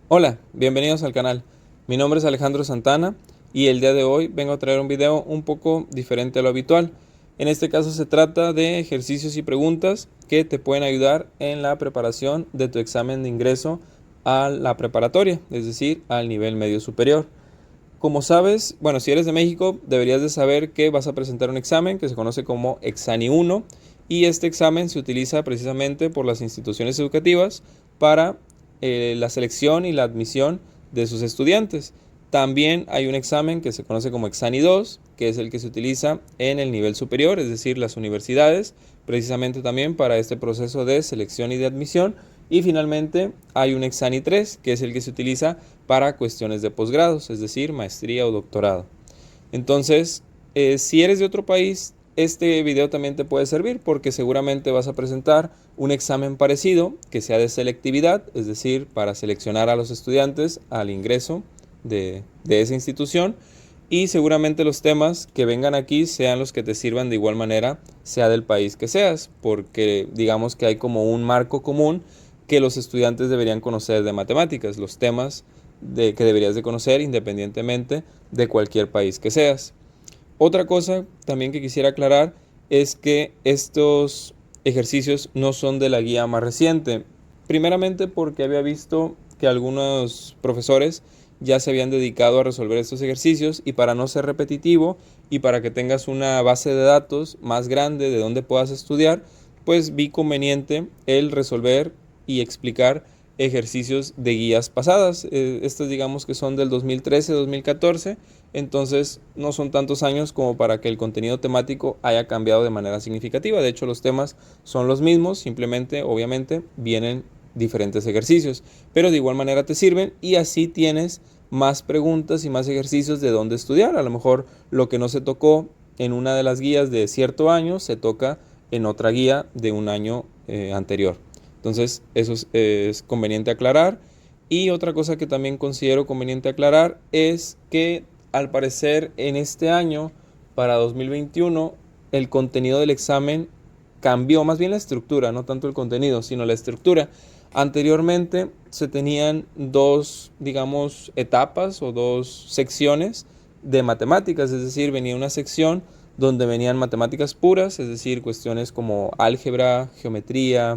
Hola, bienvenidos al canal. Mi nombre es Alejandro Santana y el día de hoy vengo a traer un video un poco diferente a lo habitual. En este caso se trata de ejercicios y preguntas que te pueden ayudar en la preparación de tu examen de ingreso a la preparatoria, es decir, al nivel medio superior. Como sabes, bueno, si eres de México, deberías de saber que vas a presentar un examen que se conoce como Exani 1 y este examen se utiliza precisamente por las instituciones educativas para la selección y la admisión de sus estudiantes. También hay un examen que se conoce como Exani 2, que es el que se utiliza en el nivel superior, es decir, las universidades, precisamente también para este proceso de selección y de admisión. Y finalmente hay un Exani 3, que es el que se utiliza para cuestiones de posgrados, es decir, maestría o doctorado. Entonces, si eres de otro país, este video también te puede servir porque seguramente vas a presentar un examen parecido que sea de selectividad, es decir, para seleccionar a los estudiantes al ingreso de esa institución, y seguramente los temas que vengan aquí sean los que te sirvan de igual manera, sea del país que seas, porque digamos que hay como un marco común que los estudiantes deberían conocer de matemáticas, los temas que deberías de conocer independientemente de cualquier país que seas. Otra cosa también que quisiera aclarar es que estos ejercicios no son de la guía más reciente. Primeramente porque había visto que algunos profesores ya se habían dedicado a resolver estos ejercicios, y para no ser repetitivo y para que tengas una base de datos más grande de donde puedas estudiar, pues vi conveniente el resolver y explicar ejercicios de guías pasadas. Estas digamos que son del 2013-2014, entonces no son tantos años como para que el contenido temático haya cambiado de manera significativa. De hecho, los temas son los mismos, simplemente obviamente vienen diferentes ejercicios, pero de igual manera te sirven y así tienes más preguntas y más ejercicios de dónde estudiar. A lo mejor lo que no se tocó en una de las guías de cierto año se toca en otra guía de un año anterior. Entonces eso es conveniente aclarar. Y otra cosa que también considero conveniente aclarar es que al parecer en este año, para 2021, el contenido del examen cambió, más bien la estructura, no tanto el contenido, sino la estructura. Anteriormente se tenían dos, digamos, etapas o dos secciones de matemáticas, es decir, venía una sección donde venían matemáticas puras, es decir, cuestiones como álgebra, geometría,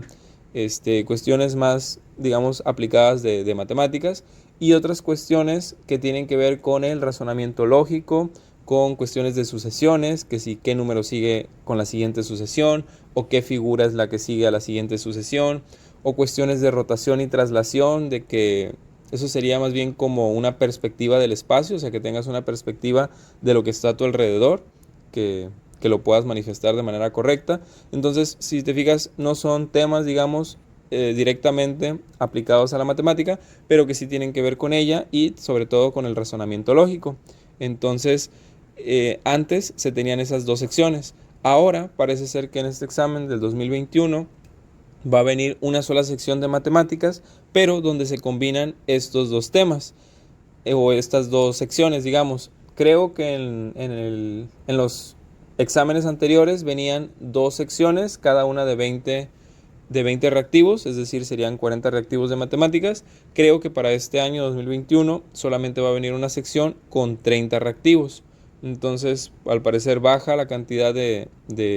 cuestiones más, digamos, aplicadas de matemáticas, y otras cuestiones que tienen que ver con el razonamiento lógico, con cuestiones de sucesiones, que si qué número sigue con la siguiente sucesión, o qué figura es la que sigue a la siguiente sucesión, o cuestiones de rotación y traslación, de que eso sería más bien como una perspectiva del espacio, o sea, que tengas una perspectiva de lo que está a tu alrededor, que lo puedas manifestar de manera correcta. Entonces, si te fijas, no son temas, digamos, directamente aplicados a la matemática, pero que sí tienen que ver con ella y sobre todo con el razonamiento lógico. Entonces, antes se tenían esas dos secciones. Ahora parece ser que en este examen del 2021 va a venir una sola sección de matemáticas, pero donde se combinan estos dos temas, o estas dos secciones, digamos. Creo que en los exámenes anteriores venían dos secciones, cada una de 20 reactivos, es decir, serían 40 reactivos de matemáticas. Creo que para este año 2021 solamente va a venir una sección con 30 reactivos. Entonces, al parecer baja la cantidad de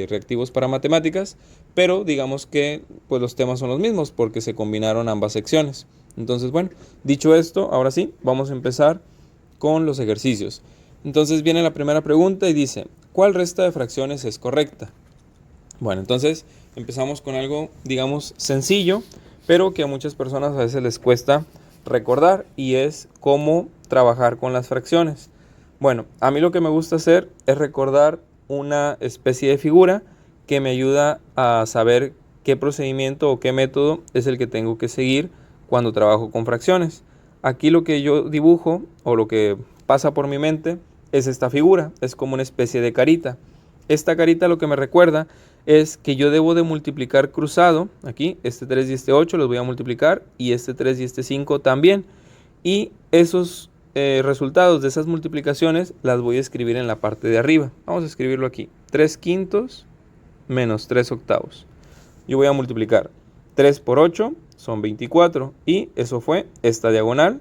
reactivos para matemáticas, pero digamos que pues los temas son los mismos porque se combinaron ambas secciones. Entonces, bueno, dicho esto, ahora sí, vamos a empezar con los ejercicios. Entonces viene la primera pregunta y dice, ¿cuál resta de fracciones es correcta? Bueno, entonces empezamos con algo, digamos, sencillo, pero que a muchas personas a veces les cuesta recordar, y es cómo trabajar con las fracciones. Bueno, a mí lo que me gusta hacer es recordar una especie de figura que me ayuda a saber qué procedimiento o qué método es el que tengo que seguir cuando trabajo con fracciones. Aquí lo que yo dibujo o lo que pasa por mi mente es esta figura, es como una especie de carita. Esta carita lo que me recuerda es que yo debo de multiplicar cruzado, aquí, este 3 y este 8 los voy a multiplicar, y este 3 y este 5 también. Y esos resultados de esas multiplicaciones las voy a escribir en la parte de arriba. Vamos a escribirlo aquí, 3 quintos menos 3 octavos. Yo voy a multiplicar 3 por 8 son 24 y eso fue esta diagonal.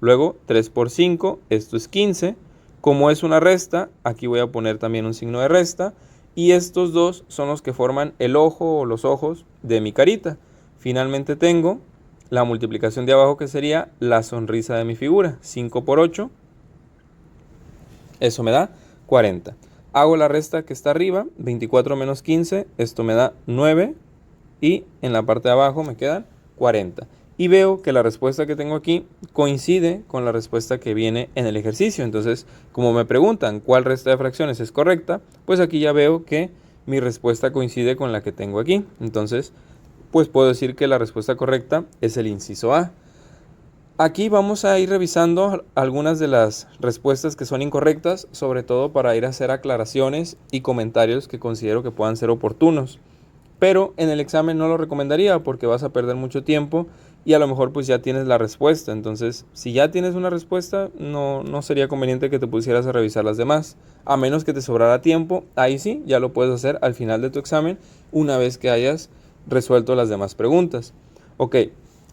Luego 3 por 5, esto es 15. Como es una resta, aquí voy a poner también un signo de resta. Y estos dos son los que forman el ojo o los ojos de mi carita. Finalmente tengo la multiplicación de abajo, que sería la sonrisa de mi figura. 5 por 8, eso me da 40. Hago la resta que está arriba, 24 menos 15, esto me da 9. Y en la parte de abajo me quedan 40. Y veo que la respuesta que tengo aquí coincide con la respuesta que viene en el ejercicio. Entonces, como me preguntan cuál resta de fracciones es correcta, pues aquí ya veo que mi respuesta coincide con la que tengo aquí. Entonces, pues puedo decir que la respuesta correcta es el inciso A. Aquí vamos a ir revisando algunas de las respuestas que son incorrectas, sobre todo para ir a hacer aclaraciones y comentarios que considero que puedan ser oportunos. Pero en el examen no lo recomendaría porque vas a perder mucho tiempo y a lo mejor pues ya tienes la respuesta. Entonces, si ya tienes una respuesta, no sería conveniente que te pusieras a revisar las demás. A menos que te sobrara tiempo, ahí sí, ya lo puedes hacer al final de tu examen una vez que hayas resuelto las demás preguntas. Ok,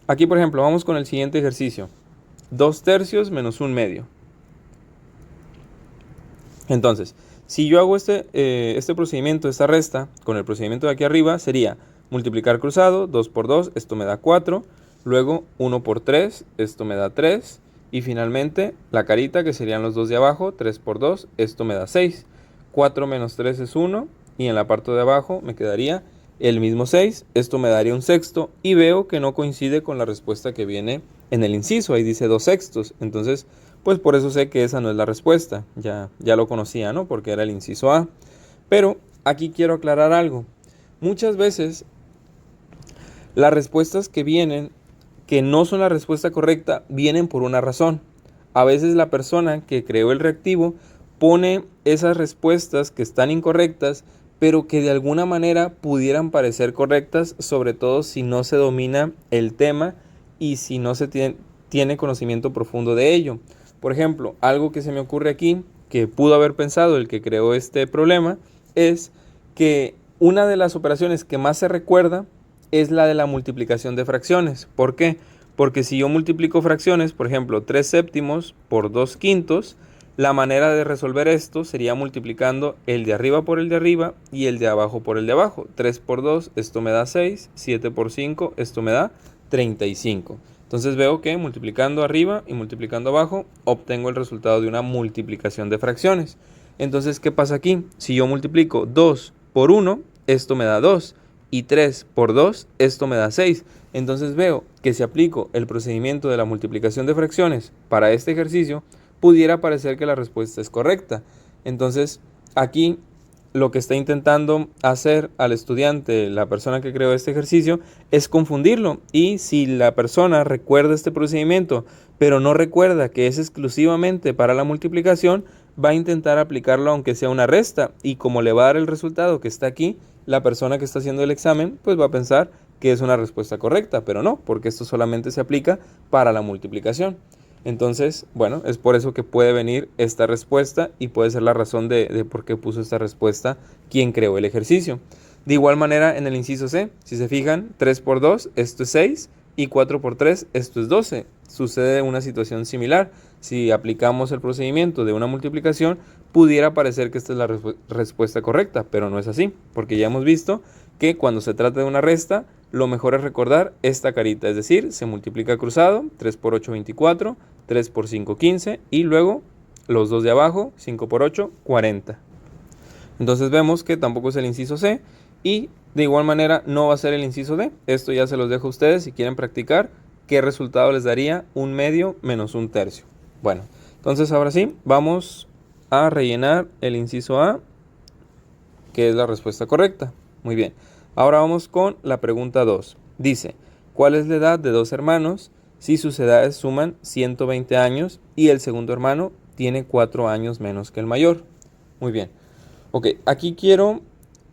aquí por ejemplo vamos con el siguiente ejercicio. 2/3 menos 1/2. Entonces, si yo hago este procedimiento, esta resta, con el procedimiento de aquí arriba, sería multiplicar cruzado, 2 por 2, esto me da 4, luego 1 por 3, esto me da 3, y finalmente la carita, que serían los dos de abajo, 3 por 2, esto me da 6. 4 menos 3 es 1, y en la parte de abajo me quedaría el mismo 6, esto me daría un sexto, y veo que no coincide con la respuesta que viene en el inciso, ahí dice 2/6, entonces pues por eso sé que esa no es la respuesta, ya lo conocía, ¿no? Porque era el inciso A. Pero aquí quiero aclarar algo. Muchas veces las respuestas que vienen, que no son la respuesta correcta, vienen por una razón. A veces la persona que creó el reactivo pone esas respuestas que están incorrectas, pero que de alguna manera pudieran parecer correctas, sobre todo si no se domina el tema y si no se tiene conocimiento profundo de ello. Por ejemplo, algo que se me ocurre aquí, que pudo haber pensado el que creó este problema, es que una de las operaciones que más se recuerda es la de la multiplicación de fracciones. ¿Por qué? Porque si yo multiplico fracciones, por ejemplo, 3/7 por 2/5, la manera de resolver esto sería multiplicando el de arriba por el de arriba y el de abajo por el de abajo. 3 por 2, esto me da 6, 7 por 5, esto me da 35. Entonces veo que multiplicando arriba y multiplicando abajo obtengo el resultado de una multiplicación de fracciones. Entonces, ¿qué pasa aquí? Si yo multiplico 2 por 1, esto me da 2. Y 3 por 2, esto me da 6. Entonces veo que si aplico el procedimiento de la multiplicación de fracciones para este ejercicio, pudiera parecer que la respuesta es correcta. Entonces, aquí lo que está intentando hacer al estudiante, la persona que creó este ejercicio, es confundirlo. Y si la persona recuerda este procedimiento, pero no recuerda que es exclusivamente para la multiplicación, va a intentar aplicarlo aunque sea una resta. Y como le va a dar el resultado que está aquí, la persona que está haciendo el examen, pues va a pensar que es una respuesta correcta, pero no, porque esto solamente se aplica para la multiplicación. Entonces, bueno, es por eso que puede venir esta respuesta y puede ser la razón de por qué puso esta respuesta quien creó el ejercicio. De igual manera, en el inciso C, si se fijan, 3 por 2, esto es 6, y 4 por 3, esto es 12. Sucede una situación similar. Si aplicamos el procedimiento de una multiplicación, pudiera parecer que esta es la respuesta correcta, pero no es así, porque ya hemos visto que cuando se trata de una resta, lo mejor es recordar esta carita, es decir, se multiplica cruzado, 3 por 8, 24, 3 por 5, 15, y luego los dos de abajo, 5 por 8, 40. Entonces vemos que tampoco es el inciso C, y de igual manera no va a ser el inciso D. Esto ya se los dejo a ustedes si quieren practicar qué resultado les daría 1/2 menos 1/3. Bueno, entonces ahora sí, vamos a rellenar el inciso A, que es la respuesta correcta. Muy bien. Ahora vamos con la pregunta 2. Dice, ¿cuál es la edad de dos hermanos si sus edades suman 120 años y el segundo hermano tiene 4 años menos que el mayor? Muy bien. Ok, aquí quiero,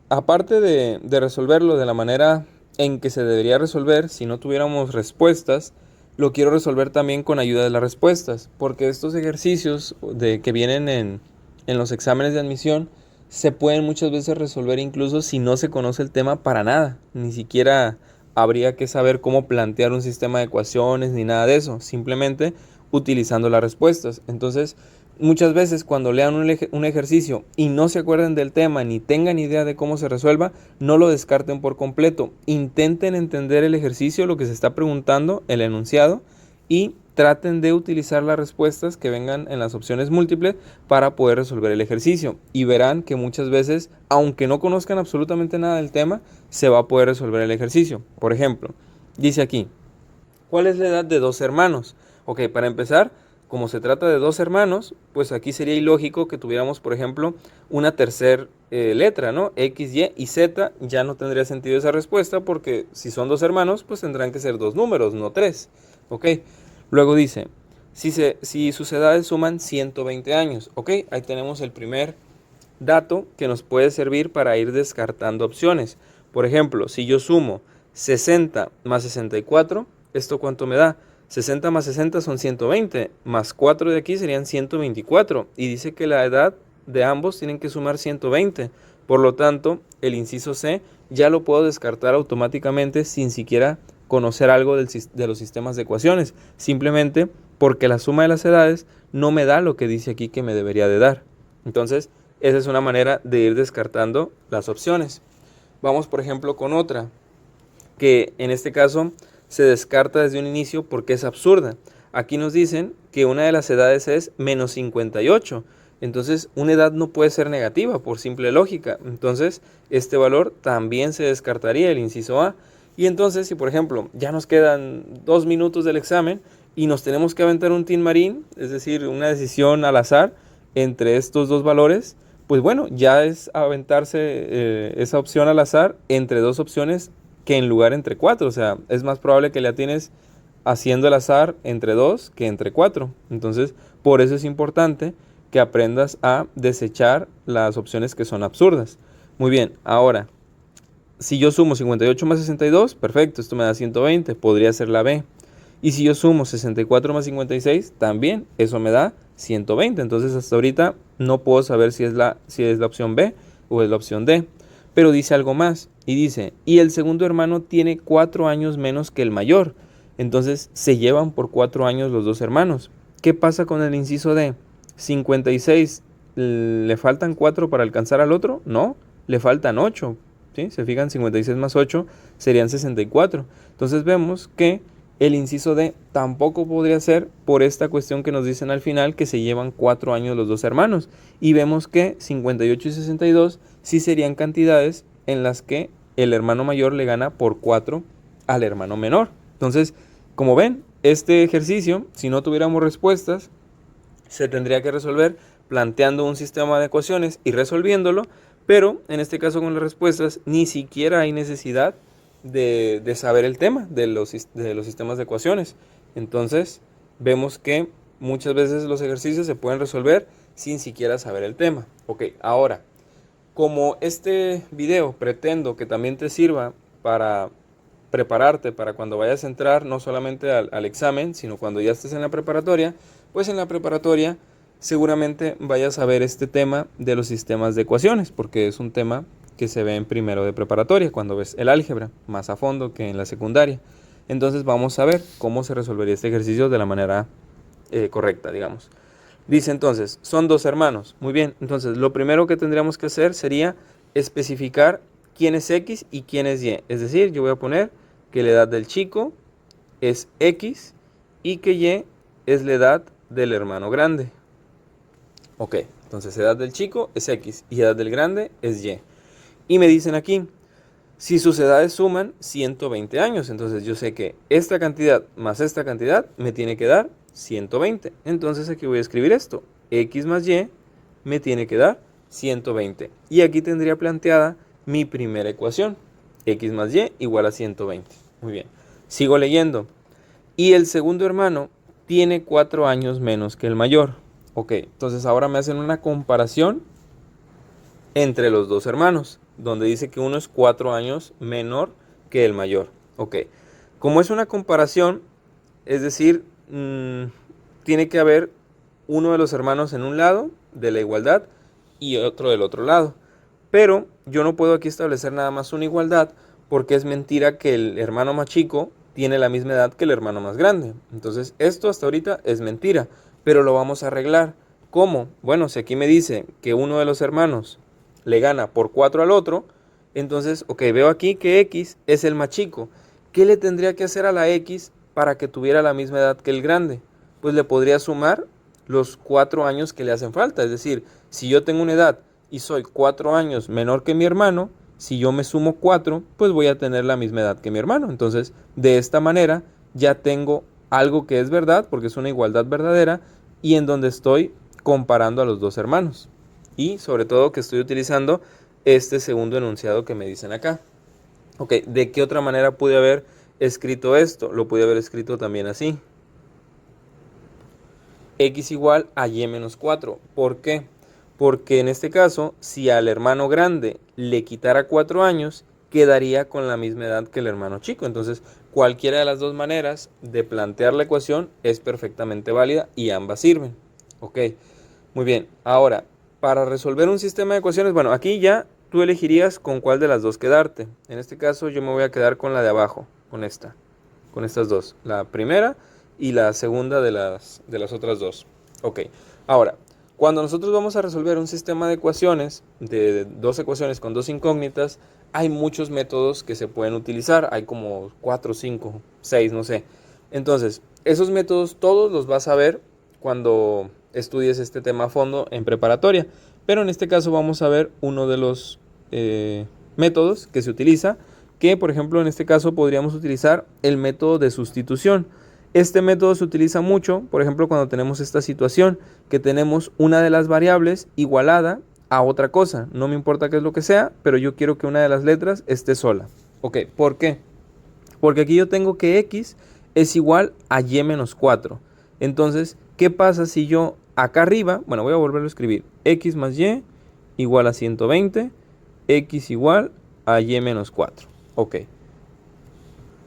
aparte de resolverlo de la manera en que se debería resolver si no tuviéramos respuestas, lo quiero resolver también con ayuda de las respuestas, porque estos ejercicios que vienen en los exámenes de admisión se pueden muchas veces resolver incluso si no se conoce el tema para nada, ni siquiera habría que saber cómo plantear un sistema de ecuaciones ni nada de eso, simplemente utilizando las respuestas. Entonces, muchas veces cuando lean un ejercicio y no se acuerden del tema ni tengan idea de cómo se resuelva, no lo descarten por completo. Intenten entender el ejercicio, lo que se está preguntando, el enunciado, y traten de utilizar las respuestas que vengan en las opciones múltiples para poder resolver el ejercicio. Y verán que muchas veces, aunque no conozcan absolutamente nada del tema, se va a poder resolver el ejercicio. Por ejemplo, dice aquí, ¿cuál es la edad de dos hermanos? Ok, para empezar, como se trata de dos hermanos, pues aquí sería ilógico que tuviéramos, por ejemplo, una tercera letra, ¿no? X, Y y Z. Ya no tendría sentido esa respuesta porque si son dos hermanos, pues tendrán que ser dos números, no tres. Ok, luego dice, si sus edades suman 120 años. Ok, ahí tenemos el primer dato que nos puede servir para ir descartando opciones. Por ejemplo, si yo sumo 60 más 64, ¿esto cuánto me da? 60 más 60 son 120, más 4 de aquí serían 124. Y dice que la edad de ambos tienen que sumar 120. Por lo tanto, el inciso C ya lo puedo descartar automáticamente sin siquiera conocer algo de los sistemas de ecuaciones. Simplemente porque la suma de las edades no me da lo que dice aquí que me debería de dar. Entonces, esa es una manera de ir descartando las opciones. Vamos, por ejemplo, con otra, que en este caso se descarta desde un inicio porque es absurda. Aquí nos dicen que una de las edades es menos 58. Entonces, una edad no puede ser negativa por simple lógica. Entonces, este valor también se descartaría, el inciso A. Y entonces, si por ejemplo ya nos quedan 2 minutos del examen y nos tenemos que aventar un tin marín, es decir, una decisión al azar entre estos dos valores, pues bueno, ya es aventarse esa opción al azar entre dos opciones que en lugar entre cuatro. O sea, es más probable que le atines haciendo el azar entre dos que entre cuatro. Entonces, por eso es importante que aprendas a desechar las opciones que son absurdas. Muy bien, ahora, si yo sumo 58 más 62, perfecto, esto me da 120, podría ser la B. Y si yo sumo 64 más 56, también eso me da 120. Entonces hasta ahorita no puedo saber si es la opción B o es la opción D. Pero dice algo más y dice, y el segundo hermano tiene 4 años menos que el mayor. Entonces se llevan por 4 años los dos hermanos. ¿Qué pasa con el inciso D? 56, ¿le faltan 4 para alcanzar al otro? No, le faltan 8. ¿Sí? Se fijan, 56 más 8 serían 64. Entonces vemos que el inciso D tampoco podría ser por esta cuestión que nos dicen al final, que se llevan 4 años los dos hermanos. Y vemos que 58 y 62 sí serían cantidades en las que el hermano mayor le gana por 4 al hermano menor. Entonces, como ven, este ejercicio, si no tuviéramos respuestas, se tendría que resolver planteando un sistema de ecuaciones y resolviéndolo, pero en este caso con las respuestas ni siquiera hay necesidad de saber el tema de los sistemas de ecuaciones. Entonces vemos que muchas veces los ejercicios se pueden resolver sin siquiera saber el tema. Ok, ahora, como este video pretendo que también te sirva para prepararte para cuando vayas a entrar no solamente al examen, sino cuando ya estés en la preparatoria, pues en la preparatoria seguramente vayas a ver este tema de los sistemas de ecuaciones, porque es un tema que se ve en primero de preparatoria, cuando ves el álgebra, más a fondo que en la secundaria. Entonces vamos a ver cómo se resolvería este ejercicio de la manera correcta, digamos. Dice entonces, son dos hermanos. Muy bien, entonces lo primero que tendríamos que hacer sería especificar quién es X y quién es Y. Es decir, yo voy a poner que la edad del chico es X y que Y es la edad del hermano grande. Ok, entonces edad del chico es X y edad del grande es Y. Y me dicen aquí, si sus edades suman 120 años, entonces yo sé que esta cantidad más esta cantidad me tiene que dar 120. Entonces aquí voy a escribir esto, X más Y me tiene que dar 120. Y aquí tendría planteada mi primera ecuación, X más Y igual a 120. Muy bien, sigo leyendo. Y el segundo hermano tiene 4 años menos que el mayor. Ok, entonces ahora me hacen una comparación entre los dos hermanos, donde dice que uno es 4 años menor que el mayor. Ok, como es una comparación, es decir, tiene que haber uno de los hermanos en un lado de la igualdad y otro del otro lado. Pero yo no puedo aquí establecer nada más una igualdad porque es mentira que el hermano más chico tiene la misma edad que el hermano más grande. Entonces esto hasta ahorita es mentira, pero lo vamos a arreglar. ¿Cómo? Bueno, si aquí me dice que uno de los hermanos le gana por 4 al otro, entonces, ok, veo aquí que X es el más chico. ¿Qué le tendría que hacer a la X para que tuviera la misma edad que el grande? Pues le podría sumar los 4 años que le hacen falta. Es decir, si yo tengo una edad y soy 4 años menor que mi hermano, si yo me sumo 4, pues voy a tener la misma edad que mi hermano. Entonces, de esta manera ya tengo algo que es verdad, porque es una igualdad verdadera, y en donde estoy comparando a los dos hermanos. Y sobre todo que estoy utilizando este segundo enunciado que me dicen acá. Ok, ¿de qué otra manera pude haber escrito esto? Lo pude haber escrito también así. X igual a y menos 4. ¿Por qué? Porque en este caso, si al hermano grande le quitara 4 años, quedaría con la misma edad que el hermano chico. Entonces, cualquiera de las dos maneras de plantear la ecuación es perfectamente válida y ambas sirven. Ok, muy bien. Ahora, para resolver un sistema de ecuaciones, bueno, aquí ya tú elegirías con cuál de las dos quedarte. En este caso, yo me voy a quedar con la de abajo, con estas dos. La primera y la segunda de las otras dos. Ok, ahora, cuando nosotros vamos a resolver un sistema de ecuaciones, de dos ecuaciones con dos incógnitas, hay muchos métodos que se pueden utilizar. Hay como 4, 5, 6, no sé. Entonces, esos métodos todos los vas a ver cuando estudies este tema a fondo en preparatoria. Pero en este caso vamos a ver uno de los métodos que se utiliza, que por ejemplo en este caso podríamos utilizar el método de sustitución. Este método se utiliza mucho, por ejemplo, cuando tenemos esta situación, que tenemos una de las variables igualada a otra cosa. No me importa qué es lo que sea, pero yo quiero que una de las letras esté sola. Ok, ¿por qué? Porque aquí yo tengo que X es igual a Y menos 4. Entonces, ¿qué pasa si yo acá arriba, bueno, voy a volverlo a escribir, X más Y igual a 120, X igual a Y menos 4. Ok.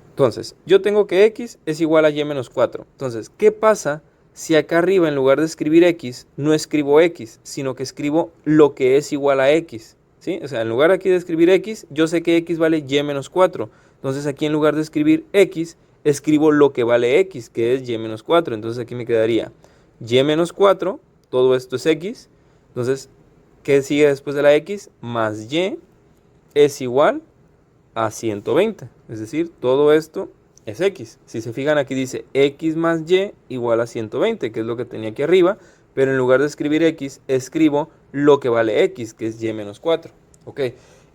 Entonces, yo tengo que X es igual a Y menos 4. Entonces, ¿qué pasa si acá arriba en lugar de escribir X, no escribo X, sino que escribo lo que es igual a X? ¿Sí? O sea, en lugar aquí de escribir X, yo sé que X vale Y menos 4. Entonces, aquí en lugar de escribir X, escribo lo que vale X, que es Y menos 4. Entonces, aquí me quedaría Y menos 4, todo esto es X. Entonces, ¿qué sigue después de la X? Más Y es igual a 120, es decir, todo esto es X. Si se fijan, aquí dice X más Y igual a 120, que es lo que tenía aquí arriba, pero en lugar de escribir X, escribo lo que vale X, que es Y menos 4. Ok,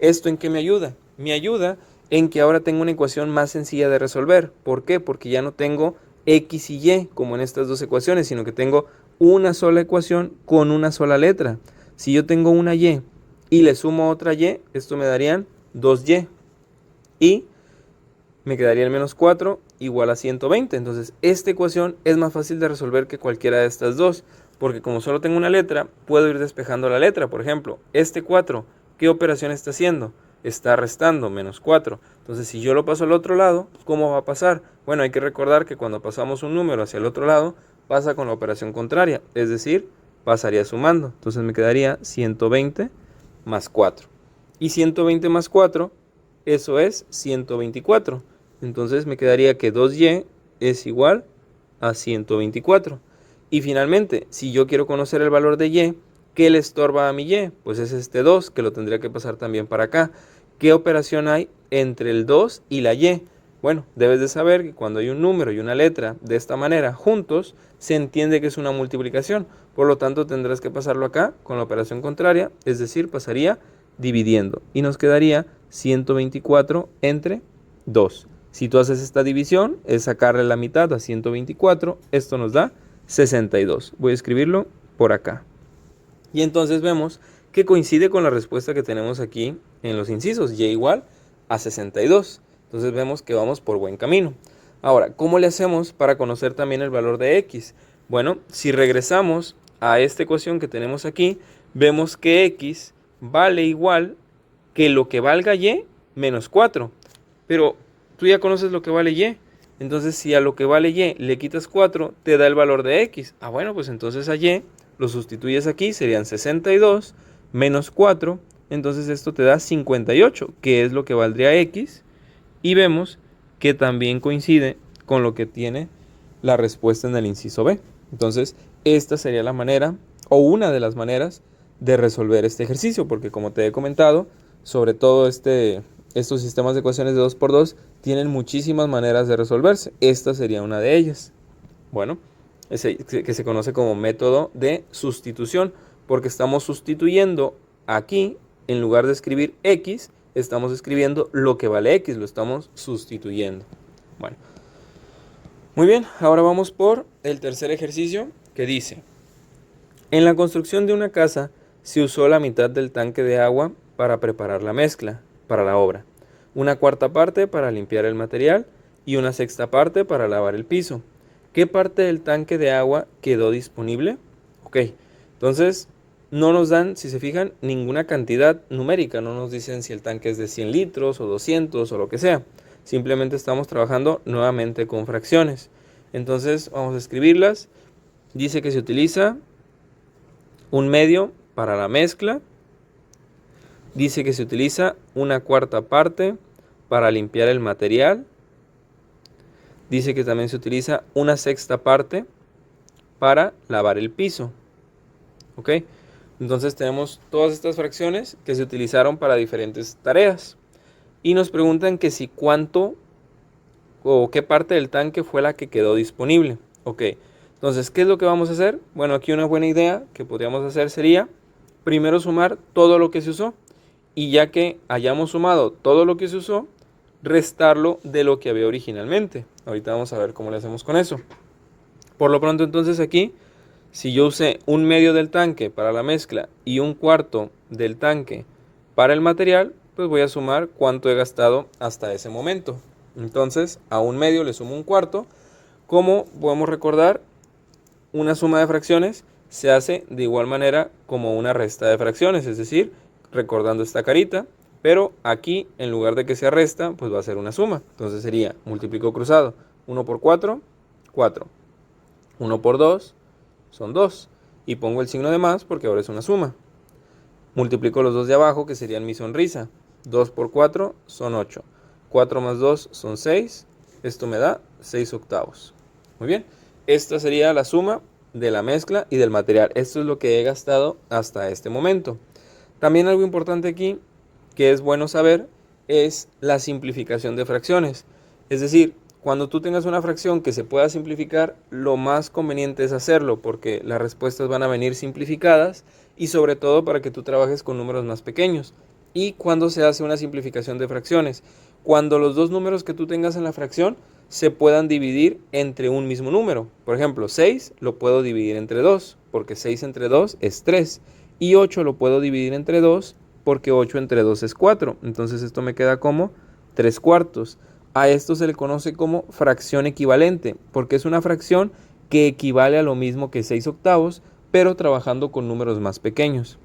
¿esto en qué me ayuda? Me ayuda en que ahora tengo una ecuación más sencilla de resolver. ¿Por qué? Porque ya no tengo X y Y como en estas dos ecuaciones, sino que tengo una sola ecuación con una sola letra. Si yo tengo una Y y le sumo otra Y, esto me darían 2Y. Y me quedaría el menos 4 igual a 120. Entonces, esta ecuación es más fácil de resolver que cualquiera de estas dos, porque como solo tengo una letra, puedo ir despejando la letra. Por ejemplo, este 4, ¿qué operación está haciendo? Está restando menos 4. Entonces, si yo lo paso al otro lado, ¿cómo va a pasar? Bueno, hay que recordar que cuando pasamos un número hacia el otro lado, pasa con la operación contraria, es decir, pasaría sumando. Entonces, me quedaría 120 más 4. Y 120 más 4, eso es 124. Entonces me quedaría que 2Y es igual a 124. Y finalmente, si yo quiero conocer el valor de Y, ¿qué le estorba a mi Y? Pues es este 2, que lo tendría que pasar también para acá. ¿Qué operación hay entre el 2 y la Y? Bueno, debes de saber que cuando hay un número y una letra de esta manera juntos, se entiende que es una multiplicación. Por lo tanto, tendrás que pasarlo acá con la operación contraria, es decir, pasaría dividiendo. Y nos quedaría 124 entre 2. Si tú haces esta división, es sacarle la mitad a 124. Esto nos da 62. Voy a escribirlo por acá. Y entonces vemos que coincide con la respuesta que tenemos aquí en los incisos. Y igual a 62. Entonces vemos que vamos por buen camino. Ahora, ¿cómo le hacemos para conocer también el valor de X? Bueno, si regresamos a esta ecuación que tenemos aquí, vemos que X vale igual que lo que valga Y menos 4. Pero tú ya conoces lo que vale Y. Entonces, si a lo que vale Y le quitas 4, te da el valor de X. Ah, bueno, pues entonces a Y lo sustituyes aquí, serían 62 menos 4. Entonces esto te da 58, que es lo que valdría X. y vemos que también coincide con lo que tiene la respuesta en el inciso B. Entonces, esta sería la manera o una de las maneras de resolver este ejercicio, porque como te he comentado, sobre todo estos sistemas de ecuaciones de 2×2 tienen muchísimas maneras de resolverse. Esta sería una de ellas. Bueno, que se conoce como método de sustitución, porque estamos sustituyendo aquí, en lugar de escribir x, estamos escribiendo lo que vale x, lo estamos sustituyendo. Bueno, muy bien, ahora vamos por el tercer ejercicio que dice: en la construcción de una casa se usó la mitad del tanque de agua para preparar la mezcla para la obra, una cuarta parte para limpiar el material y una sexta parte para lavar el piso. ¿Qué parte del tanque de agua quedó disponible? Ok, entonces no nos dan, si se fijan, ninguna cantidad numérica, no nos dicen si el tanque es de 100 litros o 200 o lo que sea. Simplemente estamos trabajando nuevamente con fracciones. Entonces vamos a escribirlas. Dice que se utiliza un medio para la mezcla. Dice que se utiliza una cuarta parte para limpiar el material. Dice que también se utiliza una sexta parte para lavar el piso. ¿Ok? Entonces tenemos todas estas fracciones que se utilizaron para diferentes tareas. Y nos preguntan que si cuánto o qué parte del tanque fue la que quedó disponible. Ok, entonces, ¿qué es lo que vamos a hacer? Bueno, aquí una buena idea que podríamos hacer sería primero sumar todo lo que se usó. Y ya que hayamos sumado todo lo que se usó, restarlo de lo que había originalmente. Ahorita vamos a ver cómo le hacemos con eso. Por lo pronto, entonces aquí, si yo usé un medio del tanque para la mezcla y un cuarto del tanque para el material, pues voy a sumar cuánto he gastado hasta ese momento. Entonces, a un medio le sumo un cuarto. Como podemos recordar, una suma de fracciones se hace de igual manera como una resta de fracciones, es decir, recordando esta carita, pero aquí en lugar de que sea resta, pues va a ser una suma. Entonces sería multiplico cruzado, 1 por 4, 4. 1 por 2 son 2. Y pongo el signo de más porque ahora es una suma. Multiplico los dos de abajo, que serían mi sonrisa. 2 por 4 son 8. 4 más 2 son 6. Esto me da 6 octavos. Muy bien. Esta sería la suma de la mezcla y del material. Esto es lo que he gastado hasta este momento. También algo importante aquí que es bueno saber es la simplificación de fracciones. Es decir, cuando tú tengas una fracción que se pueda simplificar, lo más conveniente es hacerlo porque las respuestas van a venir simplificadas y sobre todo para que tú trabajes con números más pequeños. ¿Y cuando se hace una simplificación de fracciones? Cuando los dos números que tú tengas en la fracción se puedan dividir entre un mismo número. Por ejemplo, 6 lo puedo dividir entre 2 porque 6 entre 2 es 3. Y 8 lo puedo dividir entre 2 porque 8 entre 2 es 4. Entonces esto me queda como 3 cuartos. A esto se le conoce como fracción equivalente, porque es una fracción que equivale a lo mismo que 6 octavos, pero trabajando con números más pequeños.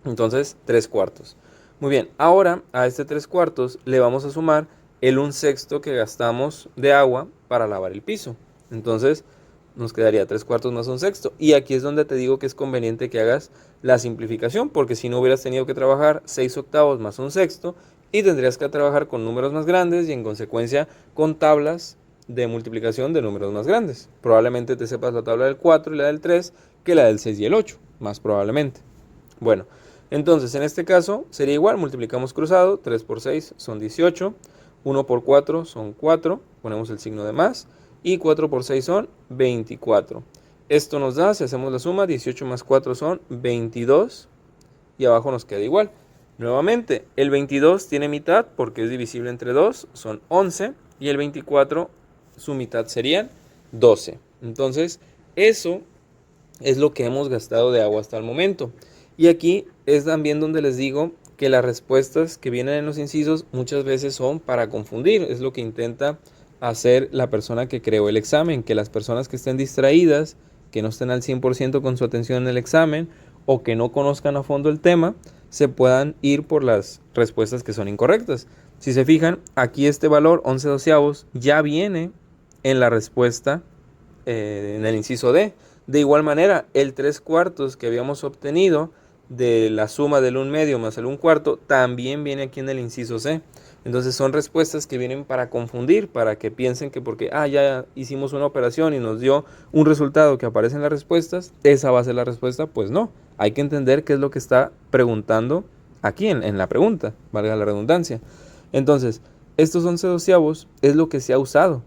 Entonces, 3 cuartos. Muy bien, ahora a este 3 cuartos le vamos a sumar el 1/6 que gastamos de agua para lavar el piso. Entonces, nos quedaría 3 cuartos más 1/6. Y aquí es donde te digo que es conveniente que hagas la simplificación, porque si no hubieras tenido que trabajar 6 octavos más 1/6 y tendrías que trabajar con números más grandes y en consecuencia con tablas de multiplicación de números más grandes. Probablemente te sepas la tabla del 4 y la del 3 que la del 6 y el 8, más probablemente. Bueno, entonces en este caso sería igual, multiplicamos cruzado, 3 por 6 son 18, 1 por 4 son 4, ponemos el signo de más, y 4 por 6 son 24. Esto nos da, si hacemos la suma, 18 más 4 son 22, y abajo nos queda igual. Nuevamente, el 22 tiene mitad porque es divisible entre 2, son 11, y el 24, su mitad serían 12. Entonces, eso es lo que hemos gastado de agua hasta el momento. Y aquí es también donde les digo que las respuestas que vienen en los incisos muchas veces son para confundir. Es lo que intenta hacer la persona que creó el examen, que las personas que estén distraídas, que no estén al 100% con su atención en el examen o que no conozcan a fondo el tema, se puedan ir por las respuestas que son incorrectas. Si se fijan, aquí este valor 11/12 ya viene en la respuesta en el inciso D. De igual manera, el 3 cuartos que habíamos obtenido de la suma del 1/2 más el 1/4 también viene aquí en el inciso C. Entonces son respuestas que vienen para confundir, para que piensen que porque ya hicimos una operación y nos dio un resultado que aparece en las respuestas, esa va a ser la respuesta. Pues no, hay que entender qué es lo que está preguntando aquí en la pregunta, valga la redundancia. Entonces, estos 11/12 es lo que se ha usado,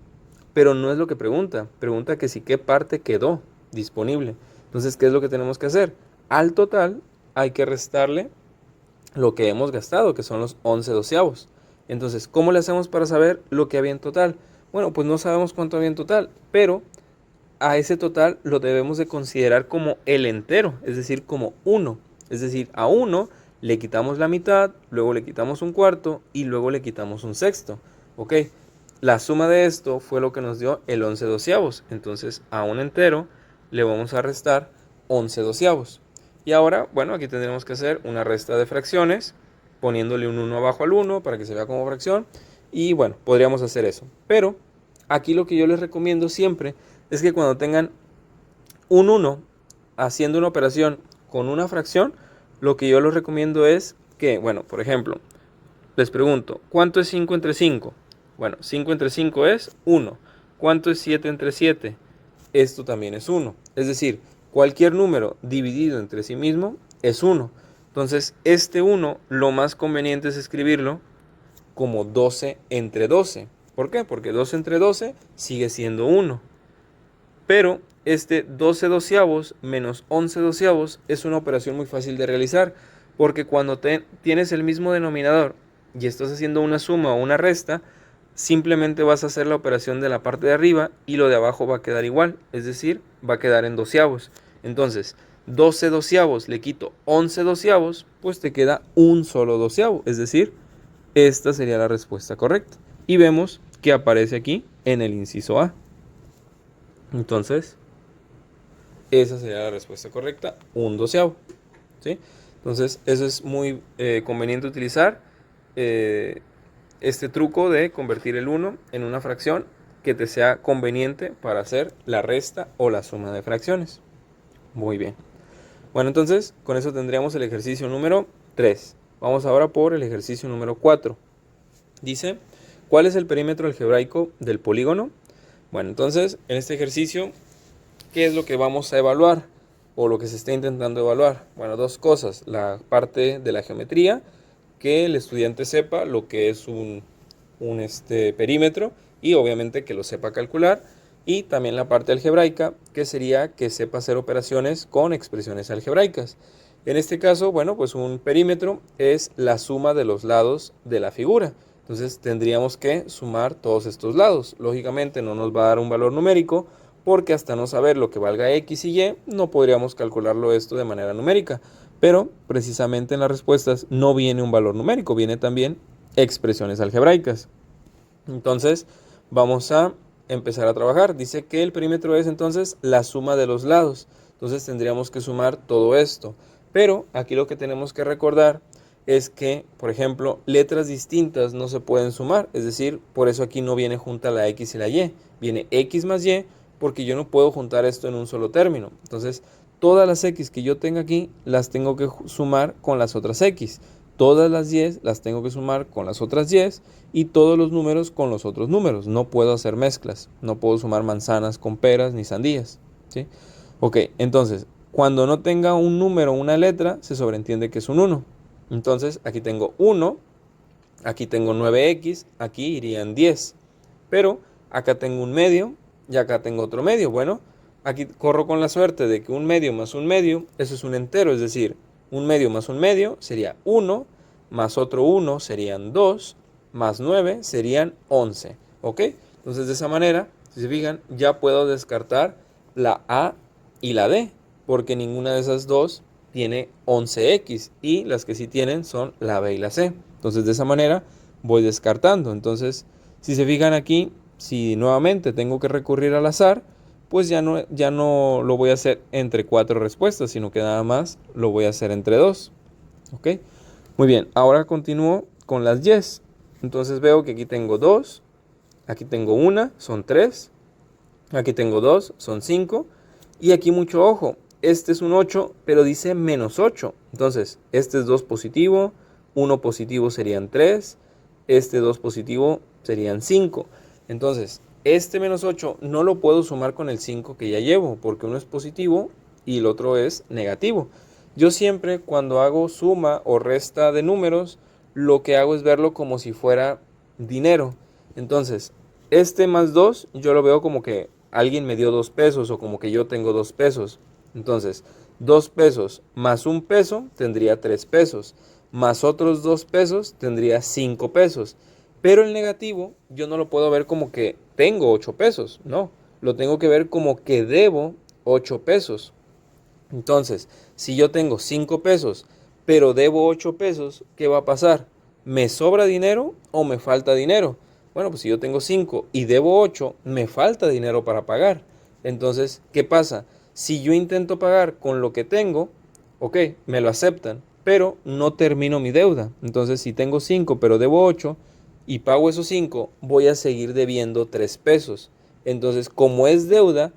pero no es lo que pregunta. Pregunta que si qué parte quedó disponible. Entonces, ¿qué es lo que tenemos que hacer? Al total hay que restarle lo que hemos gastado, que son los 11/12. Entonces, ¿cómo le hacemos para saber lo que había en total? Bueno, pues no sabemos cuánto había en total, pero a ese total lo debemos de considerar como el entero, es decir, como 1. Es decir, a 1 le quitamos la mitad, luego le quitamos 1/4 y luego le quitamos 1/6. ¿Ok? La suma de esto fue lo que nos dio el 11/12. Entonces, a un entero le vamos a restar 11/12. Y ahora, bueno, aquí tendremos que hacer una resta de fracciones, poniéndole un 1 abajo al 1 para que se vea como fracción. Y bueno, podríamos hacer eso. Pero aquí lo que yo les recomiendo siempre es que cuando tengan un 1 haciendo una operación con una fracción, lo que yo les recomiendo es que, bueno, por ejemplo, les pregunto, ¿cuánto es 5 entre 5? Bueno, 5 entre 5 es 1. ¿Cuánto es 7 entre 7? Esto también es 1. Es decir, cualquier número dividido entre sí mismo es 1. Entonces, este 1 lo más conveniente es escribirlo como 12 entre 12. ¿Por qué? Porque 12 entre 12 sigue siendo 1. Pero este 12/12 menos 11/12 es una operación muy fácil de realizar, porque cuando tienes el mismo denominador y estás haciendo una suma o una resta, simplemente vas a hacer la operación de la parte de arriba y lo de abajo va a quedar igual, es decir, va a quedar en doceavos. Entonces, 12/12 le quito 11/12, pues te queda un solo doceavo, es decir, esta sería la respuesta correcta. Y vemos que aparece aquí en el inciso A. Entonces, esa sería la respuesta correcta, un doceavo. ¿Sí? Entonces, eso es muy conveniente utilizar este truco de convertir el 1 en una fracción que te sea conveniente para hacer la resta o la suma de fracciones. Muy bien. Bueno, entonces, con eso tendríamos el ejercicio número 3. Vamos ahora por el ejercicio número 4. Dice, ¿cuál es el perímetro algebraico del polígono? Bueno, entonces, en este ejercicio, ¿qué es lo que vamos a evaluar? O lo que se está intentando evaluar. Bueno, dos cosas. La parte de la geometría, que el estudiante sepa lo que es un perímetro y obviamente que lo sepa calcular. Y también la parte algebraica, que sería que sepa hacer operaciones con expresiones algebraicas. En este caso, bueno, pues un perímetro es la suma de los lados de la figura. Entonces tendríamos que sumar todos estos lados. Lógicamente no nos va a dar un valor numérico, porque hasta no saber lo que valga X y Y, no podríamos calcularlo esto de manera numérica. Pero precisamente en las respuestas no viene un valor numérico, viene también expresiones algebraicas. Entonces vamos a empezar a trabajar. Dice que el perímetro es entonces la suma de los lados. Entonces tendríamos que sumar todo esto. Pero aquí lo que tenemos que recordar es que, por ejemplo, letras distintas no se pueden sumar. Es decir, por eso aquí no viene junta la X y la Y. Viene X más Y, porque yo no puedo juntar esto en un solo término. Entonces, todas las X que yo tenga aquí las tengo que sumar con las otras X. Todas las Y las tengo que sumar con las otras Y y todos los números con los otros números. No puedo hacer mezclas. No puedo sumar manzanas con peras ni sandías. ¿Sí? Ok, entonces, cuando no tenga un número o una letra, se sobreentiende que es un 1. Entonces, aquí tengo 1, aquí tengo 9X, aquí irían 10. Pero acá tengo un medio y acá tengo otro medio. Bueno, aquí corro con la suerte de que un medio más un medio, eso es un entero, es decir, un medio más un medio sería 1, más otro 1 serían 2, más 9 serían 11. ¿Ok? Entonces de esa manera, si se fijan, ya puedo descartar la A y la D, porque ninguna de esas dos tiene 11X y las que sí tienen son la B y la C. Entonces de esa manera voy descartando. Entonces, si se fijan aquí, si nuevamente tengo que recurrir al azar, pues ya no lo voy a hacer entre 4 respuestas, sino que nada más lo voy a hacer entre 2. ¿Ok? Muy bien, ahora continúo con las Y's. Entonces veo que aquí tengo 2, aquí tengo 1, son 3, aquí tengo 2, son 5, y aquí mucho ojo, este es un 8, pero dice menos 8. Entonces, este es 2 positivo, 1 positivo serían 3, este 2 positivo serían 5. Entonces, este menos 8 no lo puedo sumar con el 5 que ya llevo, porque uno es positivo y el otro es negativo. Yo siempre cuando hago suma o resta de números, lo que hago es verlo como si fuera dinero. Entonces, este más 2 yo lo veo como que alguien me dio 2 pesos o como que yo tengo 2 pesos. Entonces, 2 pesos más 1 peso tendría 3 pesos, más otros 2 pesos tendría 5 pesos. Pero el negativo yo no lo puedo ver como que tengo 8 pesos, no, lo tengo que ver como que debo 8 pesos. Entonces, si yo tengo 5 pesos, pero debo 8 pesos, ¿qué va a pasar? ¿Me sobra dinero o me falta dinero? Bueno, pues si yo tengo 5 y debo 8, me falta dinero para pagar. Entonces, ¿qué pasa? Si yo intento pagar con lo que tengo, ok, me lo aceptan, pero no termino mi deuda. Entonces, si tengo 5 pero debo 8 y pago esos 5, voy a seguir debiendo 3 pesos. Entonces, como es deuda,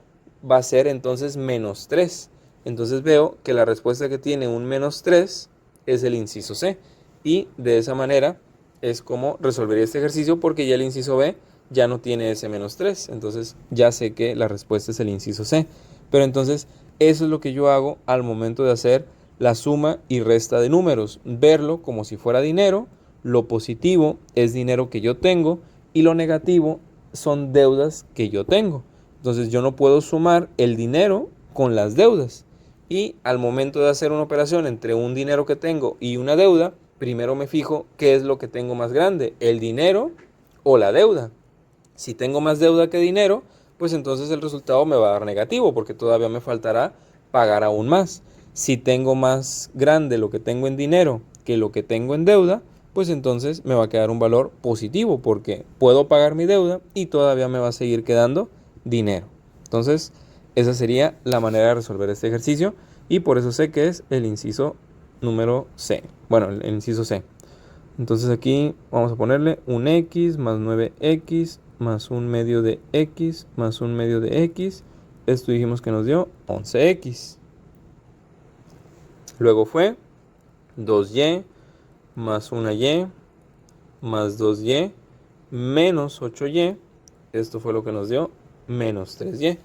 va a ser entonces menos 3. Entonces veo que la respuesta que tiene un menos 3 es el inciso C. Y de esa manera es como resolvería este ejercicio, porque ya el inciso B ya no tiene ese menos 3. Entonces ya sé que la respuesta es el inciso C. Pero entonces eso es lo que yo hago al momento de hacer la suma y resta de números. Verlo como si fuera dinero. Lo positivo es dinero que yo tengo y lo negativo son deudas que yo tengo. Entonces yo no puedo sumar el dinero con las deudas. Y al momento de hacer una operación entre un dinero que tengo y una deuda, primero me fijo qué es lo que tengo más grande, el dinero o la deuda. Si tengo más deuda que dinero, pues entonces el resultado me va a dar negativo, porque todavía me faltará pagar aún más. Si tengo más grande lo que tengo en dinero que lo que tengo en deuda, pues entonces me va a quedar un valor positivo, porque puedo pagar mi deuda y todavía me va a seguir quedando dinero. Entonces, esa sería la manera de resolver este ejercicio, y por eso sé que es el inciso número C. Bueno, el inciso C. Entonces aquí vamos a ponerle un x más 9x más un medio de x más un medio de x. Esto dijimos que nos dio 11x. Luego fue 2y más 1y más 2y menos 8y. Esto fue lo que nos dio menos 3y.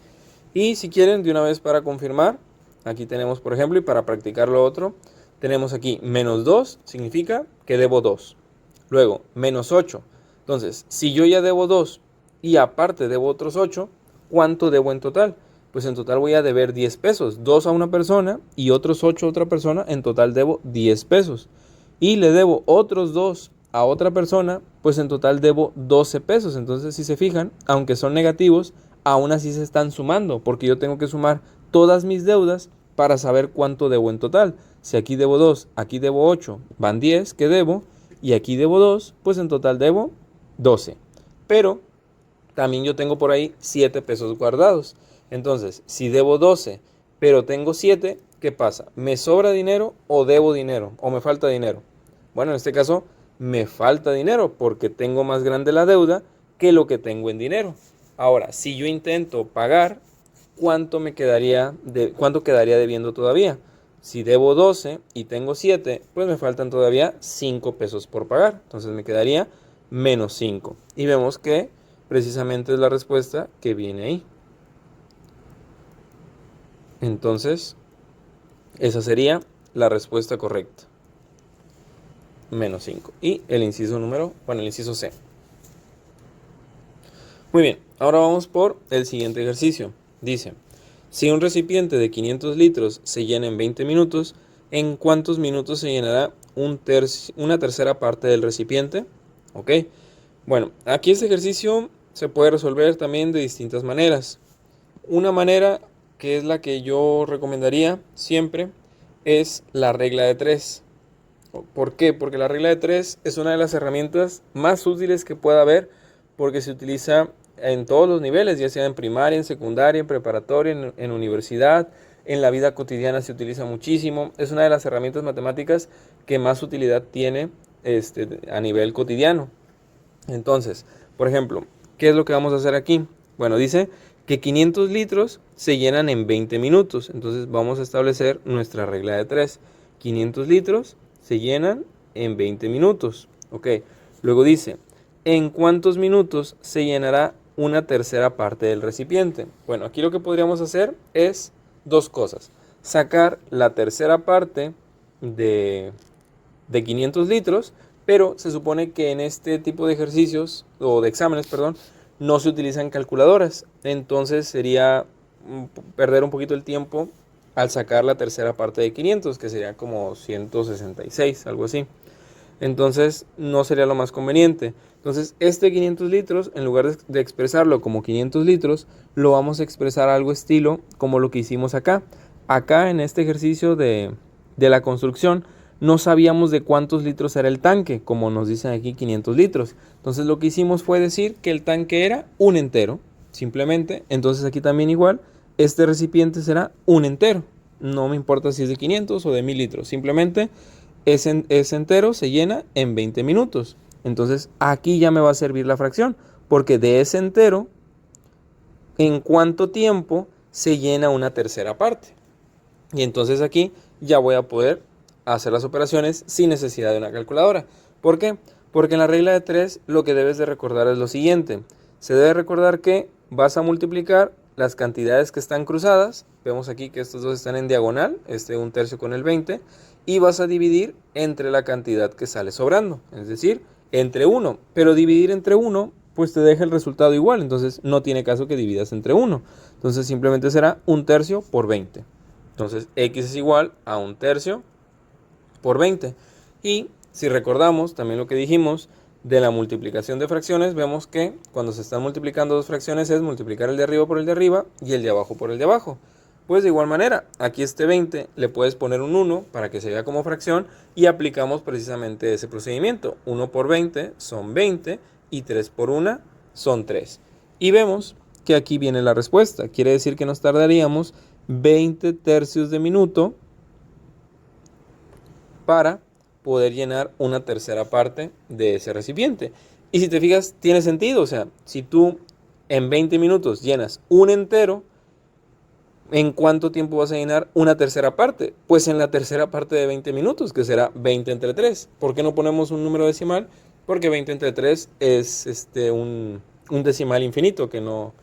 Y si quieren, de una vez para confirmar, aquí tenemos, por ejemplo, y para practicar lo otro, tenemos aquí menos 2, significa que debo 2. Luego, menos 8. Entonces, si yo ya debo 2 y aparte debo otros 8, ¿cuánto debo en total? Pues en total voy a deber 10 pesos. 2 a una persona y otros 8 a otra persona. En total debo 10 pesos. Y le debo otros 2 a otra persona, pues en total debo 12 pesos. Entonces, si se fijan, aunque son negativos, aún así se están sumando, porque yo tengo que sumar todas mis deudas para saber cuánto debo en total. Si aquí debo 2, aquí debo 8, van 10 que debo, y aquí debo 2, pues en total debo 12. Pero también yo tengo por ahí 7 pesos guardados. Entonces, si debo 12, pero tengo 7, ¿qué pasa? ¿Me sobra dinero o debo dinero? ¿O me falta dinero? Bueno, en este caso, me falta dinero porque tengo más grande la deuda que lo que tengo en dinero. Ahora, si yo intento pagar, ¿cuánto quedaría debiendo todavía? Si debo 12 y tengo 7, pues me faltan todavía 5 pesos por pagar. Entonces me quedaría menos 5. Y vemos que precisamente es la respuesta que viene ahí. Entonces, esa sería la respuesta correcta. Menos 5. Y el inciso el inciso C. Muy bien, ahora vamos por el siguiente ejercicio. Dice, si un recipiente de 500 litros se llena en 20 minutos, ¿en cuántos minutos se llenará una tercera parte del recipiente? Ok, bueno, aquí este ejercicio se puede resolver también de distintas maneras. Una manera, que es la que yo recomendaría siempre, es la regla de 3. ¿Por qué? Porque la regla de 3 es una de las herramientas más útiles que pueda haber, porque se utiliza en todos los niveles, ya sea en primaria, en secundaria, en preparatoria, en universidad, en la vida cotidiana se utiliza muchísimo. Es una de las herramientas matemáticas que más utilidad tiene a nivel cotidiano. Entonces, por ejemplo, ¿qué es lo que vamos a hacer aquí? Bueno, dice que 500 litros se llenan en 20 minutos. Entonces vamos a establecer nuestra regla de 3. 500 litros se llenan en 20 minutos. Ok, luego dice, ¿en cuántos minutos se llenará una tercera parte del recipiente? Bueno, aquí lo que podríamos hacer es dos cosas. Sacar la tercera parte de 500 litros, pero se supone que en este tipo de ejercicios, o de exámenes, perdón, no se utilizan calculadoras. Entonces sería perder un poquito el tiempo al sacar la tercera parte de 500, que sería como 166, algo así. Entonces no sería lo más conveniente. Entonces este 500 litros, en lugar de expresarlo como 500 litros, lo vamos a expresar algo estilo como lo que hicimos acá. Acá en este ejercicio de la construcción no sabíamos de cuántos litros era el tanque, como nos dicen aquí 500 litros. Entonces lo que hicimos fue decir que el tanque era un entero, simplemente. Entonces aquí también igual, este recipiente será un entero. No me importa si es de 500 o de 1000 litros, simplemente ese entero se llena en 20 minutos. Entonces aquí ya me va a servir la fracción, porque de ese entero, ¿en cuánto tiempo se llena una tercera parte? Y entonces aquí ya voy a poder hacer las operaciones sin necesidad de una calculadora. ¿Por qué? Porque en la regla de 3 lo que debes de recordar es lo siguiente. Se debe recordar que vas a multiplicar las cantidades que están cruzadas. Vemos aquí que estos dos están en diagonal, un tercio con el 20. Y vas a dividir entre la cantidad que sale sobrando, es decir, entre 1. Pero dividir entre 1, pues te deja el resultado igual. Entonces no tiene caso que dividas entre 1. Entonces simplemente será 1/3 por 20. Entonces x es igual a 1/3 por 20. Y si recordamos también lo que dijimos de la multiplicación de fracciones, vemos que cuando se están multiplicando dos fracciones es multiplicar el de arriba por el de arriba y el de abajo por el de abajo. Pues de igual manera, aquí este 20 le puedes poner un 1 para que se vea como fracción y aplicamos precisamente ese procedimiento. 1 por 20 son 20 y 3 por 1 son 3. Y vemos que aquí viene la respuesta. Quiere decir que nos tardaríamos 20 tercios de minuto para poder llenar una tercera parte de ese recipiente. Y si te fijas, tiene sentido. O sea, si tú en 20 minutos llenas un entero, ¿en cuánto tiempo vas a llenar una tercera parte? Pues en la tercera parte de 20 minutos, que será 20 entre 3. ¿Por qué no ponemos un número decimal? Porque 20 entre 3 es un decimal infinito que no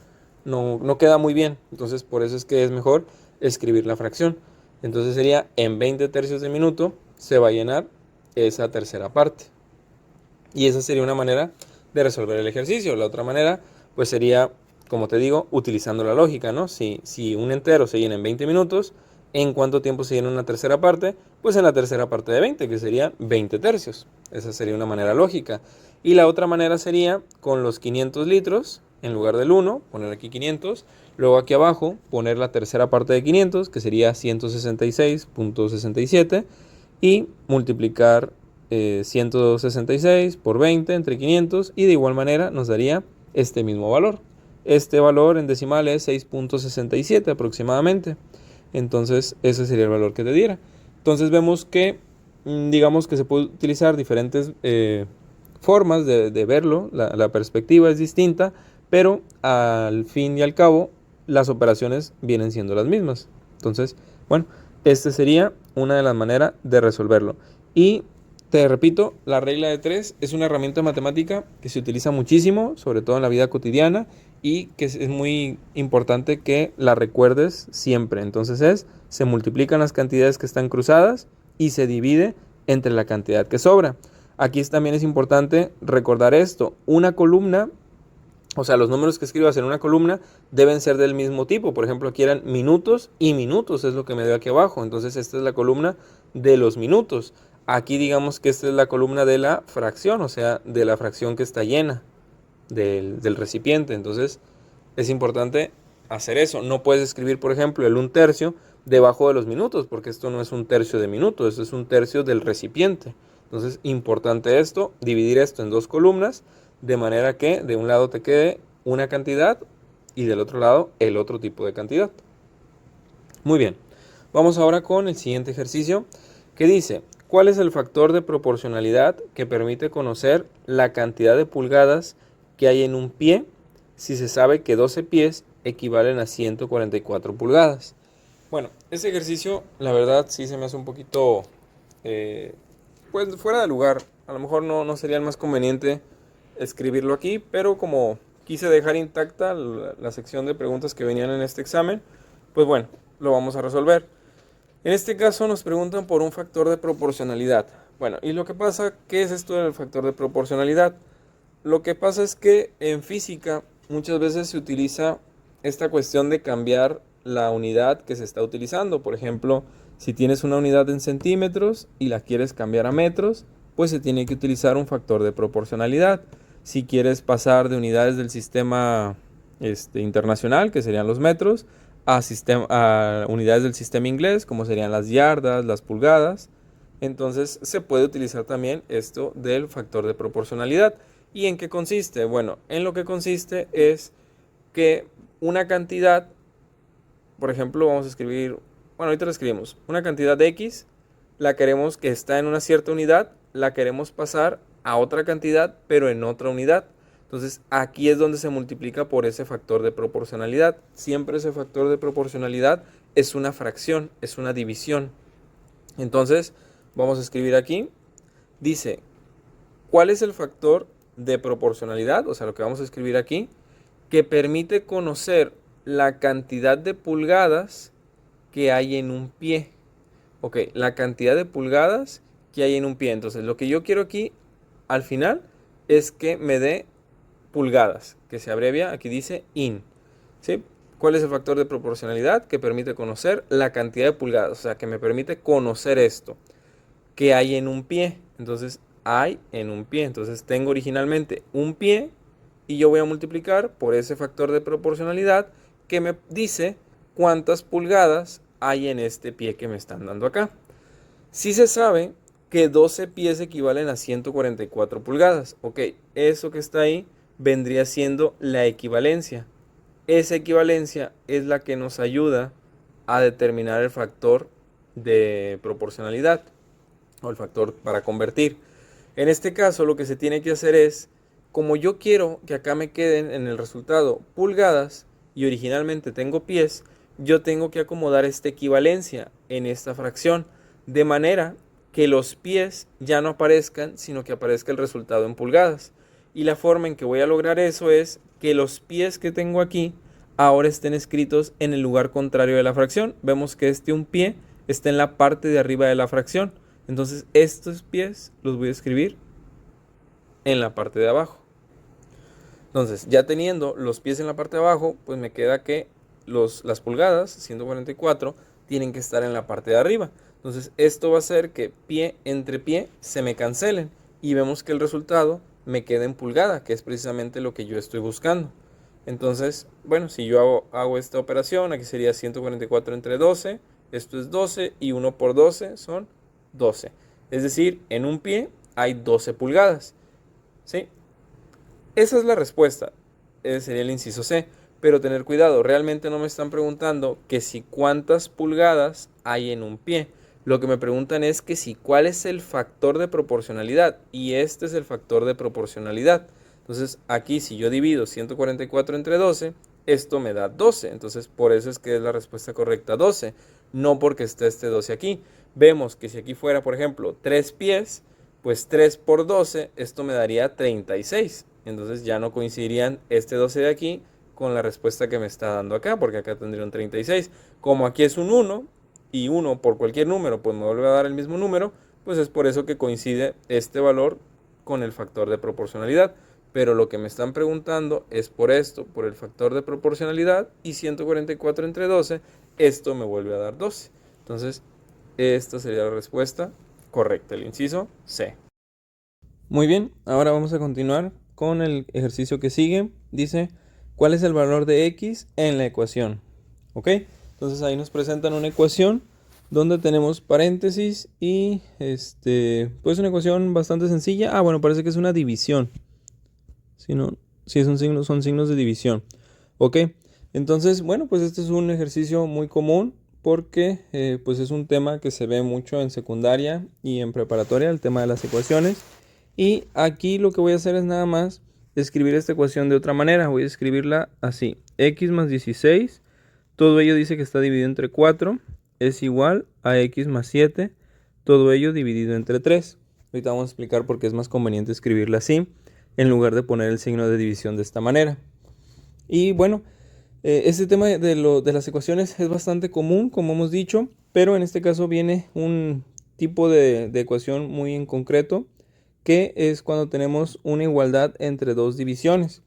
queda muy bien. Entonces, por eso es que es mejor escribir la fracción. Entonces sería en 20 tercios de minuto se va a llenar esa tercera parte. Y esa sería una manera de resolver el ejercicio. La otra manera, pues sería, como te digo, utilizando la lógica, ¿no? Si un entero se llena en 20 minutos, ¿en cuánto tiempo se llena una tercera parte? Pues en la tercera parte de 20, que sería 20 tercios. Esa sería una manera lógica. Y la otra manera sería con los 500 litros, en lugar del 1, poner aquí 500. Luego aquí abajo poner la tercera parte de 500, que sería 166.67. Y multiplicar 166 por 20 entre 500. Y de igual manera nos daría este mismo valor. Este valor en decimal es 6.67 aproximadamente. Entonces ese sería el valor que te diera. Entonces vemos que digamos que se puede utilizar diferentes formas de verlo. La perspectiva es distinta, pero al fin y al cabo las operaciones vienen siendo las mismas. Entonces, bueno, esta sería una de las maneras de resolverlo. Y te repito, la regla de 3 es una herramienta matemática que se utiliza muchísimo, sobre todo en la vida cotidiana, y que es muy importante que la recuerdes siempre. Entonces se multiplican las cantidades que están cruzadas y se divide entre la cantidad que sobra. Aquí también es importante recordar esto. Una columna, o sea, los números que escribas en una columna deben ser del mismo tipo. Por ejemplo, aquí eran minutos y minutos, es lo que me dio aquí abajo. Entonces esta es la columna de los minutos. Aquí digamos que esta es la columna de la fracción, o sea, de la fracción que está llena del recipiente. Entonces es importante hacer eso. No puedes escribir, por ejemplo, el 1/3 debajo de los minutos, porque esto no es 1/3 de minuto, esto es 1/3 del recipiente. Entonces, importante esto, dividir esto en dos columnas, de manera que de un lado te quede una cantidad y del otro lado el otro tipo de cantidad. Muy bien, vamos ahora con el siguiente ejercicio que dice: ¿cuál es el factor de proporcionalidad que permite conocer la cantidad de pulgadas que hay en un pie si se sabe que 12 pies equivalen a 144 pulgadas. Bueno, este ejercicio la verdad sí se me hace un poquito pues fuera de lugar. A lo mejor no sería el más conveniente escribirlo aquí, pero como quise dejar intacta la sección de preguntas que venían en este examen, pues bueno, lo vamos a resolver. En este caso nos preguntan por un factor de proporcionalidad. Bueno, y lo que pasa, ¿qué es esto del factor de proporcionalidad? Lo que pasa es que en física muchas veces se utiliza esta cuestión de cambiar la unidad que se está utilizando. Por ejemplo, si tienes una unidad en centímetros y la quieres cambiar a metros, pues se tiene que utilizar un factor de proporcionalidad. Si quieres pasar de unidades del sistema internacional, que serían los metros, a unidades del sistema inglés, como serían las yardas, las pulgadas, entonces se puede utilizar también esto del factor de proporcionalidad. ¿Y en qué consiste? Bueno, en lo que consiste es que una cantidad, por ejemplo, vamos a escribir, bueno, ahorita lo escribimos, una cantidad de X, la queremos que está en una cierta unidad, la queremos pasar a otra cantidad, pero en otra unidad. Entonces, aquí es donde se multiplica por ese factor de proporcionalidad. Siempre ese factor de proporcionalidad es una fracción, es una división. Entonces, vamos a escribir aquí, dice, ¿cuál es el factor de proporcionalidad? O sea, lo que vamos a escribir aquí, que permite conocer la cantidad de pulgadas que hay en un pie. Ok, la cantidad de pulgadas que hay en un pie. Entonces, lo que yo quiero aquí, al final, es que me dé pulgadas, que se abrevia, aquí dice IN. ¿Sí? ¿Cuál es el factor de proporcionalidad? Que permite conocer la cantidad de pulgadas, o sea, que me permite conocer esto, que hay en un pie. Entonces, hay en un pie. Entonces, tengo originalmente un pie y yo voy a multiplicar por ese factor de proporcionalidad que me dice cuántas pulgadas hay en este pie que me están dando acá. Si se sabe que 12 pies equivalen a 144 pulgadas. Ok, eso que está ahí vendría siendo la equivalencia. Esa equivalencia es la que nos ayuda a determinar el factor de proporcionalidad o el factor para convertir. En este caso lo que se tiene que hacer es, como yo quiero que acá me queden en el resultado pulgadas y originalmente tengo pies, yo tengo que acomodar esta equivalencia en esta fracción de manera que los pies ya no aparezcan, sino que aparezca el resultado en pulgadas. Y la forma en que voy a lograr eso es que los pies que tengo aquí ahora estén escritos en el lugar contrario de la fracción. Vemos que un pie está en la parte de arriba de la fracción. Entonces estos pies los voy a escribir en la parte de abajo. Entonces, ya teniendo los pies en la parte de abajo, pues me queda que las pulgadas, 144, tienen que estar en la parte de arriba. Entonces, esto va a hacer que pie entre pie se me cancelen y vemos que el resultado me queda en pulgada, que es precisamente lo que yo estoy buscando. Entonces, bueno, si yo hago esta operación, aquí sería 144 entre 12, esto es 12 y 1 por 12 son 12. Es decir, en un pie hay 12 pulgadas. ¿Sí? Esa es la respuesta. Ese sería el inciso C. Pero tener cuidado, realmente no me están preguntando que si cuántas pulgadas hay en un pie. Lo que me preguntan es que si cuál es el factor de proporcionalidad. Y este es el factor de proporcionalidad. Entonces aquí si yo divido 144 entre 12, esto me da 12. Entonces por eso es que es la respuesta correcta 12. No porque esté este 12 aquí. Vemos que si aquí fuera, por ejemplo, 3 pies, pues 3 por 12, esto me daría 36. Entonces ya no coincidirían este 12 de aquí con la respuesta que me está dando acá, porque acá tendría un 36. Como aquí es un 1 y 1 por cualquier número, pues me vuelve a dar el mismo número, pues es por eso que coincide este valor con el factor de proporcionalidad. Pero lo que me están preguntando es por esto, por el factor de proporcionalidad, y 144 entre 12, esto me vuelve a dar 12. Entonces, esta sería la respuesta correcta, el inciso C. Muy bien, ahora vamos a continuar con el ejercicio que sigue. Dice, ¿cuál es el valor de X en la ecuación? ¿Ok? Entonces ahí nos presentan una ecuación donde tenemos paréntesis y pues una ecuación bastante sencilla. Bueno, parece que es una división. Si no, si es un signo, son signos de división. ¿Ok? Entonces, bueno, pues este es un ejercicio muy común porque pues es un tema que se ve mucho en secundaria y en preparatoria, el tema de las ecuaciones. Y aquí lo que voy a hacer es nada más escribir esta ecuación de otra manera. Voy a escribirla así. x más 16, todo ello dice que está dividido entre 4, es igual a x más 7, todo ello dividido entre 3. Ahorita vamos a explicar por qué es más conveniente escribirla así, en lugar de poner el signo de división de esta manera. Y bueno, este tema de las ecuaciones es bastante común, como hemos dicho, pero en este caso viene un tipo de ecuación muy en concreto, que es cuando tenemos una igualdad entre dos divisiones.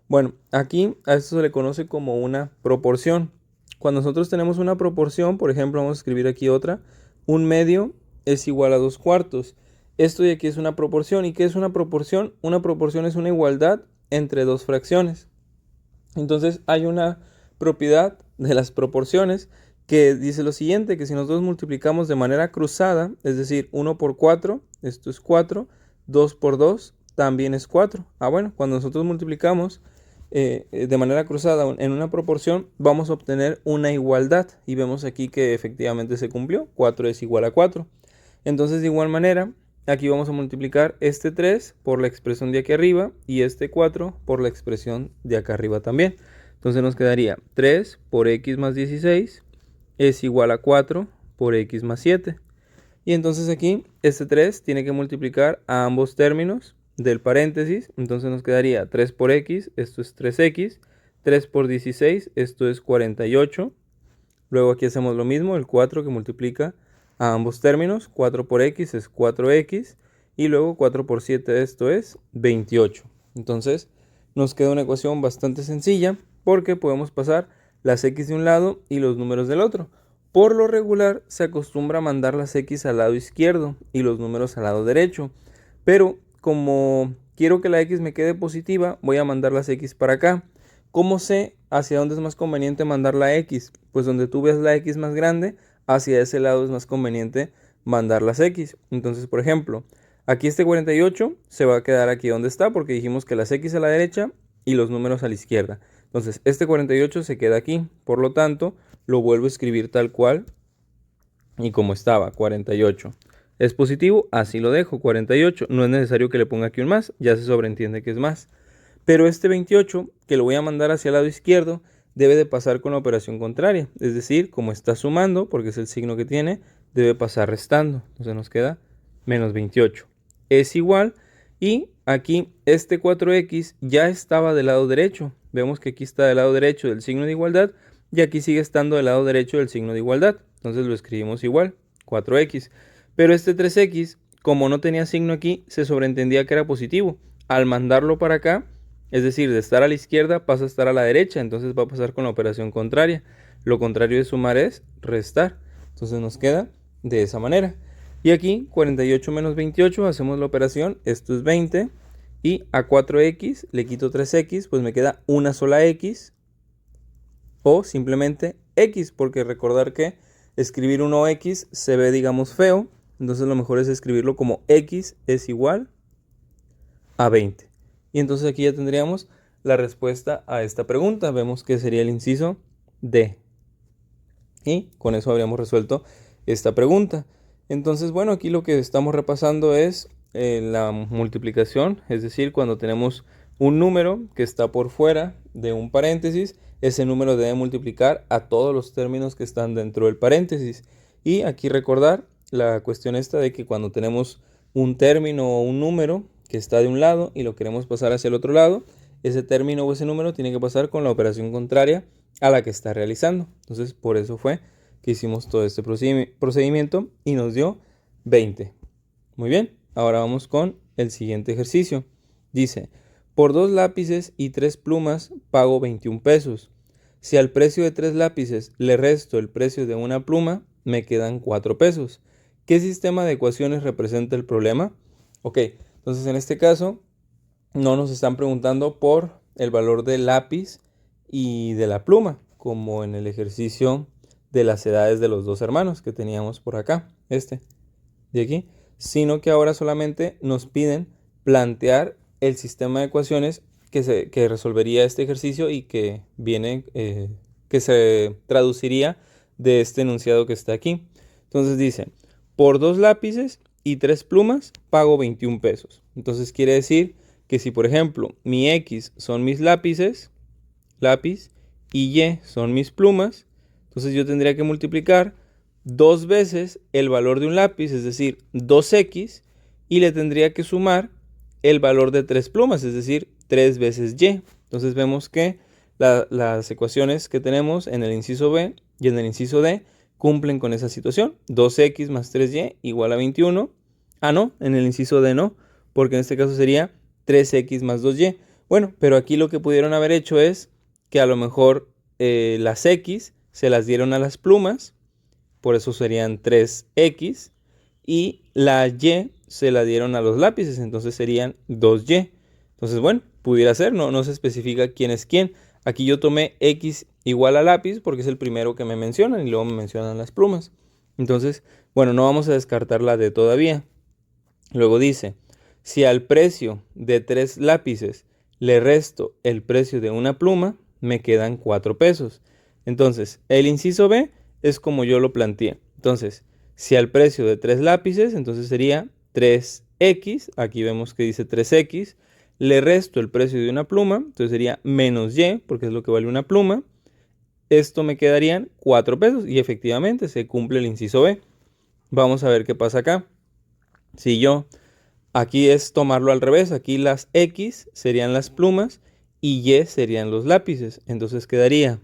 Bueno, aquí a esto se le conoce como una proporción. Cuando nosotros tenemos una proporción, por ejemplo, vamos a escribir aquí otra, 1/2 es igual a 2/4. Esto de aquí es una proporción. ¿Y qué es una proporción? Una proporción es una igualdad entre dos fracciones. Entonces hay una propiedad de las proporciones que dice lo siguiente, que si nosotros multiplicamos de manera cruzada, es decir, 1 por 4, esto es 4, 2 por 2 también es 4. Bueno, cuando nosotros multiplicamos de manera cruzada en una proporción, vamos a obtener una igualdad. Y vemos aquí que efectivamente se cumplió, 4 es igual a 4. Entonces, de igual manera, aquí vamos a multiplicar este 3 por la expresión de aquí arriba y este 4 por la expresión de acá arriba también. Entonces nos quedaría 3 por x más 16 es igual a 4 por x más 7. Y entonces aquí este 3 tiene que multiplicar a ambos términos del paréntesis. Entonces nos quedaría 3 por x, esto es 3x. 3 por 16, esto es 48. Luego aquí hacemos lo mismo, el 4 que multiplica a ambos términos. 4 por x es 4x. Y luego 4 por 7, esto es 28. Entonces nos queda una ecuación bastante sencilla porque podemos pasar las x de un lado y los números del otro. Por lo regular se acostumbra a mandar las x al lado izquierdo y los números al lado derecho. Pero como quiero que la x me quede positiva, voy a mandar las x para acá. ¿Cómo sé hacia dónde es más conveniente mandar la x? Pues donde tú veas la x más grande, hacia ese lado es más conveniente mandar las x. Entonces, por ejemplo, aquí este 48 se va a quedar aquí donde está porque dijimos que las x a la derecha y los números a la izquierda. Entonces, este 48 se queda aquí. Por lo tanto, lo vuelvo a escribir tal cual y como estaba, 48. ¿Es positivo? Así lo dejo, 48. No es necesario que le ponga aquí un más, ya se sobreentiende que es más. Pero este 28, que lo voy a mandar hacia el lado izquierdo, debe de pasar con la operación contraria. Es decir, como está sumando, porque es el signo que tiene, debe pasar restando. Entonces nos queda menos 28. Es igual, y aquí este 4x ya estaba del lado derecho. Vemos que aquí está del lado derecho del signo de igualdad, y aquí sigue estando del lado derecho del signo de igualdad. Entonces lo escribimos igual, 4x. Pero este 3x, como no tenía signo aquí, se sobreentendía que era positivo. Al mandarlo para acá, es decir, de estar a la izquierda pasa a estar a la derecha, entonces va a pasar con la operación contraria. Lo contrario de sumar es restar. Entonces nos queda de esa manera. Y aquí, 48 menos 28, hacemos la operación, esto es 20. Y a 4x le quito 3x, pues me queda una sola x. O simplemente x, porque recordar que escribir 1x se ve, digamos, feo. Entonces lo mejor es escribirlo como x es igual a 20. Y entonces aquí ya tendríamos la respuesta a esta pregunta. Vemos que sería el inciso D. Y con eso habríamos resuelto esta pregunta. Entonces, bueno, aquí lo que estamos repasando es la multiplicación. Es decir, cuando tenemos un número que está por fuera de un paréntesis, ese número debe multiplicar a todos los términos que están dentro del paréntesis. Y aquí recordar la cuestión esta de que cuando tenemos un término o un número que está de un lado y lo queremos pasar hacia el otro lado, ese término o ese número tiene que pasar con la operación contraria a la que está realizando. Entonces, por eso fue que hicimos todo este procedimiento y nos dio 20. Muy bien, ahora vamos con el siguiente ejercicio. Dice, por 2 lápices y 3 plumas pago 21 pesos. Si al precio de 3 lápices le resto el precio de una pluma, me quedan 4 pesos. ¿Qué sistema de ecuaciones representa el problema? Ok, entonces en este caso no nos están preguntando por el valor del lápiz y de la pluma, como en el ejercicio de las edades de los dos hermanos que teníamos por acá, de aquí, sino que ahora solamente nos piden plantear el sistema de ecuaciones que resolvería este ejercicio y que viene, que se traduciría de este enunciado que está aquí. Entonces dice, por 2 lápices y 3 plumas pago 21 pesos. Entonces quiere decir que si, por ejemplo, mi X son mis lápices, lápiz, y Y son mis plumas. Entonces yo tendría que multiplicar 2 veces el valor de un lápiz, es decir, 2X, y le tendría que sumar el valor de 3 plumas, es decir, 3 veces Y. Entonces vemos que las ecuaciones que tenemos en el inciso B y en el inciso D cumplen con esa situación. 2X más 3Y igual a 21. Ah, no, en el inciso D no, porque en este caso sería 3X más 2Y. Bueno, pero aquí lo que pudieron haber hecho es que a lo mejor las X se las dieron a las plumas, por eso serían 3X, y la Y se la dieron a los lápices, entonces serían 2Y. Entonces, bueno, pudiera ser, no se especifica quién es quién. Aquí yo tomé X igual a lápiz porque es el primero que me mencionan y luego me mencionan las plumas. Entonces, bueno, no vamos a descartar la D todavía. Luego dice, si al precio de 3 lápices le resto el precio de una pluma, me quedan 4 pesos. Entonces, el inciso B es como yo lo planteé. Entonces, si al precio de 3 lápices, entonces sería 3X, aquí vemos que dice 3X, le resto el precio de una pluma, entonces sería menos Y, porque es lo que vale una pluma. Esto me quedarían 4 pesos y efectivamente se cumple el inciso B. Vamos a ver qué pasa acá. Si yo, aquí es tomarlo al revés, aquí las X serían las plumas y Y serían los lápices. Entonces quedaría,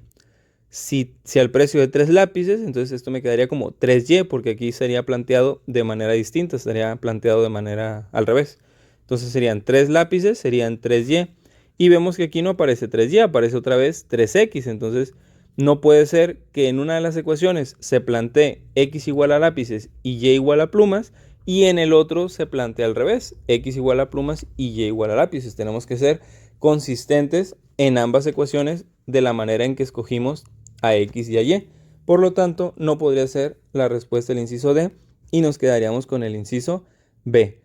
si al precio de 3 lápices, entonces esto me quedaría como 3Y, porque aquí sería planteado de manera distinta, estaría planteado de manera al revés. Entonces serían 3 lápices, serían 3Y. Y vemos que aquí no aparece 3Y, aparece otra vez 3X. Entonces no puede ser que en una de las ecuaciones se plantee X igual a lápices y Y igual a plumas, y en el otro se plantea al revés, X igual a plumas y Y igual a lápices. Tenemos que ser consistentes en ambas ecuaciones de la manera en que escogimos a X y a Y. Por lo tanto, no podría ser la respuesta del inciso D y nos quedaríamos con el inciso B.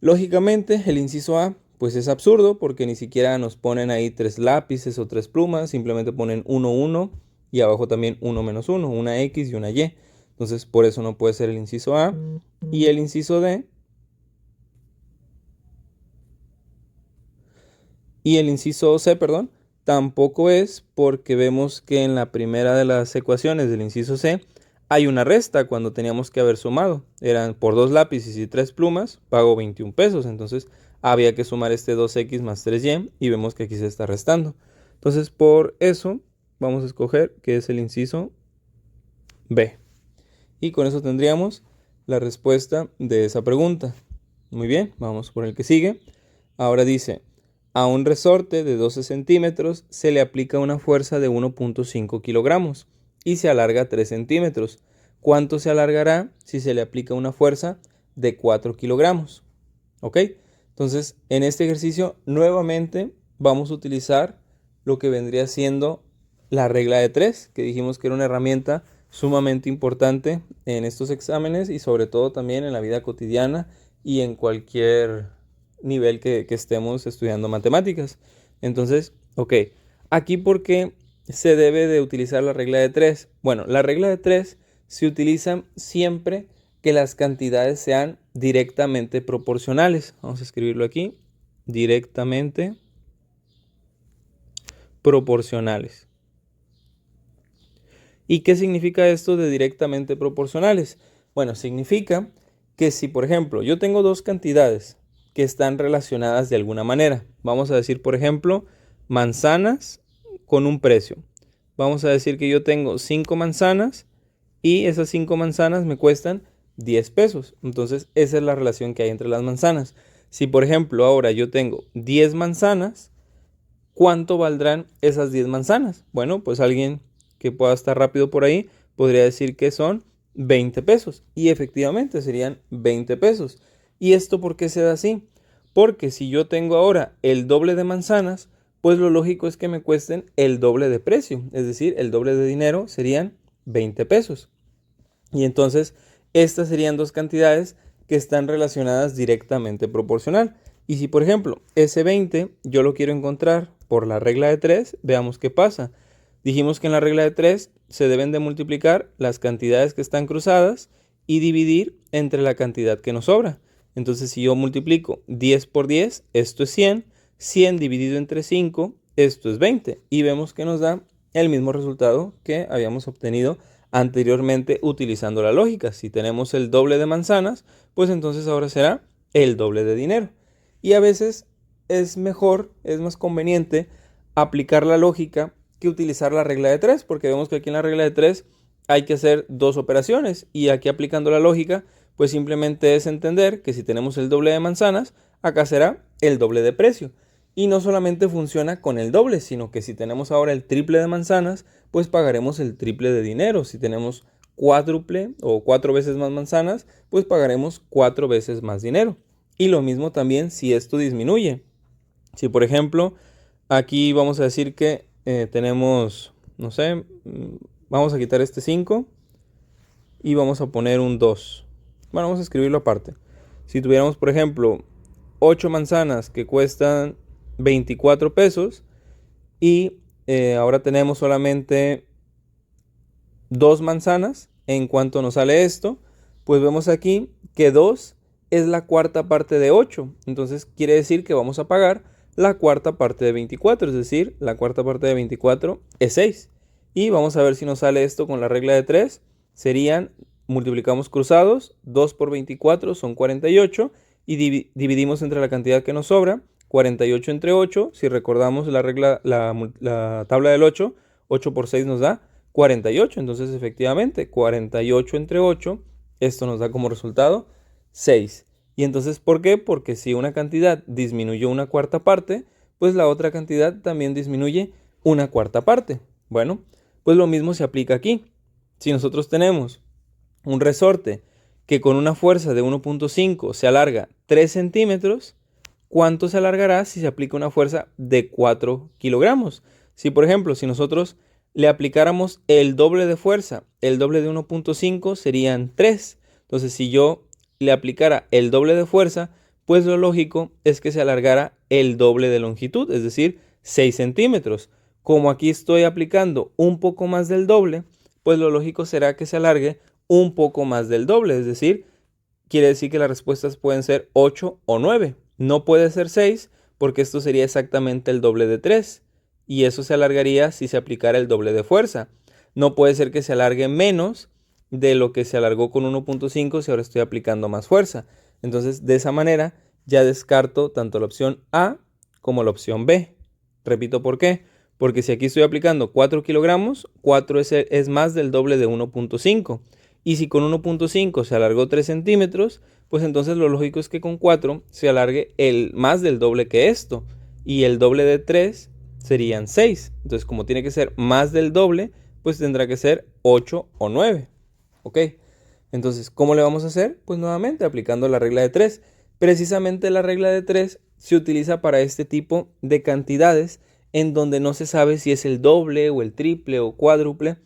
Lógicamente, el inciso A pues es absurdo porque ni siquiera nos ponen ahí 3 lápices o 3 plumas, simplemente ponen 1, 1 y abajo también 1 menos 1, una X y una Y. Entonces, por eso no puede ser el inciso A. Y el inciso D y el inciso C, perdón, tampoco es, porque vemos que en la primera de las ecuaciones del inciso C hay una resta cuando teníamos que haber sumado. Eran por 2 lápices y 3 plumas, pago 21 pesos. Entonces había que sumar este 2X más 3Y y vemos que aquí se está restando. Entonces por eso vamos a escoger que es el inciso B. Y con eso tendríamos la respuesta de esa pregunta. Muy bien, vamos por el que sigue. Ahora dice, a un resorte de 12 centímetros se le aplica una fuerza de 1.5 kilogramos y se alarga 3 centímetros. ¿Cuánto se alargará si se le aplica una fuerza de 4 kilogramos? ¿Ok? Entonces, en este ejercicio nuevamente vamos a utilizar lo que vendría siendo la regla de 3, que dijimos que era una herramienta sumamente importante en estos exámenes y sobre todo también en la vida cotidiana y en cualquier nivel que estemos estudiando matemáticas. Entonces, ok, aquí ¿por qué se debe de utilizar la regla de 3? Bueno, la regla de 3 se utiliza siempre que las cantidades sean directamente proporcionales. Vamos a escribirlo aquí, directamente proporcionales. ¿Y qué significa esto de directamente proporcionales? Bueno, significa que si, por ejemplo, yo tengo dos cantidades que están relacionadas de alguna manera, vamos a decir, por ejemplo, manzanas con un precio. Vamos a decir que yo tengo 5 manzanas y esas 5 manzanas me cuestan 10 pesos. Entonces, esa es la relación que hay entre las manzanas. Si, por ejemplo, ahora yo tengo 10 manzanas, ¿cuánto valdrán esas 10 manzanas? Bueno, pues alguien que pueda estar rápido por ahí podría decir que son 20 pesos. Y efectivamente serían 20 pesos. ¿Y esto por qué se da así? Porque si yo tengo ahora el doble de manzanas, pues lo lógico es que me cuesten el doble de precio. Es decir, el doble de dinero serían 20 pesos. Y entonces estas serían dos cantidades que están relacionadas directamente proporcional. Y si, por ejemplo, ese 20 yo lo quiero encontrar por la regla de 3, veamos qué pasa. Dijimos que en la regla de 3 se deben de multiplicar las cantidades que están cruzadas y dividir entre la cantidad que nos sobra. Entonces, si yo multiplico 10 por 10, esto es 100. 100 dividido entre 5, esto es 20. Y vemos que nos da el mismo resultado que habíamos obtenido anteriormente utilizando la lógica. Si tenemos el doble de manzanas, pues entonces ahora será el doble de dinero. Y a veces es mejor, es más conveniente aplicar la lógica que utilizar la regla de 3, porque vemos que aquí en la regla de 3 hay que hacer dos operaciones, y aquí aplicando la lógica, pues simplemente es entender que si tenemos el doble de manzanas, acá será el doble de precio. Y no solamente funciona con el doble, sino que si tenemos ahora el triple de manzanas, pues pagaremos el triple de dinero. Si tenemos cuádruple o 4 veces más manzanas, pues pagaremos 4 veces más dinero. Y lo mismo también si esto disminuye. Si por ejemplo, aquí vamos a decir que tenemos, no sé, vamos a quitar este 5 y vamos a poner un 2. Bueno, vamos a escribirlo aparte. Si tuviéramos, por ejemplo, 8 manzanas que cuestan 24 pesos y ahora tenemos solamente 2 manzanas, ¿en cuanto nos sale esto? Pues vemos aquí que 2 es la cuarta parte de 8. Entonces quiere decir que vamos a pagar la cuarta parte de 24, es decir, la cuarta parte de 24 es 6. Y vamos a ver si nos sale esto con la regla de 3. Serían, multiplicamos cruzados, 2 por 24 son 48 y dividimos entre la cantidad que nos sobra, 48 entre 8. Si recordamos la regla, la tabla del 8, 8 por 6 nos da 48. Entonces efectivamente 48 entre 8, esto nos da como resultado 6. Y entonces, ¿por qué? Porque si una cantidad disminuyó una cuarta parte, pues la otra cantidad también disminuye una cuarta parte. Bueno, pues lo mismo se aplica aquí. Si nosotros tenemos un resorte que con una fuerza de 1.5 se alarga 3 centímetros, ¿cuánto se alargará si se aplica una fuerza de 4 kilogramos? Si por ejemplo, si nosotros le aplicáramos el doble de fuerza, el doble de 1.5 serían 3. Entonces, si yo le aplicara el doble de fuerza, pues lo lógico es que se alargara el doble de longitud, es decir, 6 centímetros. Como aquí estoy aplicando un poco más del doble, pues lo lógico será que se alargue un poco más del doble, es decir, quiere decir que las respuestas pueden ser 8 o 9. No puede ser 6 porque esto sería exactamente el doble de 3. Y eso se alargaría si se aplicara el doble de fuerza. No puede ser que se alargue menos de lo que se alargó con 1.5 si ahora estoy aplicando más fuerza. Entonces, de esa manera ya descarto tanto la opción A como la opción B. Repito, ¿por qué? Porque si aquí estoy aplicando 4 kilogramos, 4 es más del doble de 1.5. Y si con 1.5 se alargó 3 centímetros, pues entonces lo lógico es que con 4 se alargue más del doble que esto. Y el doble de 3 serían 6. Entonces, como tiene que ser más del doble, pues tendrá que ser 8 o 9. ¿Ok? Entonces, ¿cómo le vamos a hacer? Pues nuevamente aplicando la regla de 3. Precisamente la regla de 3 se utiliza para este tipo de cantidades en donde no se sabe si es el doble o el triple o cuádruple,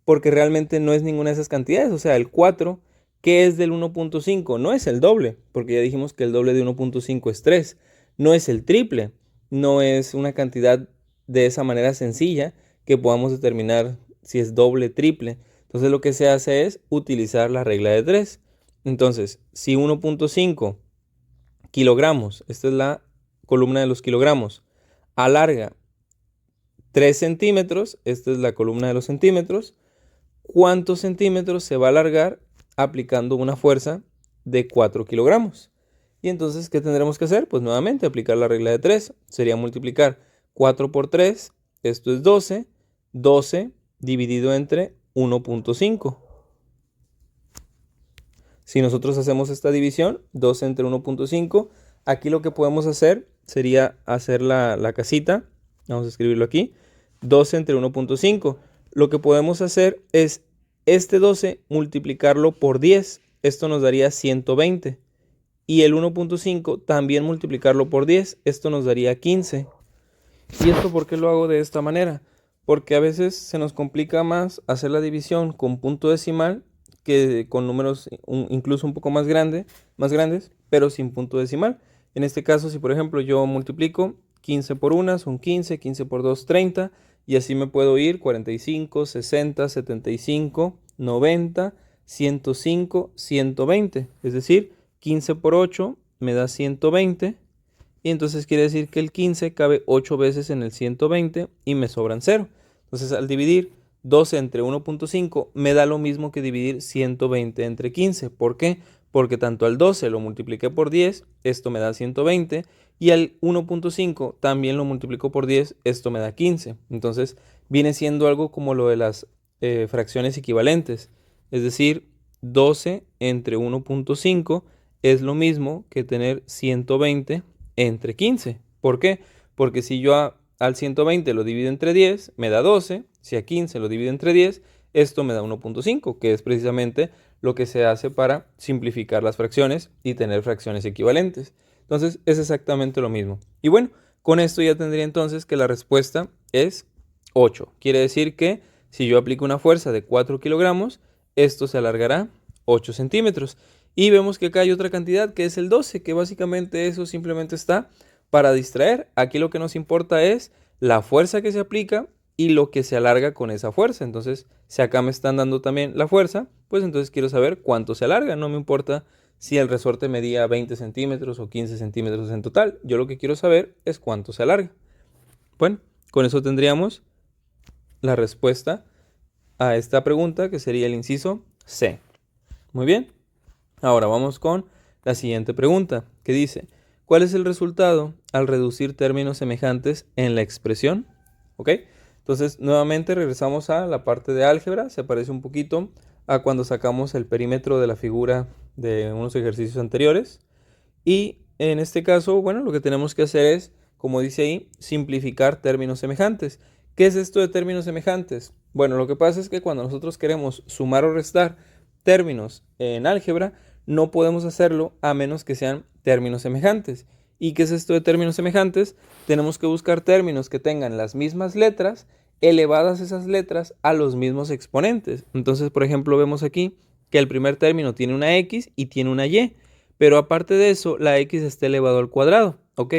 porque realmente no es ninguna de esas cantidades. O sea, el 4, que es del 1.5, no es el doble, porque ya dijimos que el doble de 1.5 es 3. No es el triple, no es una cantidad de esa manera sencilla que podamos determinar si es doble, triple. Entonces lo que se hace es utilizar la regla de 3. Entonces, si 1.5 kilogramos, esta es la columna de los kilogramos, alarga 3 centímetros, esta es la columna de los centímetros, ¿cuántos centímetros se va a alargar aplicando una fuerza de 4 kilogramos? Y entonces, ¿qué tendremos que hacer? Pues nuevamente aplicar la regla de 3. Sería multiplicar 4 por 3, esto es 12, 12 dividido entre 1.5. Si nosotros hacemos esta división, 12 entre 1.5, aquí lo que podemos hacer sería hacer la casita. Vamos a escribirlo aquí. 12 entre 1.5. Lo que podemos hacer es este 12 multiplicarlo por 10. Esto nos daría 120. Y el 1.5 también multiplicarlo por 10. Esto nos daría 15. ¿Y esto por qué lo hago de esta manera? Porque a veces se nos complica más hacer la división con punto decimal que con números incluso un poco más grandes, pero sin punto decimal. En este caso, si por ejemplo yo multiplico 15 por 1 son 15, 15 por 2 30, y así me puedo ir 45, 60, 75, 90, 105, 120. Es decir, 15 por 8 me da 120. Y entonces quiere decir que el 15 cabe 8 veces en el 120 y me sobran 0. Entonces al dividir 12 entre 1.5 me da lo mismo que dividir 120 entre 15. ¿Por qué? Porque tanto al 12 lo multipliqué por 10, esto me da 120, y al 1.5 también lo multiplico por 10, esto me da 15. Entonces viene siendo algo como lo de las fracciones equivalentes. Es decir, 12 entre 1.5 es lo mismo que tener 120 entre 15. ¿Por qué? Porque si yo al 120 lo divido entre 10, me da 12. Si a 15 lo divido entre 10, esto me da 1.5, que es precisamente lo que se hace para simplificar las fracciones y tener fracciones equivalentes. Entonces es exactamente lo mismo. Y bueno, con esto ya tendría entonces que la respuesta es 8. Quiere decir que si yo aplico una fuerza de 4 kilogramos, esto se alargará 8 centímetros. Y vemos que acá hay otra cantidad que es el 12, que básicamente eso simplemente está para distraer. Aquí lo que nos importa es la fuerza que se aplica y lo que se alarga con esa fuerza. Entonces, si acá me están dando también la fuerza, pues entonces quiero saber cuánto se alarga. No me importa si el resorte medía 20 centímetros o 15 centímetros en total. Yo lo que quiero saber es cuánto se alarga. Bueno, con eso tendríamos la respuesta a esta pregunta, que sería el inciso C. Muy bien. Ahora vamos con la siguiente pregunta, que dice: ¿cuál es el resultado al reducir términos semejantes en la expresión? ¿Ok? Entonces, nuevamente regresamos a la parte de álgebra. Se parece un poquito a cuando sacamos el perímetro de la figura de unos ejercicios anteriores. Y en este caso, bueno, lo que tenemos que hacer es, como dice ahí, simplificar términos semejantes. ¿Qué es esto de términos semejantes? Bueno, lo que pasa es que cuando nosotros queremos sumar o restar términos en álgebra, no podemos hacerlo a menos que sean términos semejantes. ¿Y qué es esto de términos semejantes? Tenemos que buscar términos que tengan las mismas letras, elevadas esas letras a los mismos exponentes. Entonces, por ejemplo, vemos aquí que el primer término tiene una X y tiene una Y, pero aparte de eso, la X está elevado al cuadrado, ¿ok?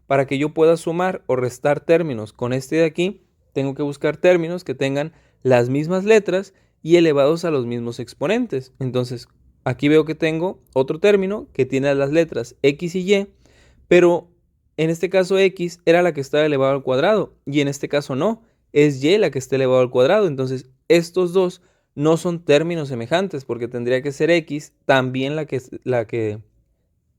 Para que yo pueda sumar o restar términos con este de aquí, tengo que buscar términos que tengan las mismas letras y elevados a los mismos exponentes. Entonces, aquí veo que tengo otro término que tiene las letras X y Y, pero en este caso X era la que estaba elevado al cuadrado y en este caso no, es Y la que está elevado al cuadrado. Entonces, estos dos no son términos semejantes porque tendría que ser X también la que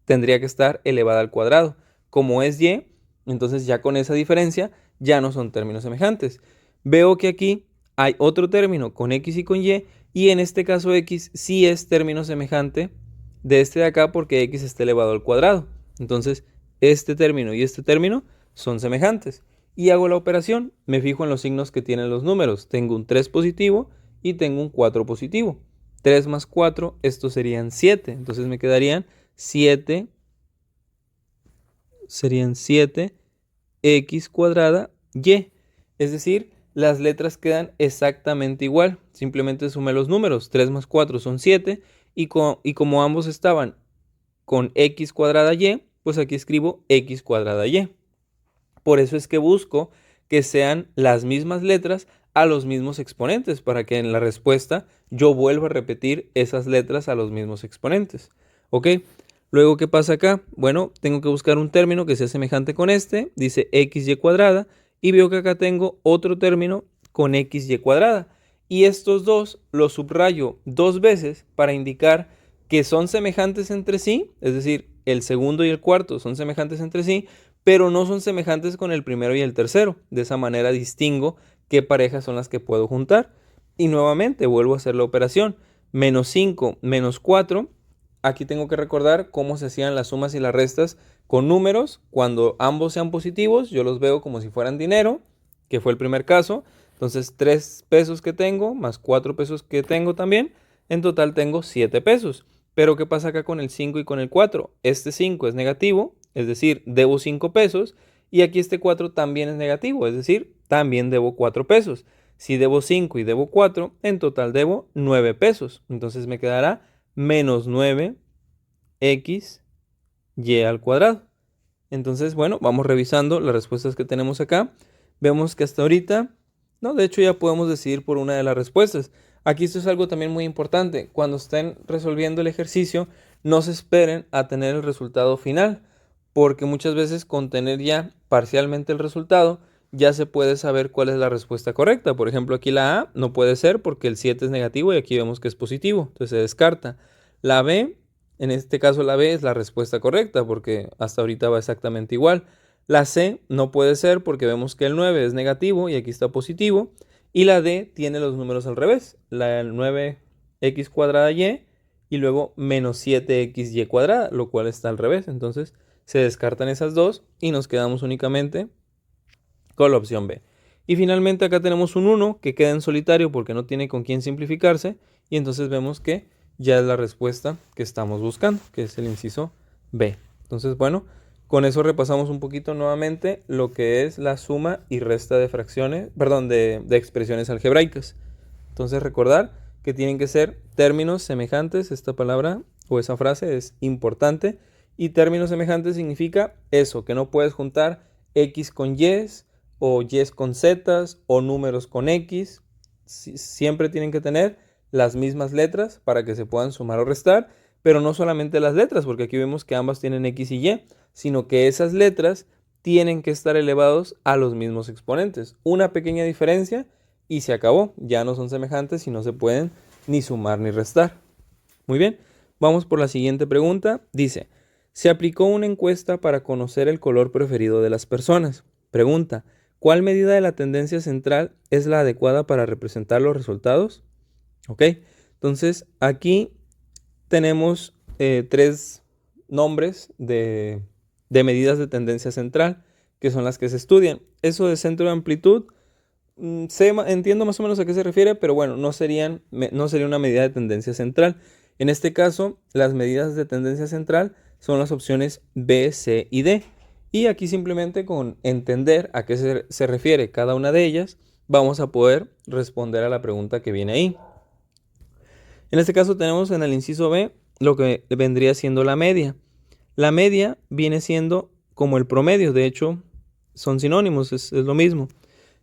tendría que estar elevada al cuadrado. Como es Y, entonces ya con esa diferencia ya no son términos semejantes. Veo que aquí hay otro término con X y con Y en este caso X sí es término semejante de este de acá porque X está elevado al cuadrado. Entonces este término y este término son semejantes. Y hago la operación, me fijo en los signos que tienen los números. Tengo un 3 positivo y tengo un 4 positivo. 3 más 4, estos serían 7. Entonces me quedarían 7, serían 7x cuadrada y. Es decir, las letras quedan exactamente igual. Simplemente sumé los números. 3 más 4 son 7. Y como ambos estaban con x cuadrada y, pues aquí escribo x cuadrada y. Por eso es que busco que sean las mismas letras a los mismos exponentes, para que en la respuesta yo vuelva a repetir esas letras a los mismos exponentes. ¿Ok? Luego, ¿qué pasa acá? Bueno, tengo que buscar un término que sea semejante con este. Dice xy cuadrada. Y veo que acá tengo otro término con xy cuadrada. Y estos dos los subrayo dos veces para indicar que son semejantes entre sí. Es decir, el segundo y el cuarto son semejantes entre sí, pero no son semejantes con el primero y el tercero. De esa manera distingo qué parejas son las que puedo juntar. Y nuevamente vuelvo a hacer la operación. Menos 5 menos 4. Aquí tengo que recordar cómo se hacían las sumas y las restas con números. Cuando ambos sean positivos, yo los veo como si fueran dinero, que fue el primer caso. Entonces 3 pesos que tengo más 4 pesos que tengo también. En total tengo 7 pesos. Pero ¿qué pasa acá con el 5 y con el 4? Este 5 es negativo, es decir, debo 5 pesos. Y aquí este 4 también es negativo, es decir, también debo 4 pesos. Si debo 5 y debo 4, en total debo 9 pesos. Entonces me quedará menos 9x y al cuadrado. Entonces, bueno, vamos revisando las respuestas que tenemos acá. Vemos que hasta ahorita, no, de hecho ya podemos decidir por una de las respuestas. Aquí esto es algo también muy importante. Cuando estén resolviendo el ejercicio, no se esperen a tener el resultado final, porque muchas veces con tener ya parcialmente el resultado, ya se puede saber cuál es la respuesta correcta. Por ejemplo, aquí la A no puede ser porque el 7 es negativo y aquí vemos que es positivo, entonces se descarta. La B, en este caso la B es la respuesta correcta porque hasta ahorita va exactamente igual. La C no puede ser porque vemos que el 9 es negativo y aquí está positivo. Y la D tiene los números al revés. La 9x cuadrada y luego menos 7xy cuadrada, lo cual está al revés. Entonces se descartan esas dos y nos quedamos únicamente con la opción B. Y finalmente acá tenemos un 1 que queda en solitario porque no tiene con quién simplificarse. Y entonces vemos que ya es la respuesta que estamos buscando, que es el inciso B. Entonces, bueno, con eso repasamos un poquito nuevamente lo que es la suma y resta de fracciones, perdón, de expresiones algebraicas. Entonces, recordar que tienen que ser términos semejantes. Esta palabra o esa frase es importante. Y términos semejantes significa eso, que no puedes juntar x con y o y con z o números con x. Siempre tienen que tener las mismas letras para que se puedan sumar o restar, pero no solamente las letras, porque aquí vemos que ambas tienen x y y, sino que esas letras tienen que estar elevados a los mismos exponentes. Una pequeña diferencia y se acabó. Ya no son semejantes y no se pueden ni sumar ni restar. Muy bien, vamos por la siguiente pregunta. Dice, se aplicó una encuesta para conocer el color preferido de las personas. Pregunta, ¿cuál medida de la tendencia central es la adecuada para representar los resultados? Ok, entonces aquí tenemos tres nombres de medidas de tendencia central, que son las que se estudian. Eso de centro de amplitud, entiendo más o menos a qué se refiere, pero bueno, no sería una medida de tendencia central. En este caso, las medidas de tendencia central son las opciones B, C y D. Y aquí simplemente con entender a qué se refiere cada una de ellas, vamos a poder responder a la pregunta que viene ahí. En este caso tenemos en el inciso B lo que vendría siendo la media. La media viene siendo como el promedio, de hecho son sinónimos, es lo mismo.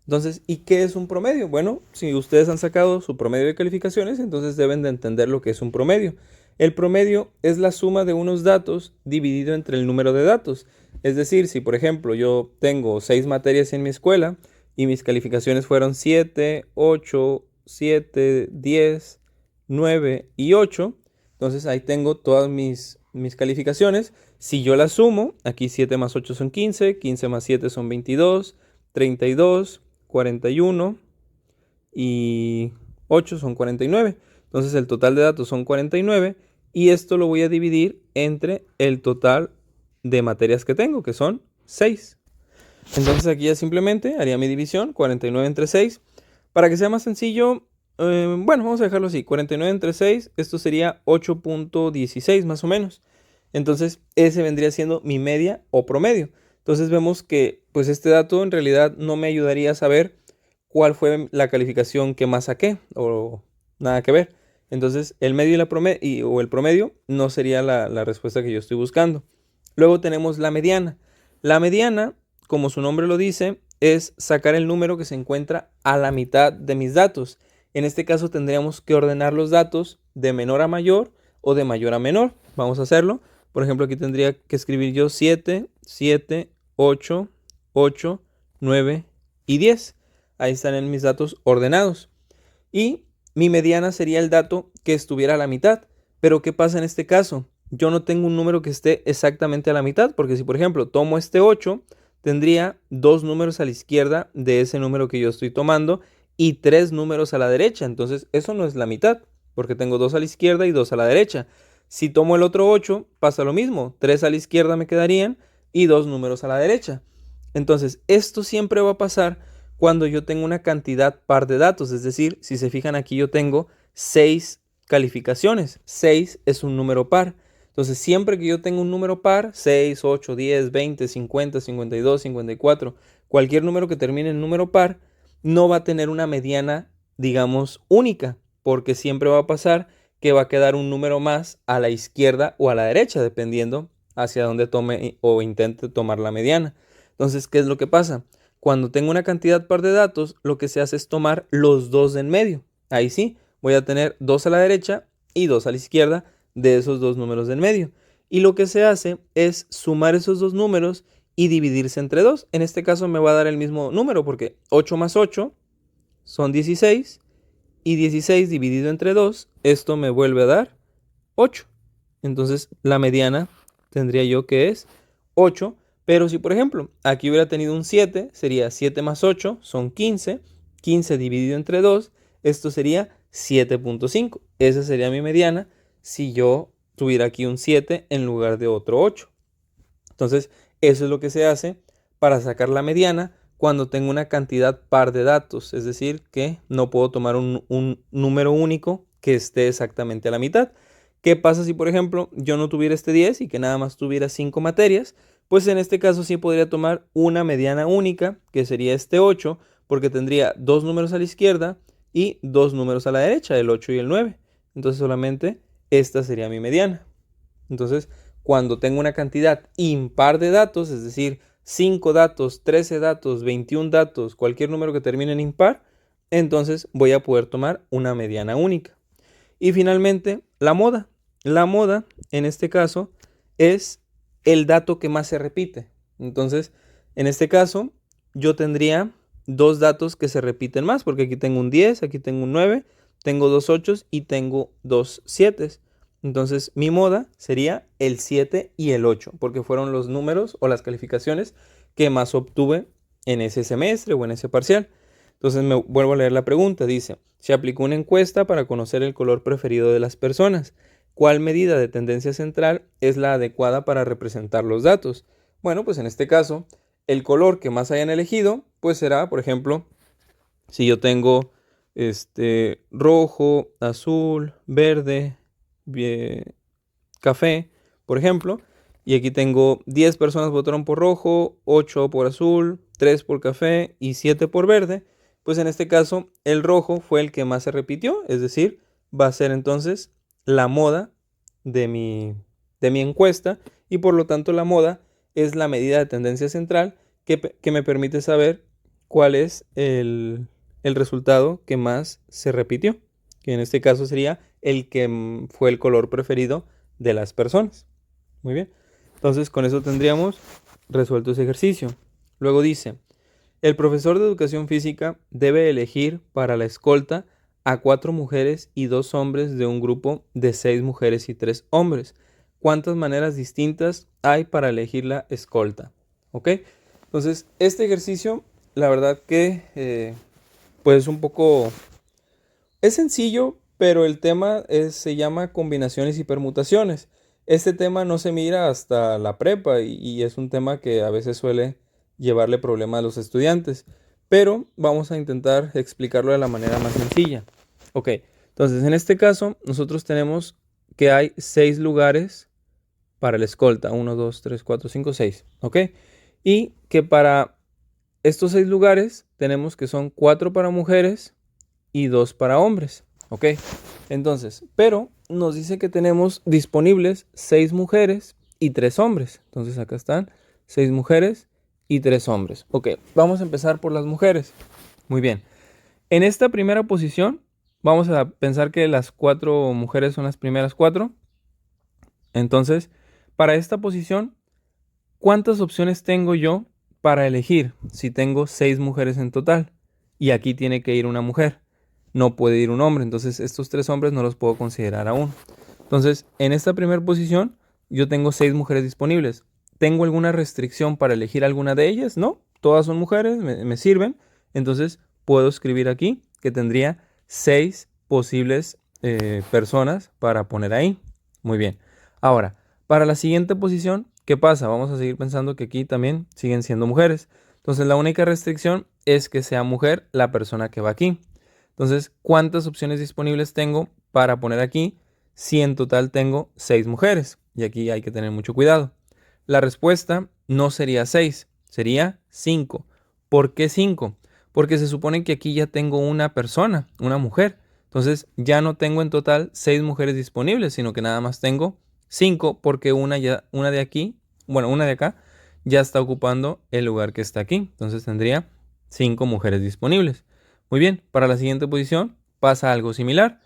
Entonces, ¿y qué es un promedio? Bueno, si ustedes han sacado su promedio de calificaciones, entonces deben de entender lo que es un promedio. El promedio es la suma de unos datos dividido entre el número de datos. Es decir, si por ejemplo yo tengo 6 materias en mi escuela y mis calificaciones fueron 7, 8, 7, 10, 9 y 8, entonces ahí tengo todas mis calificaciones. Si yo las sumo, aquí 7 más 8 son 15, 15 más 7 son 22, 32, 41 y 8 son 49. Entonces el total de datos son 49 y esto lo voy a dividir entre el total de materias que tengo, que son 6. Entonces aquí ya simplemente haría mi división, 49 entre 6. Para que sea más sencillo, bueno, vamos a dejarlo así, 49 entre 6, esto sería 8.16 más o menos. Entonces ese vendría siendo mi media o promedio. Entonces vemos que pues este dato en realidad no me ayudaría a saber cuál fue la calificación que más saqué o nada que ver. Entonces el medio o el promedio no sería la respuesta que yo estoy buscando. Luego tenemos la mediana. La mediana, como su nombre lo dice, es sacar el número que se encuentra a la mitad de mis datos. En este caso tendríamos que ordenar los datos de menor a mayor o de mayor a menor. Vamos a hacerlo. Por ejemplo, aquí tendría que escribir yo 7, 7, 8, 8, 9 y 10. Ahí están mis datos ordenados. Y mi mediana sería el dato que estuviera a la mitad. Pero ¿qué pasa en este caso? Yo no tengo un número que esté exactamente a la mitad, porque si por ejemplo tomo este 8, tendría 2 números a la izquierda de ese número que yo estoy tomando y 3 números a la derecha. Entonces eso no es la mitad, porque tengo 2 a la izquierda y 2 a la derecha. Si tomo el otro 8, pasa lo mismo. 3 a la izquierda me quedarían y 2 números a la derecha. Entonces esto siempre va a pasar cuando yo tengo una cantidad par de datos. Es decir, si se fijan aquí yo tengo 6 calificaciones. 6 es un número par. Entonces siempre que yo tengo un número par, 6, 8, 10, 20, 50, 52, 54, cualquier número que termine en número par, no va a tener una mediana, digamos, única, porque siempre va a pasar que va a quedar un número más a la izquierda o a la derecha, dependiendo hacia dónde tome o intente tomar la mediana. Entonces, ¿qué es lo que pasa? Cuando tengo una cantidad par de datos, lo que se hace es tomar los dos de en medio. Ahí sí, voy a tener 2 a la derecha y 2 a la izquierda de esos dos números de en medio. Y lo que se hace es sumar esos dos números y dividirse entre 2. En este caso me va a dar el mismo número porque 8 más 8 son 16 y 16 dividido entre 2, esto me vuelve a dar 8. Entonces la mediana tendría yo que es 8, pero si por ejemplo aquí hubiera tenido un 7, sería 7 más 8 son 15, 15 dividido entre 2, esto sería 7.5. Esa sería mi mediana si yo tuviera aquí un 7 en lugar de otro 8. Entonces eso es lo que se hace para sacar la mediana cuando tengo una cantidad par de datos, es decir, que no puedo tomar un número único que esté exactamente a la mitad. ¿Qué pasa si, por ejemplo, yo no tuviera este 10 y que nada más tuviera 5 materias? Pues en este caso sí podría tomar una mediana única, que sería este 8, porque tendría dos números a la izquierda y dos números a la derecha, el 8 y el 9. Entonces solamente esta sería mi mediana. Entonces, cuando tengo una cantidad impar de datos, es decir, 5 datos, 13 datos, 21 datos, cualquier número que termine en impar, entonces voy a poder tomar una mediana única. Y finalmente, la moda. La moda, en este caso, es el dato que más se repite. Entonces, en este caso, yo tendría dos datos que se repiten más, porque aquí tengo un 10, aquí tengo un 9, tengo dos 8 y tengo dos 7. Entonces, mi moda sería el 7 y el 8, porque fueron los números o las calificaciones que más obtuve en ese semestre o en ese parcial. Entonces, me vuelvo a leer la pregunta. Dice, se aplicó una encuesta para conocer el color preferido de las personas. ¿Cuál medida de tendencia central es la adecuada para representar los datos? Bueno, pues en este caso, el color que más hayan elegido, pues será, por ejemplo, si yo tengo rojo, azul, verde, café, por ejemplo, y aquí tengo 10 personas votaron por rojo, 8 por azul, 3 por café y 7 por verde, pues en este caso el rojo fue el que más se repitió, es decir, va a ser entonces la moda de mi encuesta y por lo tanto la moda es la medida de tendencia central que me permite saber cuál es el resultado que más se repitió, que en este caso sería el que fue el color preferido de las personas. Muy bien. Entonces con eso tendríamos resuelto ese ejercicio. Luego dice, el profesor de educación física debe elegir para la escolta a 4 mujeres y 2 hombres de un grupo de 6 mujeres y 3 hombres. ¿Cuántas maneras distintas hay para elegir la escolta? ¿Ok? Entonces, este ejercicio, la verdad que pues un poco... Es sencillo, pero el tema se llama combinaciones y permutaciones. Este tema no se mira hasta la prepa y es un tema que a veces suele llevarle problemas a los estudiantes. Pero vamos a intentar explicarlo de la manera más sencilla. Ok, entonces en este caso nosotros tenemos que hay 6 lugares para la escolta. 1, 2, 3, 4, 5, 6. ¿Ok? Y que para estos 6 lugares tenemos que son 4 para mujeres y 2 para hombres. ¿Ok? Entonces, pero nos dice que tenemos disponibles 6 mujeres y 3 hombres. Entonces acá están 6 mujeres y 3 hombres. Ok, vamos a empezar por las mujeres. Muy bien. En esta primera posición, vamos a pensar que las 4 mujeres son las primeras 4. Entonces, para esta posición, ¿cuántas opciones tengo yo para elegir si tengo 6 mujeres en total? Y aquí tiene que ir una mujer. No puede ir un hombre. Entonces, estos 3 hombres no los puedo considerar aún. Entonces, en esta primera posición, yo tengo 6 mujeres disponibles. ¿Tengo alguna restricción para elegir alguna de ellas? No, todas son mujeres, me sirven. Entonces, puedo escribir aquí que tendría 6 posibles personas para poner ahí. Muy bien. Ahora, para la siguiente posición, ¿qué pasa? Vamos a seguir pensando que aquí también siguen siendo mujeres. Entonces, la única restricción es que sea mujer la persona que va aquí. Entonces, ¿cuántas opciones disponibles tengo para poner aquí si en total tengo 6 mujeres? Y aquí hay que tener mucho cuidado. La respuesta no sería 6, sería 5. ¿Por qué 5? Porque se supone que aquí ya tengo una persona, una mujer. Entonces, ya no tengo en total 6 mujeres disponibles, sino que nada más tengo 5 porque una de aquí, bueno, una de acá ya está ocupando el lugar que está aquí. Entonces, tendría 5 mujeres disponibles. Muy bien, para la siguiente posición pasa algo similar.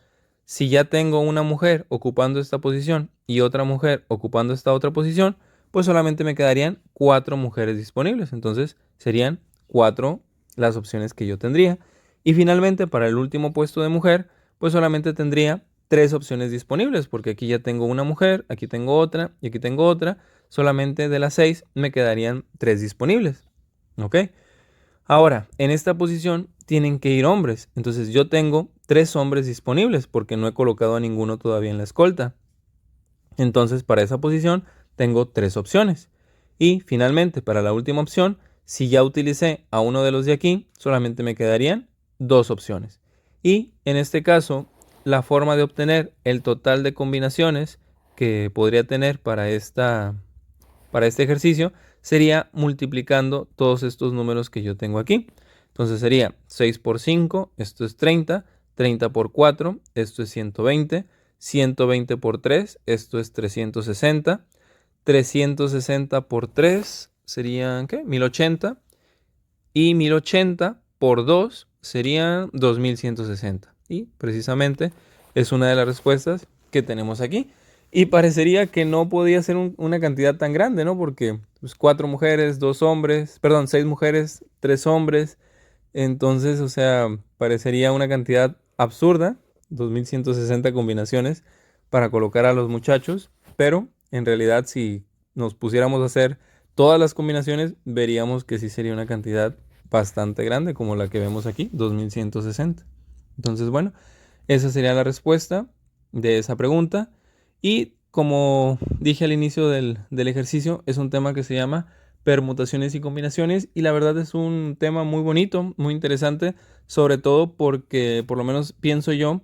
Si ya tengo una mujer ocupando esta posición y otra mujer ocupando esta otra posición, pues solamente me quedarían 4 mujeres disponibles. Entonces serían 4 las opciones que yo tendría. Y finalmente para el último puesto de mujer, pues solamente tendría 3 opciones disponibles, porque aquí ya tengo una mujer, aquí tengo otra y aquí tengo otra. Solamente de las 6 me quedarían 3 disponibles. ¿Ok? Ahora, en esta posición tienen que ir hombres. Entonces yo tengo 3 hombres disponibles porque no he colocado a ninguno todavía en la escolta. Entonces para esa posición tengo 3 opciones. Y finalmente para la última opción, si ya utilicé a uno de los de aquí, solamente me quedarían 2 opciones. Y en este caso, la forma de obtener el total de combinaciones que podría tener para este ejercicio sería multiplicando todos estos números que yo tengo aquí. Entonces sería 6 por 5, esto es 30, 30 por 4, esto es 120, 120 por 3, esto es 360, 360 por 3 serían, ¿qué? 1080, y 1080 por 2 serían 2160. Y precisamente es una de las respuestas que tenemos aquí. Y parecería que no podía ser una cantidad tan grande, ¿no? Porque pues, 4 mujeres, 2 hombres, perdón, 6 mujeres, 3 hombres. Entonces, o sea, parecería una cantidad absurda, 2160 combinaciones para colocar a los muchachos. Pero en realidad, si nos pusiéramos a hacer todas las combinaciones, veríamos que sí sería una cantidad bastante grande, como la que vemos aquí, 2160. Entonces, bueno, esa sería la respuesta de esa pregunta. Y como dije al inicio del ejercicio, es un tema que se llama permutaciones y combinaciones, y la verdad es un tema muy bonito, muy interesante, sobre todo porque, por lo menos pienso yo,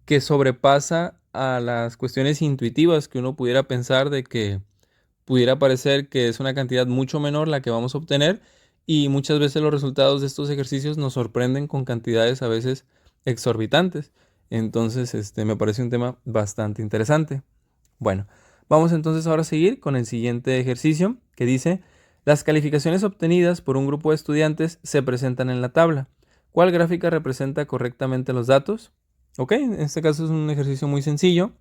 que sobrepasa a las cuestiones intuitivas que uno pudiera pensar de que pudiera parecer que es una cantidad mucho menor la que vamos a obtener, y muchas veces los resultados de estos ejercicios nos sorprenden con cantidades a veces exorbitantes. Entonces, me parece un tema bastante interesante. Bueno, vamos entonces ahora a seguir con el siguiente ejercicio que dice: las calificaciones obtenidas por un grupo de estudiantes se presentan en la tabla. ¿Cuál gráfica representa correctamente los datos? Ok, en este caso es un ejercicio muy sencillo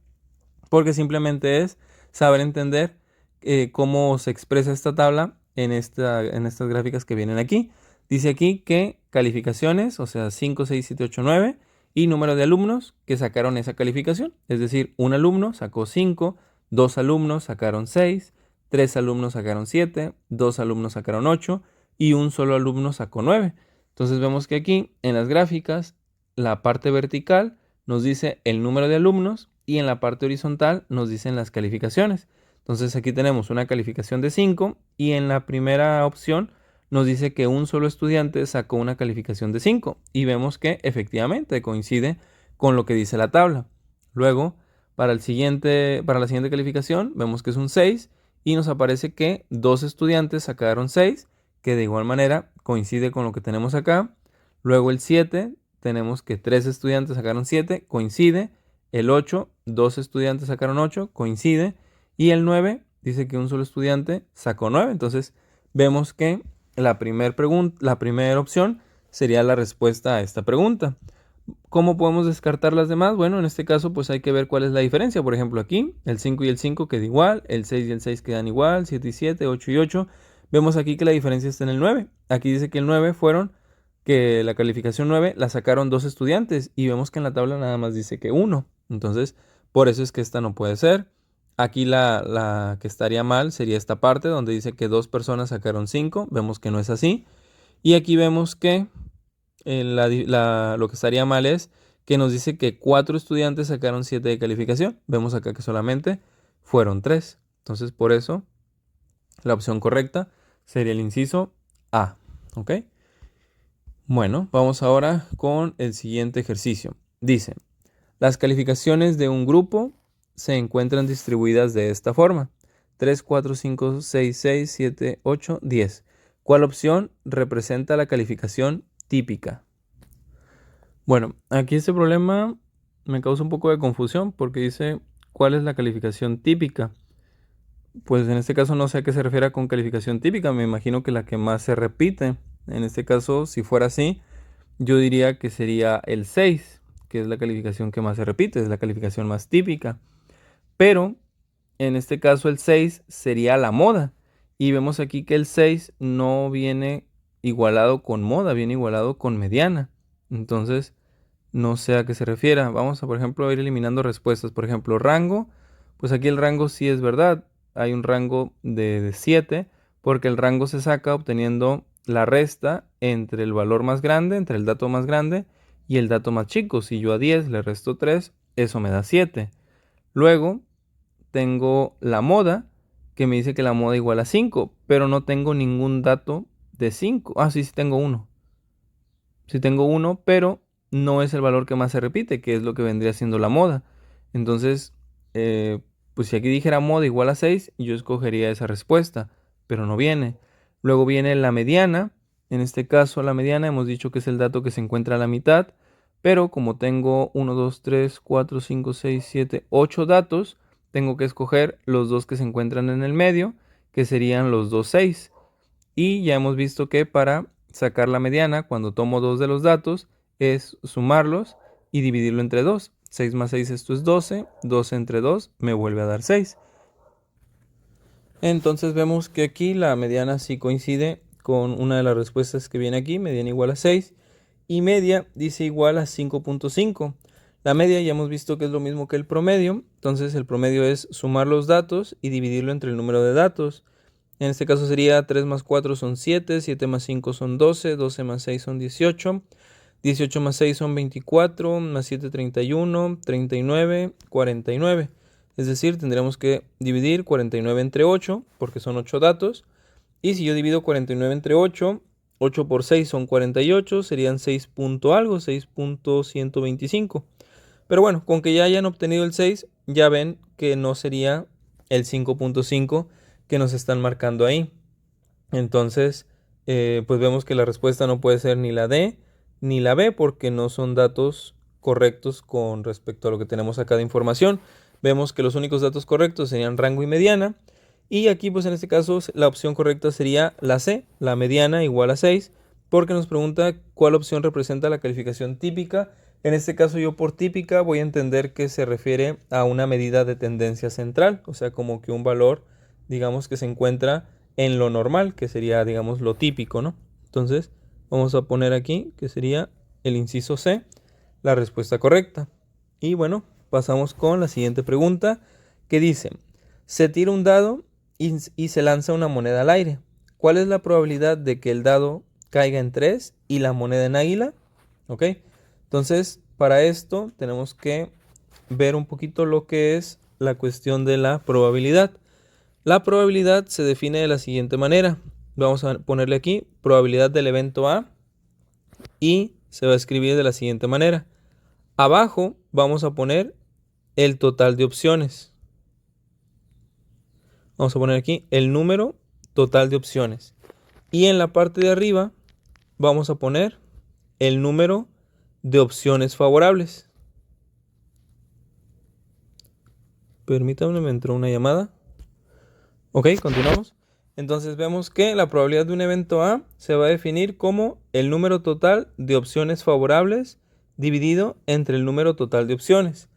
porque simplemente es saber entender cómo se expresa esta tabla en estas gráficas que vienen aquí. Dice aquí que calificaciones, o sea, 5, 6, 7, 8, 9, y número de alumnos que sacaron esa calificación. Es decir, un alumno sacó 5, 2 alumnos sacaron 6, 3 alumnos sacaron 7, 2 alumnos sacaron 8 y un solo alumno sacó 9. Entonces vemos que aquí en las gráficas, la parte vertical nos dice el número de alumnos y en la parte horizontal nos dicen las calificaciones. Entonces aquí tenemos una calificación de 5 y en la primera opción nos dice que un solo estudiante sacó una calificación de 5 y vemos que efectivamente coincide con lo que dice la tabla. Luego, para la siguiente calificación vemos que es un 6 y nos aparece que 2 estudiantes sacaron 6, que de igual manera coincide con lo que tenemos acá. Luego el 7, tenemos que 3 estudiantes sacaron 7, coincide. El 8, 2 estudiantes sacaron 8, coincide. Y el 9 dice que un solo estudiante sacó 9. Entonces vemos que la primera opción sería la respuesta a esta pregunta. ¿Cómo podemos descartar las demás? Bueno, en este caso pues hay que ver cuál es la diferencia. Por ejemplo, aquí el 5 y el 5 quedan igual, el 6 y el 6 quedan igual, 7 y 7, 8 y 8. Vemos aquí que la diferencia está en el 9. Aquí dice que el 9 que la calificación 9 la sacaron 2 estudiantes y vemos que en la tabla nada más dice que 1. Entonces, por eso es que esta no puede ser. Aquí la que estaría mal sería esta parte donde dice que 2 personas sacaron 5. Vemos que no es así. Y aquí vemos que lo que estaría mal es que nos dice que 4 estudiantes sacaron 7 de calificación. Vemos acá que solamente fueron 3. Entonces, por eso, la opción correcta sería el inciso A. ¿Ok? Bueno, vamos ahora con el siguiente ejercicio. Dice: las calificaciones de un grupo se encuentran distribuidas de esta forma: 3, 4, 5, 6, 6, 7, 8, 10. ¿Cuál opción representa la calificación típica? Bueno, aquí este problema me causa un poco de confusión porque dice ¿cuál es la calificación típica? Pues en este caso no sé a qué se refiere con calificación típica, me imagino que la que más se repite. En este caso, si fuera así, yo diría que sería el 6, que es la calificación que más se repite, es la calificación más típica. Pero en este caso el 6 sería la moda. Y vemos aquí que el 6 no viene igualado con moda, viene igualado con mediana. Entonces, no sé a qué se refiera. Vamos a, por ejemplo, ir eliminando respuestas. Por ejemplo, rango. Pues aquí el rango sí es verdad. Hay un rango de 7 porque el rango se saca obteniendo la resta entre el valor más grande, entre el dato más grande y el dato más chico. Si yo a 10 le resto 3, eso me da 7. Luego tengo la moda, que me dice que la moda igual a 5, pero no tengo ningún dato de 5. Ah, sí, sí tengo uno. Sí tengo uno, pero no es el valor que más se repite, que es lo que vendría siendo la moda. Entonces, pues si aquí dijera moda igual a 6, yo escogería esa respuesta, pero no viene. Luego viene la mediana. En este caso, la mediana hemos dicho que es el dato que se encuentra a la mitad, pero como tengo 1, 2, 3, 4, 5, 6, 7, 8 datos, tengo que escoger los dos que se encuentran en el medio, que serían los dos 6. Y ya hemos visto que para sacar la mediana, cuando tomo dos de los datos, es sumarlos y dividirlo entre 2. 6 más 6, esto es 12. 12 entre 2 me vuelve a dar 6. Entonces vemos que aquí la mediana sí coincide con una de las respuestas que viene aquí, mediana igual a 6. Y media dice igual a 5.5. La media ya hemos visto que es lo mismo que el promedio. Entonces el promedio es sumar los datos y dividirlo entre el número de datos. En este caso sería 3 más 4 son 7, 7 más 5 son 12, 12 más 6 son 18, 18 más 6 son 24, más 7 31, 39, 49. Es decir, tendríamos que dividir 49 entre 8, porque son 8 datos. Y si yo divido 49 entre 8, 8 por 6 son 48, serían 6 punto algo, 6.125. Pero bueno, con que ya hayan obtenido el 6, ya ven que no sería el 5.5 que nos están marcando ahí. Entonces, pues vemos que la respuesta no puede ser ni la D ni la B porque no son datos correctos con respecto a lo que tenemos acá de información. Vemos que los únicos datos correctos serían rango y mediana. Y aquí, pues en este caso, la opción correcta sería la C, la mediana igual a 6, porque nos pregunta cuál opción representa la calificación típica. En este caso, yo por típica voy a entender que se refiere a una medida de tendencia central, o sea, como que un valor, digamos, que se encuentra en lo normal, que sería, digamos, lo típico, ¿no? Entonces, vamos a poner aquí que sería el inciso C, la respuesta correcta. Y bueno, pasamos con la siguiente pregunta, que dice, se tira un dado y se lanza una moneda al aire. ¿Cuál es la probabilidad de que el dado caiga en 3 y la moneda en águila? ¿Ok? Entonces, para esto tenemos que ver un poquito lo que es la cuestión de la probabilidad. La probabilidad se define de la siguiente manera. Vamos a ponerle aquí probabilidad del evento A y se va a escribir de la siguiente manera. Abajo vamos a poner el total de opciones. Vamos a poner aquí el número total de opciones. Y en la parte de arriba vamos a poner el número de opciones favorables. Permítanme, me entró una llamada. Ok, continuamos. Entonces vemos que la probabilidad de un evento A se va a definir como el número total de opciones favorables dividido entre el número total de opciones.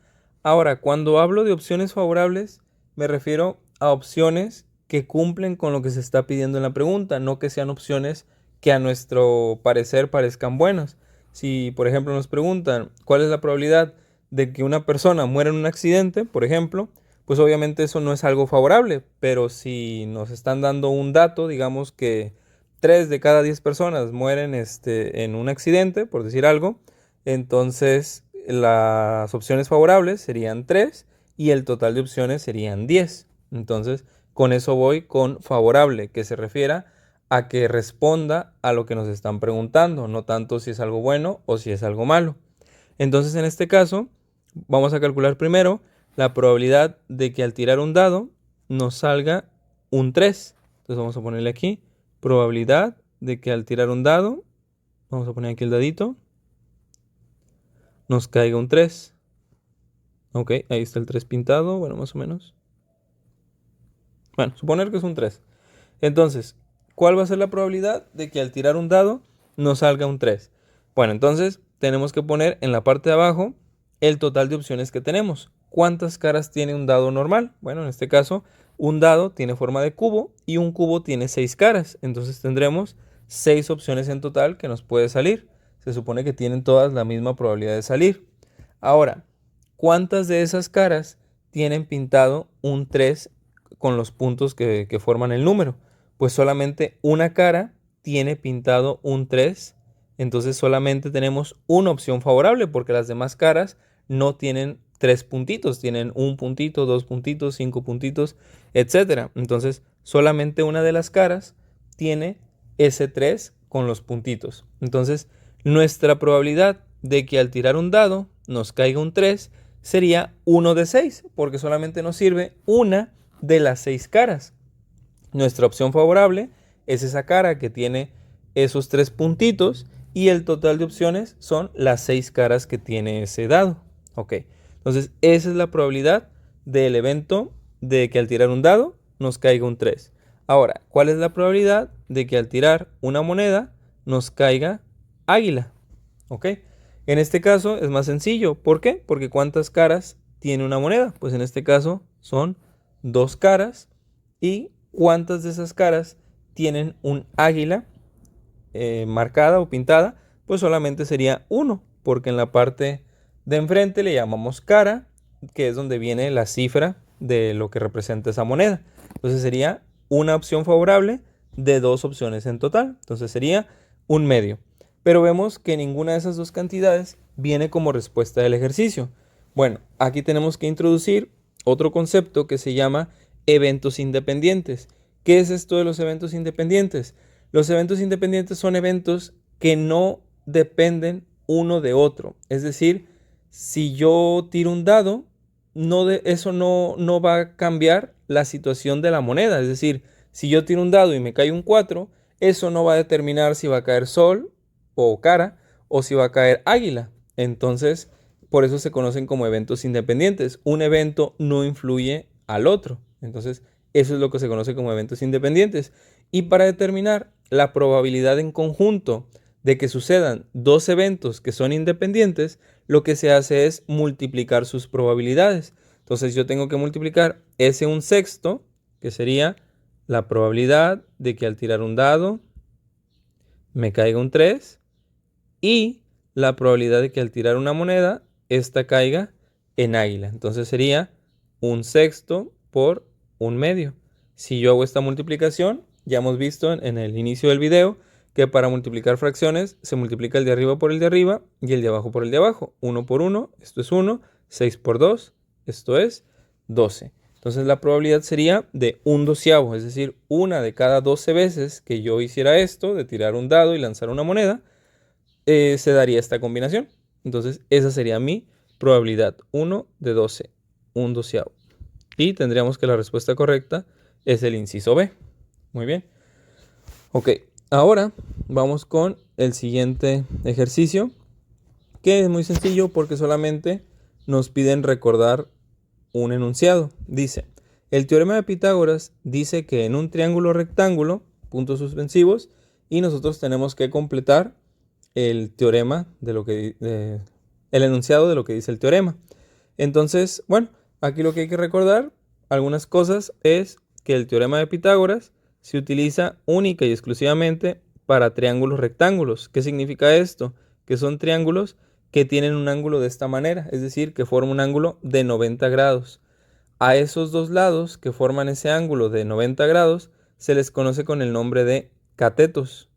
Ahora, cuando hablo de opciones favorables, me refiero a opciones que cumplen con lo que se está pidiendo en la pregunta, no que sean opciones que a nuestro parecer parezcan buenas. Si, por ejemplo, nos preguntan cuál es la probabilidad de que una persona muera en un accidente, por ejemplo, pues obviamente eso no es algo favorable, pero si nos están dando un dato, digamos que 3 de cada 10 personas mueren en un accidente, por decir algo, entonces las opciones favorables serían 3 y el total de opciones serían 10. Entonces, con eso voy con favorable, que se refiera a que responda a lo que nos están preguntando, no tanto si es algo bueno o si es algo malo. Entonces, en este caso, vamos a calcular primero la probabilidad de que al tirar un dado nos salga un 3. Entonces vamos a ponerle aquí probabilidad de que al tirar un dado, vamos a poner aquí el dadito, nos caiga un 3. Ok, ahí está el 3 pintado, bueno, más o menos. Bueno, suponer que es un 3. Entonces, ¿cuál va a ser la probabilidad de que al tirar un dado nos salga un 3? Bueno, entonces tenemos que poner en la parte de abajo el total de opciones que tenemos. ¿cuántas caras tiene un dado normal? Bueno, en este caso, un dado tiene forma de cubo y un cubo tiene 6 caras. Entonces tendremos 6 opciones en total que nos puede salir. Se supone que tienen todas la misma probabilidad de salir. Ahora, ¿cuántas de esas caras tienen pintado un 3 con los puntos que forman el número? Pues solamente una cara tiene pintado un 3. Entonces solamente tenemos una opción favorable porque las demás caras no tienen 3 puntitos, tienen un puntito, 2 puntitos, 5 puntitos, etc. Entonces solamente una de las caras tiene ese 3 con los puntitos. Entonces nuestra probabilidad de que al tirar un dado nos caiga un 3 sería 1 de 6 porque solamente nos sirve una de las 6 caras. Nuestra opción favorable es esa cara que tiene esos 3 puntitos y el total de opciones son las 6 caras que tiene ese dado. Ok, entonces esa es la probabilidad del evento de que al tirar un dado nos caiga un 3. Ahora, ¿cuál es la probabilidad de que al tirar una moneda nos caiga águila? Ok, en este caso es más sencillo. ¿Por qué? Porque ¿cuántas caras tiene una moneda? Pues en este caso son 2 caras. ¿Y cuántas de esas caras tienen un águila marcada o pintada? Pues solamente sería 1, porque en la parte de enfrente le llamamos cara, que es donde viene la cifra de lo que representa esa moneda. Entonces sería una opción favorable de 2 opciones en total. Entonces sería un medio. Pero vemos que ninguna de esas dos cantidades viene como respuesta del ejercicio. Bueno, aquí tenemos que introducir otro concepto que se llama eventos independientes. ¿Qué es esto de los eventos independientes? Los eventos independientes son eventos que no dependen uno de otro. Es decir, si yo tiro un dado, eso no va a cambiar la situación de la moneda. Es decir, si yo tiro un dado y me cae un 4, eso no va a determinar si va a caer sol o cara o si va a caer águila. Entonces, por eso se conocen como eventos independientes. Un evento no influye al otro. Entonces, eso es lo que se conoce como eventos independientes. Y para determinar la probabilidad en conjunto de que sucedan dos eventos que son independientes, lo que se hace es multiplicar sus probabilidades. Entonces yo tengo que multiplicar ese 1/6, que sería la probabilidad de que al tirar un dado me caiga un 3, y la probabilidad de que al tirar una moneda, esta caiga en águila. Entonces sería 1/6 por 1/2. Si yo hago esta multiplicación, ya hemos visto en el inicio del video que para multiplicar fracciones se multiplica el de arriba por el de arriba y el de abajo por el de abajo. 1 por 1, esto es 1, 6 por 2, esto es 12. Entonces la probabilidad sería de 1/12, es decir, una de cada 12 veces que yo hiciera esto, de tirar un dado y lanzar una moneda, se daría esta combinación. Entonces esa sería mi probabilidad, 1 de 12, 1/12. Y tendríamos que la respuesta correcta es el inciso B. Muy bien. Ok, ahora vamos con el siguiente ejercicio, que es muy sencillo porque solamente nos piden recordar un enunciado. Dice, el teorema de Pitágoras dice que en un triángulo rectángulo, puntos suspensivos, y nosotros tenemos que completar el teorema de lo que el enunciado de lo que dice el teorema. Entonces, bueno, aquí lo que hay que recordar, algunas cosas, es que el teorema de Pitágoras se utiliza única y exclusivamente para triángulos rectángulos. ¿Qué significa esto? Que son triángulos que tienen un ángulo de esta manera, es decir, que forman un ángulo de 90 grados. A esos dos lados que forman ese ángulo de 90 grados se les conoce con el nombre de catetos.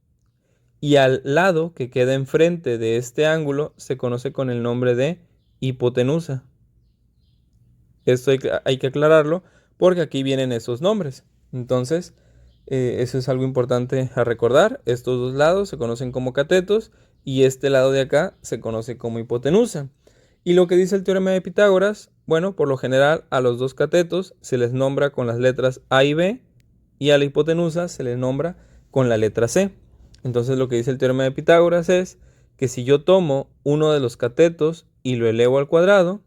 Y al lado que queda enfrente de este ángulo se conoce con el nombre de hipotenusa. Esto hay que aclararlo porque aquí vienen esos nombres. Entonces, eso es algo importante a recordar. Estos dos lados se conocen como catetos y este lado de acá se conoce como hipotenusa. Y lo que dice el teorema de Pitágoras, bueno, por lo general a los dos catetos se les nombra con las letras A y B y a la hipotenusa se les nombra con la letra C. Entonces lo que dice el teorema de Pitágoras es que si yo tomo uno de los catetos y lo elevo al cuadrado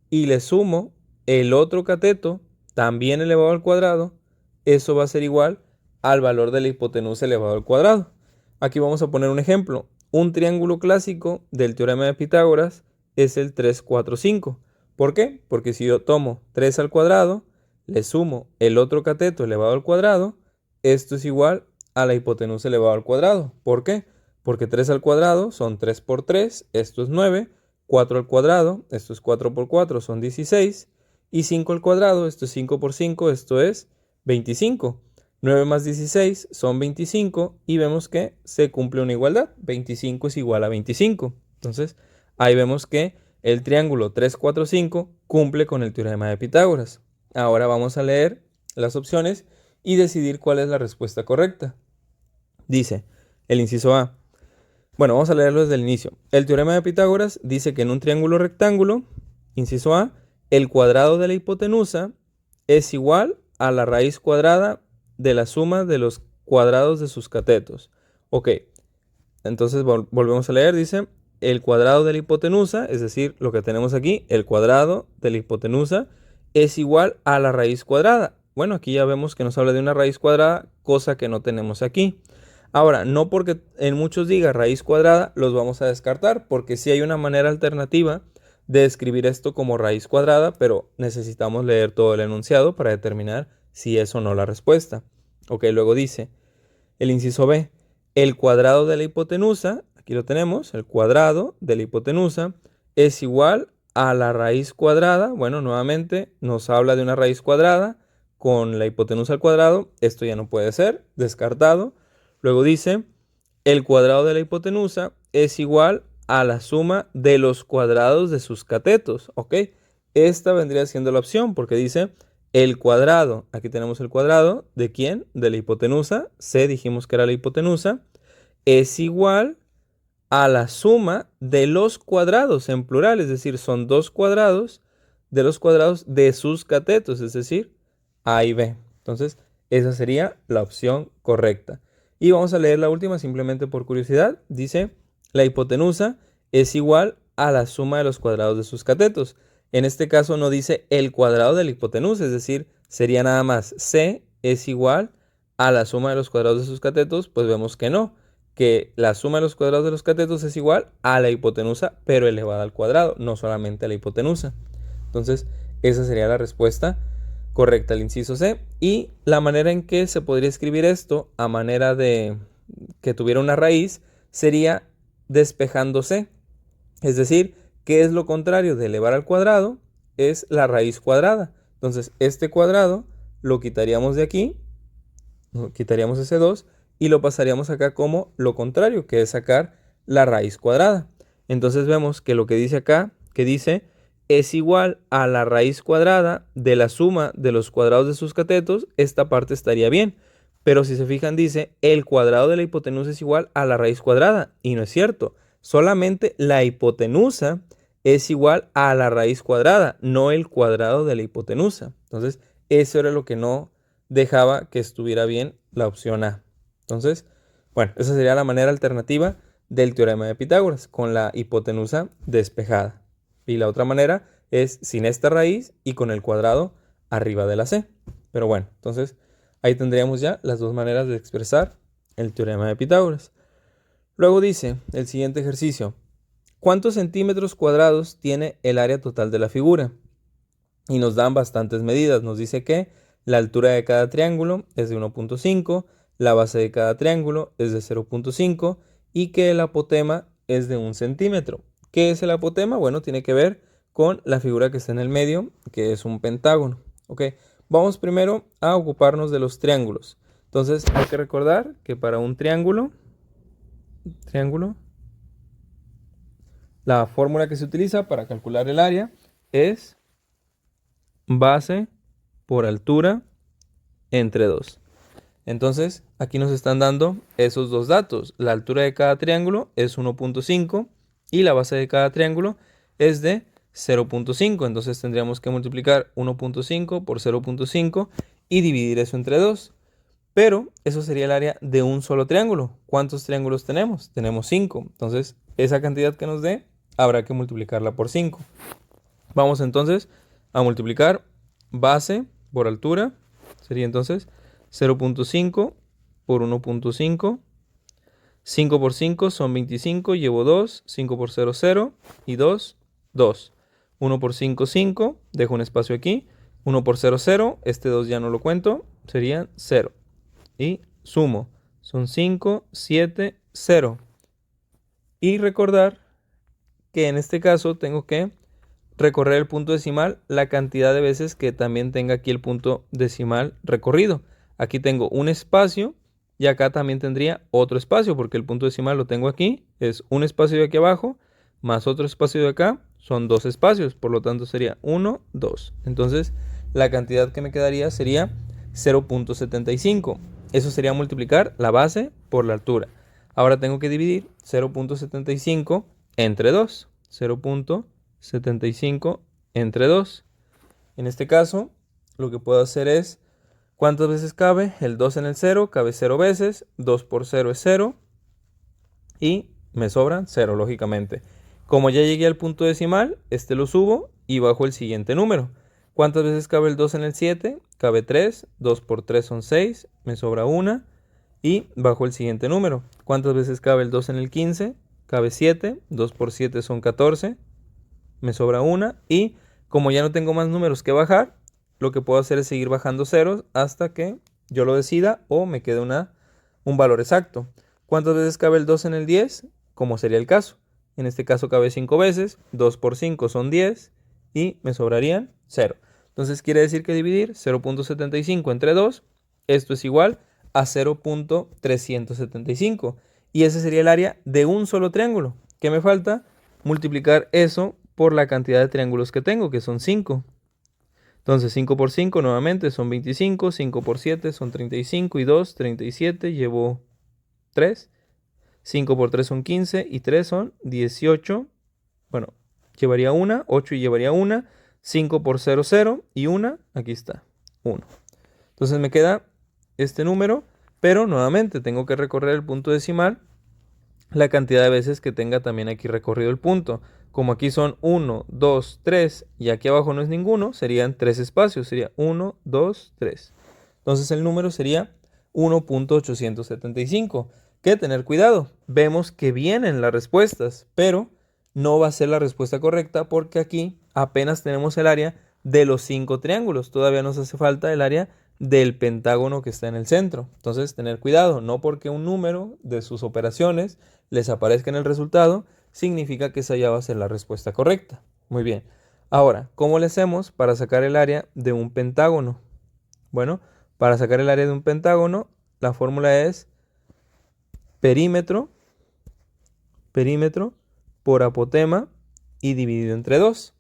y le sumo el otro cateto también elevado al cuadrado, eso va a ser igual al valor de la hipotenusa elevado al cuadrado. Aquí vamos a poner un ejemplo. Un triángulo clásico del teorema de Pitágoras es el 3, 4, 5. ¿Por qué? Porque si yo tomo 3 al cuadrado, le sumo el otro cateto elevado al cuadrado, esto es igual a la hipotenusa elevado al cuadrado. ¿Por qué? Porque 3 al cuadrado son 3 por 3, esto es 9, 4 al cuadrado, esto es 4 por 4, son 16, y 5 al cuadrado, esto es 5 por 5, esto es 25. 9 más 16 son 25 y vemos que se cumple una igualdad. 25 es igual a 25. Entonces, ahí vemos que el triángulo 3, 4, 5 cumple con el teorema de Pitágoras. Ahora vamos a leer las opciones y decidir cuál es la respuesta correcta. Dice el inciso A. Bueno, vamos a leerlo desde el inicio. El teorema de Pitágoras dice que en un triángulo rectángulo, inciso A, el cuadrado de la hipotenusa es igual a la raíz cuadrada de la suma de los cuadrados de sus catetos. Ok, entonces volvemos a leer, dice, el cuadrado de la hipotenusa, es decir, lo que tenemos aquí, el cuadrado de la hipotenusa, es igual a la raíz cuadrada. Bueno, aquí ya vemos que nos habla de una raíz cuadrada, cosa que no tenemos aquí. Ahora, no porque en muchos diga raíz cuadrada, los vamos a descartar, porque sí hay una manera alternativa de escribir esto como raíz cuadrada, pero necesitamos leer todo el enunciado para determinar si es o no la respuesta. Ok, luego dice, el inciso B, el cuadrado de la hipotenusa, aquí lo tenemos, el cuadrado de la hipotenusa es igual a la raíz cuadrada. Bueno, nuevamente nos habla de una raíz cuadrada con la hipotenusa al cuadrado. Esto ya no puede ser, descartado. Luego dice, el cuadrado de la hipotenusa es igual a la suma de los cuadrados de sus catetos. ¿Ok? Esta vendría siendo la opción porque dice el cuadrado. Aquí tenemos el cuadrado. ¿De quién? De la hipotenusa. C dijimos que era la hipotenusa. Es igual a la suma de los cuadrados en plural. Es decir, son dos cuadrados de los cuadrados de sus catetos. Es decir, A y B. Entonces, esa sería la opción correcta. Y vamos a leer la última simplemente por curiosidad. Dice, la hipotenusa es igual a la suma de los cuadrados de sus catetos. En este caso no dice el cuadrado de la hipotenusa, es decir, sería nada más C es igual a la suma de los cuadrados de sus catetos. Pues vemos que no, que la suma de los cuadrados de los catetos es igual a la hipotenusa, pero elevada al cuadrado, no solamente a la hipotenusa. Entonces, esa sería la respuesta correcta, el inciso C. Y la manera en que se podría escribir esto a manera de que tuviera una raíz sería despejándose. Es decir, ¿qué es lo contrario de elevar al cuadrado? Es la raíz cuadrada. Entonces, este cuadrado lo quitaríamos de aquí, quitaríamos ese 2 y lo pasaríamos acá como lo contrario, que es sacar la raíz cuadrada. Entonces vemos que lo que dice acá, que dice es igual a la raíz cuadrada de la suma de los cuadrados de sus catetos, esta parte estaría bien. Pero si se fijan dice el cuadrado de la hipotenusa es igual a la raíz cuadrada, y no es cierto. Solamente la hipotenusa es igual a la raíz cuadrada, no el cuadrado de la hipotenusa. Entonces, eso era lo que no dejaba que estuviera bien la opción A. Entonces, bueno, esa sería la manera alternativa del teorema de Pitágoras, con la hipotenusa despejada. Y la otra manera es sin esta raíz y con el cuadrado arriba de la C. Pero bueno, entonces ahí tendríamos ya las dos maneras de expresar el teorema de Pitágoras. Luego dice el siguiente ejercicio, ¿cuántos centímetros cuadrados tiene el área total de la figura? Y nos dan bastantes medidas. Nos dice que la altura de cada triángulo es de 1.5, la base de cada triángulo es de 0.5 y que el apotema es de 1 centímetro. ¿Qué es el apotema? Bueno, tiene que ver con la figura que está en el medio, que es un pentágono. ¿Ok? Vamos primero a ocuparnos de los triángulos. Entonces hay que recordar que para un triángulo, la fórmula que se utiliza para calcular el área es base por altura entre 2. Entonces, aquí nos están dando esos dos datos. La altura de cada triángulo es 1.5 y la base de cada triángulo es de 0.5. Entonces tendríamos que multiplicar 1.5 por 0.5 y dividir eso entre 2. Pero eso sería el área de un solo triángulo. ¿Cuántos triángulos tenemos? Tenemos 5. Entonces, esa cantidad que nos dé, habrá que multiplicarla por 5. Vamos entonces a multiplicar base por altura. Sería entonces 0.5 por 1.5. 5 por 5 son 25. Llevo 2. 5 por 0, 0. Y 2, 2. 1 por 5, 5. Dejo un espacio aquí. 1 por 0, 0. Este 2 ya no lo cuento. Sería 0. Y sumo. Son 5, 7, 0. Y recordar que en este caso tengo que recorrer el punto decimal la cantidad de veces que también tenga aquí el punto decimal recorrido. Aquí tengo un espacio y acá también tendría otro espacio porque el punto decimal lo tengo aquí. Es un espacio de aquí abajo más otro espacio de acá. Son dos espacios, por lo tanto sería 1, 2. Entonces la cantidad que me quedaría sería 0.75. Eso sería multiplicar la base por la altura. Ahora tengo que dividir 0.75 entre 2. 0.75 entre 2. En este caso, lo que puedo hacer es, ¿cuántas veces cabe? El 2 en el 0, cabe 0 veces. 2 por 0 es 0. Y me sobra 0, lógicamente. Como ya llegué al punto decimal, este lo subo y bajo el siguiente número. ¿Cuántas veces cabe el 2 en el 7? Cabe 3. 2 por 3 son 6. Me sobra 1. Y bajo el siguiente número. ¿Cuántas veces cabe el 2 en el 15? Cabe 7. 2 por 7 son 14. Me sobra 1. Y como ya no tengo más números que bajar, lo que puedo hacer es seguir bajando ceros hasta que yo lo decida o me quede un valor exacto. ¿Cuántas veces cabe el 2 en el 10? Como sería el caso. En este caso cabe 5 veces. 2 por 5 son 10. Y me sobrarían 0. Entonces quiere decir que dividir 0.75 entre 2, esto es igual a 0.375. Y ese sería el área de un solo triángulo. ¿Qué me falta? Multiplicar eso por la cantidad de triángulos que tengo, que son 5. Entonces 5 por 5 nuevamente son 25, 5 por 7 son 35 y 2, 37, llevo 3. 5 por 3 son 15 y 3 son 18. Bueno, llevaría 1, 8 y llevaría 1. 5 por 0, 0 y 1, aquí está, 1. Entonces me queda este número, pero nuevamente tengo que recorrer el punto decimal la cantidad de veces que tenga también aquí recorrido el punto. Como aquí son 1, 2, 3 y aquí abajo no es ninguno, serían 3 espacios. Sería 1, 2, 3. Entonces el número sería 1.875. Que tener cuidado. Vemos que vienen las respuestas, pero no va a ser la respuesta correcta porque aquí apenas tenemos el área de los 5 triángulos. Todavía nos hace falta el área del pentágono que está en el centro. Entonces, tener cuidado. No porque un número de sus operaciones les aparezca en el resultado, significa que esa ya va a ser la respuesta correcta. Muy bien. Ahora, ¿cómo le hacemos para sacar el área de un pentágono? Bueno, para sacar el área de un pentágono, la fórmula es perímetro por apotema y dividido entre 2.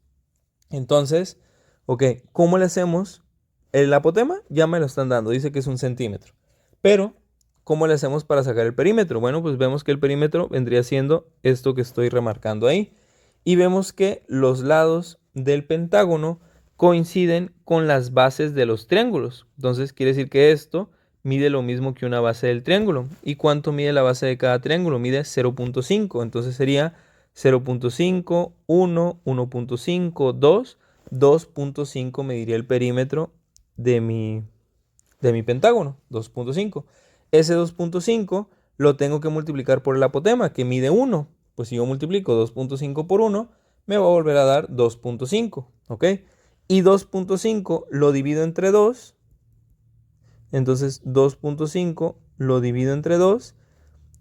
Entonces, ok, ¿cómo le hacemos? El apotema ya me lo están dando, dice que es 1 centímetro. Pero, ¿cómo le hacemos para sacar el perímetro? Bueno, pues vemos que el perímetro vendría siendo esto que estoy remarcando ahí. Y vemos que los lados del pentágono coinciden con las bases de los triángulos. Entonces, quiere decir que esto mide lo mismo que una base del triángulo. ¿Y cuánto mide la base de cada triángulo? Mide 0.5. Entonces sería 0.5, 1, 1.5, 2, 2.5 mediría el perímetro de mi pentágono, 2.5. Ese 2.5 lo tengo que multiplicar por el apotema, que mide 1. Pues si yo multiplico 2.5 por 1, me va a volver a dar 2.5, ¿ok? Y 2.5 lo divido entre 2. Entonces 2.5 lo divido entre 2.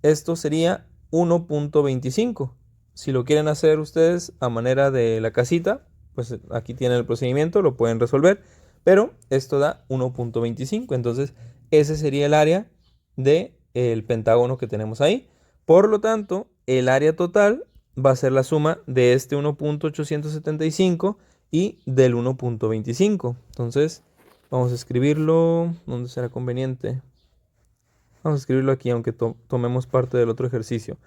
Esto sería 1.25. Si lo quieren hacer ustedes a manera de la casita, pues aquí tienen el procedimiento, lo pueden resolver. Pero esto da 1.25. Entonces ese sería el área del pentágono que tenemos ahí. Por lo tanto, el área total va a ser la suma de este 1.875 y del 1.25. Entonces vamos a escribirlo. ¿Dónde será conveniente? Vamos a escribirlo aquí, aunque tomemos parte del otro ejercicio.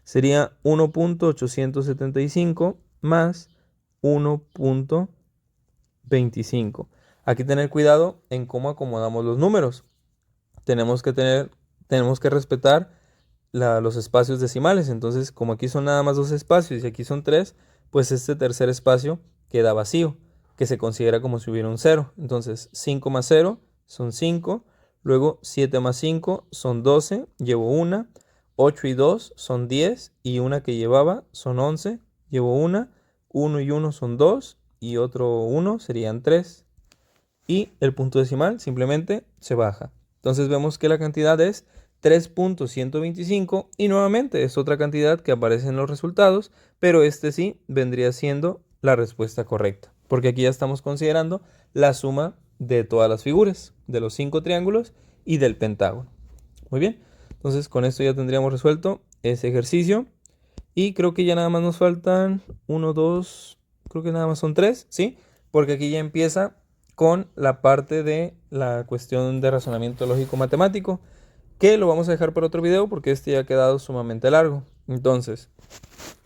Sería 1.875 más 1.25. Aquí tener cuidado en cómo acomodamos los números. Tenemos que respetar los espacios decimales. Entonces, como aquí son nada más 2 espacios y aquí son 3, pues este tercer espacio queda vacío, que se considera como si hubiera un 0. Entonces, 5 más 0 son 5. Luego 7 más 5 son 12, llevo 1. 8 y 2 son 10 y una que llevaba son 11, llevo 1. 1 y 1 son 2 y otro 1 serían 3. Y el punto decimal simplemente se baja. Entonces vemos que la cantidad es 3.125 y nuevamente es otra cantidad que aparece en los resultados, pero este sí vendría siendo la respuesta correcta, porque aquí ya estamos considerando la suma de todas las figuras, de los 5 triángulos y del pentágono. Muy bien, entonces con esto ya tendríamos resuelto ese ejercicio y creo que ya nada más nos faltan 1, 2, creo que nada más son 3, ¿sí? Porque aquí ya empieza con la parte de la cuestión de razonamiento lógico matemático, que lo vamos a dejar para otro video porque este ya ha quedado sumamente largo. Entonces,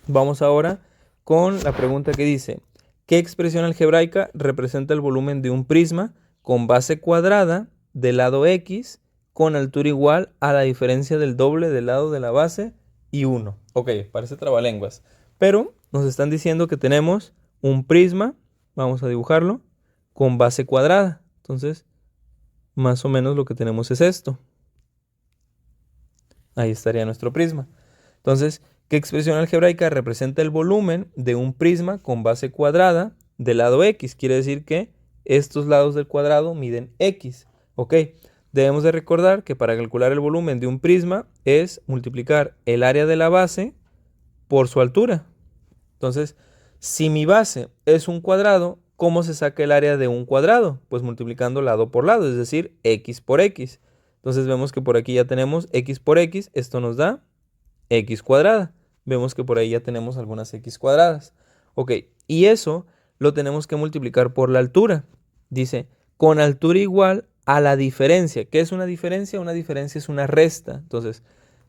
vamos ahora con la pregunta que dice: ¿qué expresión algebraica representa el volumen de un prisma con base cuadrada del lado X con altura igual a la diferencia del doble del lado de la base y 1? Ok, parece trabalenguas, pero nos están diciendo que tenemos un prisma, vamos a dibujarlo, con base cuadrada. Entonces, más o menos lo que tenemos es esto. Ahí estaría nuestro prisma. Entonces, ¿qué expresión algebraica representa el volumen de un prisma con base cuadrada del lado X? Quiere decir que estos lados del cuadrado miden X. Ok, debemos de recordar que para calcular el volumen de un prisma es multiplicar el área de la base por su altura. Entonces, si mi base es un cuadrado, ¿cómo se saca el área de un cuadrado? Pues multiplicando lado por lado, es decir, X por X. Entonces vemos que por aquí ya tenemos X por X, esto nos da X cuadrada. Vemos que por ahí ya tenemos algunas X cuadradas. Ok, y eso lo tenemos que multiplicar por la altura. Dice, con altura igual a la diferencia. ¿Qué es una diferencia? Una diferencia es una resta. Entonces,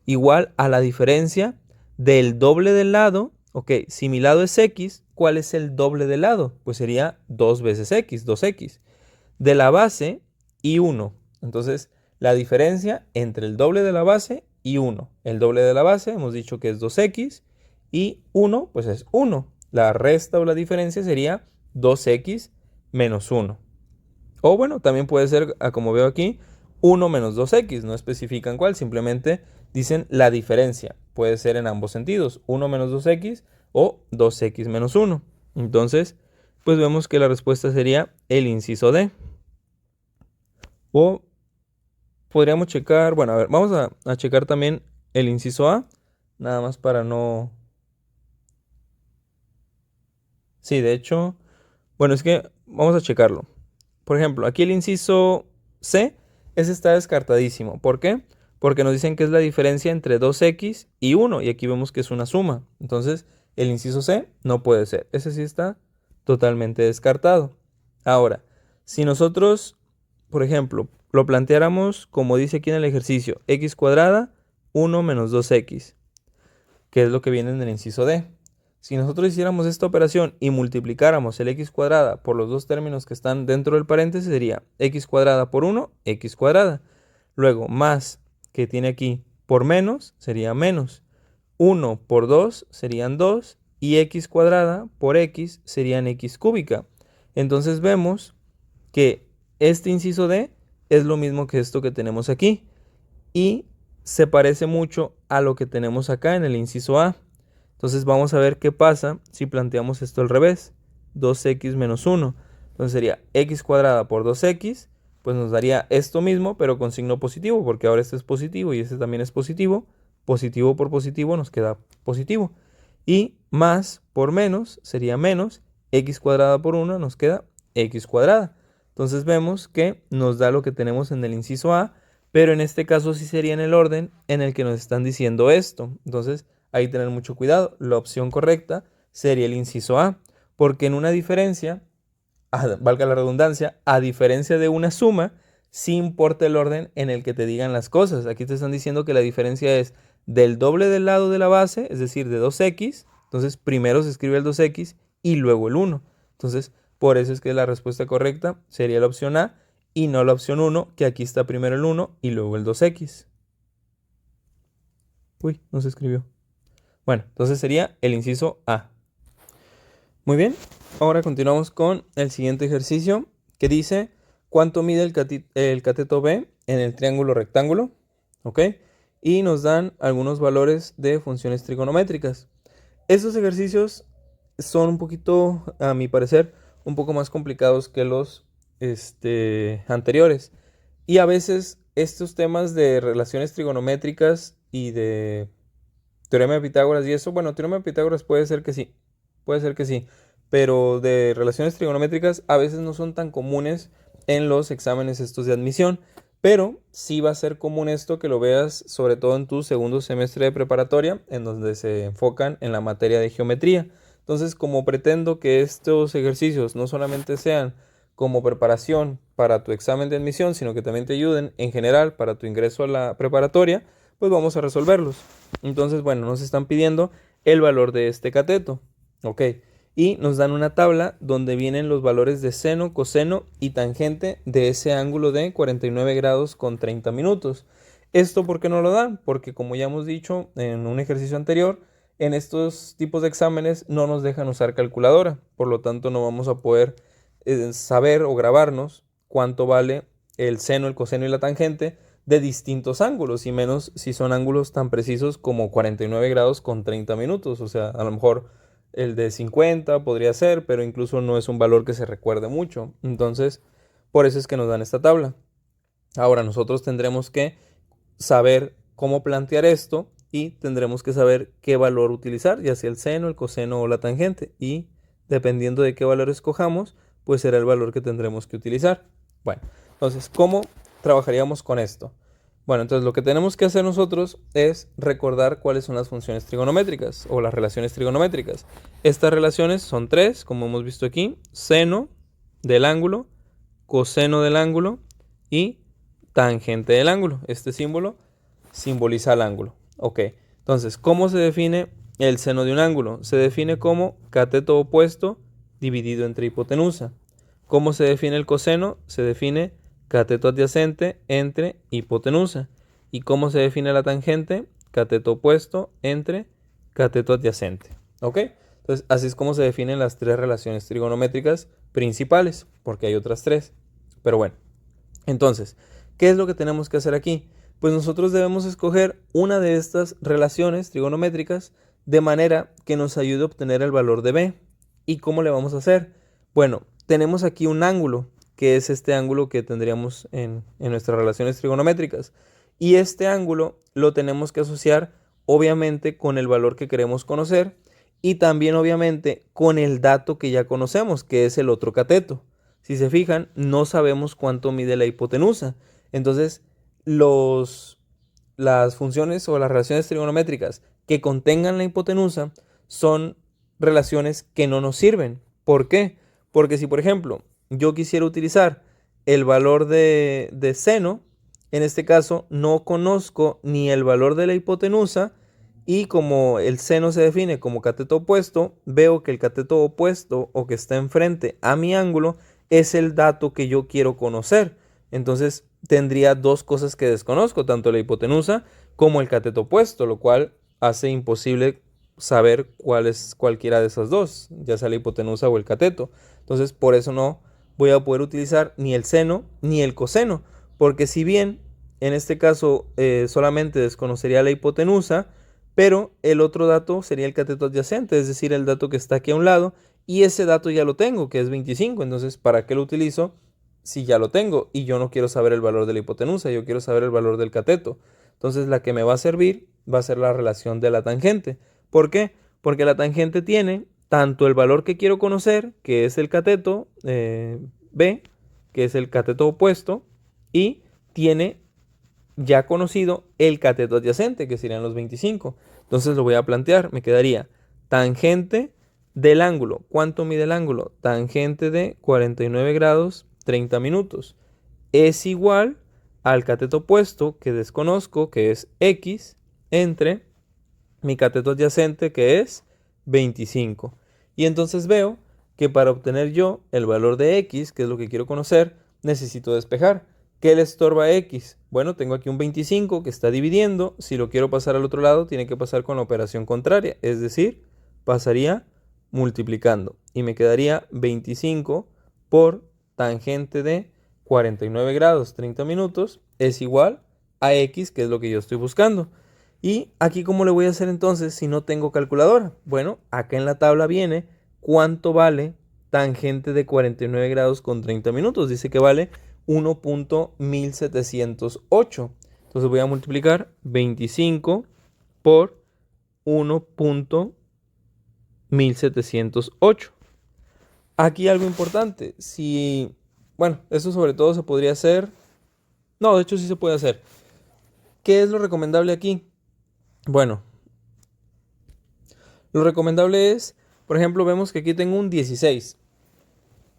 igual a la diferencia del doble del lado. Ok, si mi lado es X, ¿cuál es el doble del lado? Pues sería 2 veces X, 2X. De la base y 1. Entonces, la diferencia entre el doble de la base y 1. El doble de la base hemos dicho que es 2X y 1 pues es 1. La resta o la diferencia sería 2X menos 1. O bueno, también puede ser, como veo aquí, 1 menos 2X. No especifican cuál, simplemente dicen la diferencia. Puede ser en ambos sentidos, 1 menos 2X o 2X menos 1. Entonces, pues vemos que la respuesta sería el inciso D. O podríamos checar, bueno, a ver, vamos a checar también el inciso A, nada más para no... Sí, de hecho, bueno, es que vamos a checarlo. Por ejemplo, aquí el inciso C, ese está descartadísimo. ¿Por qué? Porque nos dicen que es la diferencia entre 2X y 1, y aquí vemos que es una suma. Entonces, el inciso C no puede ser. Ese sí está totalmente descartado. Ahora, si nosotros, por ejemplo, lo planteáramos como dice aquí en el ejercicio, x cuadrada 1 menos 2x, que es lo que viene en el inciso D. Si nosotros hiciéramos esta operación y multiplicáramos el x cuadrada por los dos términos que están dentro del paréntesis, sería x cuadrada por 1, x cuadrada. Luego, más que tiene aquí por menos, sería menos. 1 por 2 serían 2 y x cuadrada por x serían x cúbica. Entonces vemos que este inciso D es lo mismo que esto que tenemos aquí y se parece mucho a lo que tenemos acá en el inciso A. Entonces vamos a ver qué pasa si planteamos esto al revés, 2x menos 1. Entonces sería x cuadrada por 2x, pues nos daría esto mismo, pero con signo positivo, porque ahora este es positivo y este también es positivo. Positivo por positivo nos queda positivo. Y más por menos sería menos, x cuadrada por 1 nos queda x cuadrada. Entonces vemos que nos da lo que tenemos en el inciso A, pero en este caso sí sería en el orden en el que nos están diciendo esto. Entonces, ahí tener mucho cuidado. La opción correcta sería el inciso A, porque en una diferencia, valga la redundancia, a diferencia de una suma, sí importa el orden en el que te digan las cosas. Aquí te están diciendo que la diferencia es del doble del lado de la base, es decir, de 2x. Entonces, primero se escribe el 2x y luego el 1. Entonces, por eso es que la respuesta correcta sería la opción A y no la opción 1, que aquí está primero el 1 y luego el 2x. Uy, no se escribió. Bueno, entonces sería el inciso A. Muy bien, ahora continuamos con el siguiente ejercicio que dice ¿cuánto mide el cateto B en el triángulo rectángulo? ¿Ok? Y nos dan algunos valores de funciones trigonométricas. Estos ejercicios son un poquito, a mi parecer, un poco más complicados que los anteriores. Y a veces estos temas de relaciones trigonométricas y de teorema de Pitágoras y eso, bueno, teorema de Pitágoras puede ser que sí, pero de relaciones trigonométricas a veces no son tan comunes en los exámenes estos de admisión, pero sí va a ser común esto que lo veas sobre todo en tu segundo semestre de preparatoria, en donde se enfocan en la materia de geometría. Entonces, como pretendo que estos ejercicios no solamente sean como preparación para tu examen de admisión, sino que también te ayuden en general para tu ingreso a la preparatoria, pues vamos a resolverlos. Entonces, bueno, nos están pidiendo el valor de este cateto, ¿ok? Y nos dan una tabla donde vienen los valores de seno, coseno y tangente de ese ángulo de 49 grados con 30 minutos. ¿Esto por qué no lo dan? Porque como ya hemos dicho en un ejercicio anterior, en estos tipos de exámenes no nos dejan usar calculadora, por lo tanto no vamos a poder saber o grabarnos cuánto vale el seno, el coseno y la tangente de distintos ángulos, y menos si son ángulos tan precisos como 49 grados con 30 minutos. O sea, a lo mejor el de 50 podría ser, pero incluso no es un valor que se recuerde mucho. Entonces, por eso es que nos dan esta tabla. Ahora nosotros tendremos que saber cómo plantear esto y tendremos que saber qué valor utilizar, ya sea el seno, el coseno o la tangente. Y dependiendo de qué valor escojamos, pues será el valor que tendremos que utilizar. Bueno, entonces, ¿cómo trabajaríamos con esto? Bueno, entonces lo que tenemos que hacer nosotros es recordar cuáles son las funciones trigonométricas o las relaciones trigonométricas. Estas relaciones son tres, como hemos visto aquí: seno del ángulo, coseno del ángulo y tangente del ángulo. Este símbolo simboliza el ángulo. Ok, entonces, ¿cómo se define el seno de un ángulo? Se define como cateto opuesto dividido entre hipotenusa. ¿Cómo se define el coseno? Se define cateto adyacente entre hipotenusa. ¿Y cómo se define la tangente? Cateto opuesto entre cateto adyacente. ¿Ok? Entonces, así es como se definen las tres relaciones trigonométricas principales, porque hay otras tres. Pero bueno, entonces, ¿qué es lo que tenemos que hacer aquí? Pues nosotros debemos escoger una de estas relaciones trigonométricas de manera que nos ayude a obtener el valor de b. ¿Y cómo le vamos a hacer? Bueno, tenemos aquí un ángulo, que es este ángulo que tendríamos en nuestras relaciones trigonométricas. Y este ángulo lo tenemos que asociar obviamente con el valor que queremos conocer y también obviamente con el dato que ya conocemos, que es el otro cateto. Si se fijan, no sabemos cuánto mide la hipotenusa. Entonces, las funciones o las relaciones trigonométricas que contengan la hipotenusa son relaciones que no nos sirven. ¿Por qué? Porque si, por ejemplo, yo quisiera utilizar el valor de seno, en este caso no conozco ni el valor de la hipotenusa, y como el seno se define como cateto opuesto, veo que el cateto opuesto o que está enfrente a mi ángulo es el dato que yo quiero conocer. Entonces tendría dos cosas que desconozco, tanto la hipotenusa como el cateto opuesto, lo cual hace imposible saber cuál es cualquiera de esas dos, ya sea la hipotenusa o el cateto. Entonces, por eso no voy a poder utilizar ni el seno ni el coseno, porque si bien en este caso solamente desconocería la hipotenusa, pero el otro dato sería el cateto adyacente, es decir, el dato que está aquí a un lado, y ese dato ya lo tengo, que es 25. Entonces, ¿para qué lo utilizo si ya lo tengo? Y yo no quiero saber el valor de la hipotenusa, yo quiero saber el valor del cateto. Entonces, la que me va a servir va a ser la relación de la tangente. ¿Por qué? Porque la tangente tiene tanto el valor que quiero conocer, que es el cateto B, que es el cateto opuesto, y tiene ya conocido el cateto adyacente, que serían los 25. Entonces lo voy a plantear, me quedaría tangente del ángulo. ¿Cuánto mide el ángulo? Tangente de 49 grados 30 minutos. Es igual al cateto opuesto que desconozco, que es x, entre mi cateto adyacente, que es 25. Y entonces veo que para obtener yo el valor de x, que es lo que quiero conocer, necesito despejar. ¿Qué le estorba a x? Bueno, tengo aquí un 25 que está dividiendo. Si lo quiero pasar al otro lado, tiene que pasar con la operación contraria. Es decir, pasaría multiplicando. Y me quedaría 25 por tangente de 49 grados 30 minutos es igual a x, que es lo que yo estoy buscando. Y aquí, ¿cómo le voy a hacer entonces si no tengo calculadora? Bueno, acá en la tabla viene cuánto vale tangente de 49 grados con 30 minutos. Dice que vale 1.1708. Entonces voy a multiplicar 25 por 1.1708. Aquí algo importante. Bueno, eso sobre todo se podría hacer. No, de hecho sí se puede hacer. ¿Qué es lo recomendable aquí? Bueno, lo recomendable es, por ejemplo, vemos que aquí tengo un 16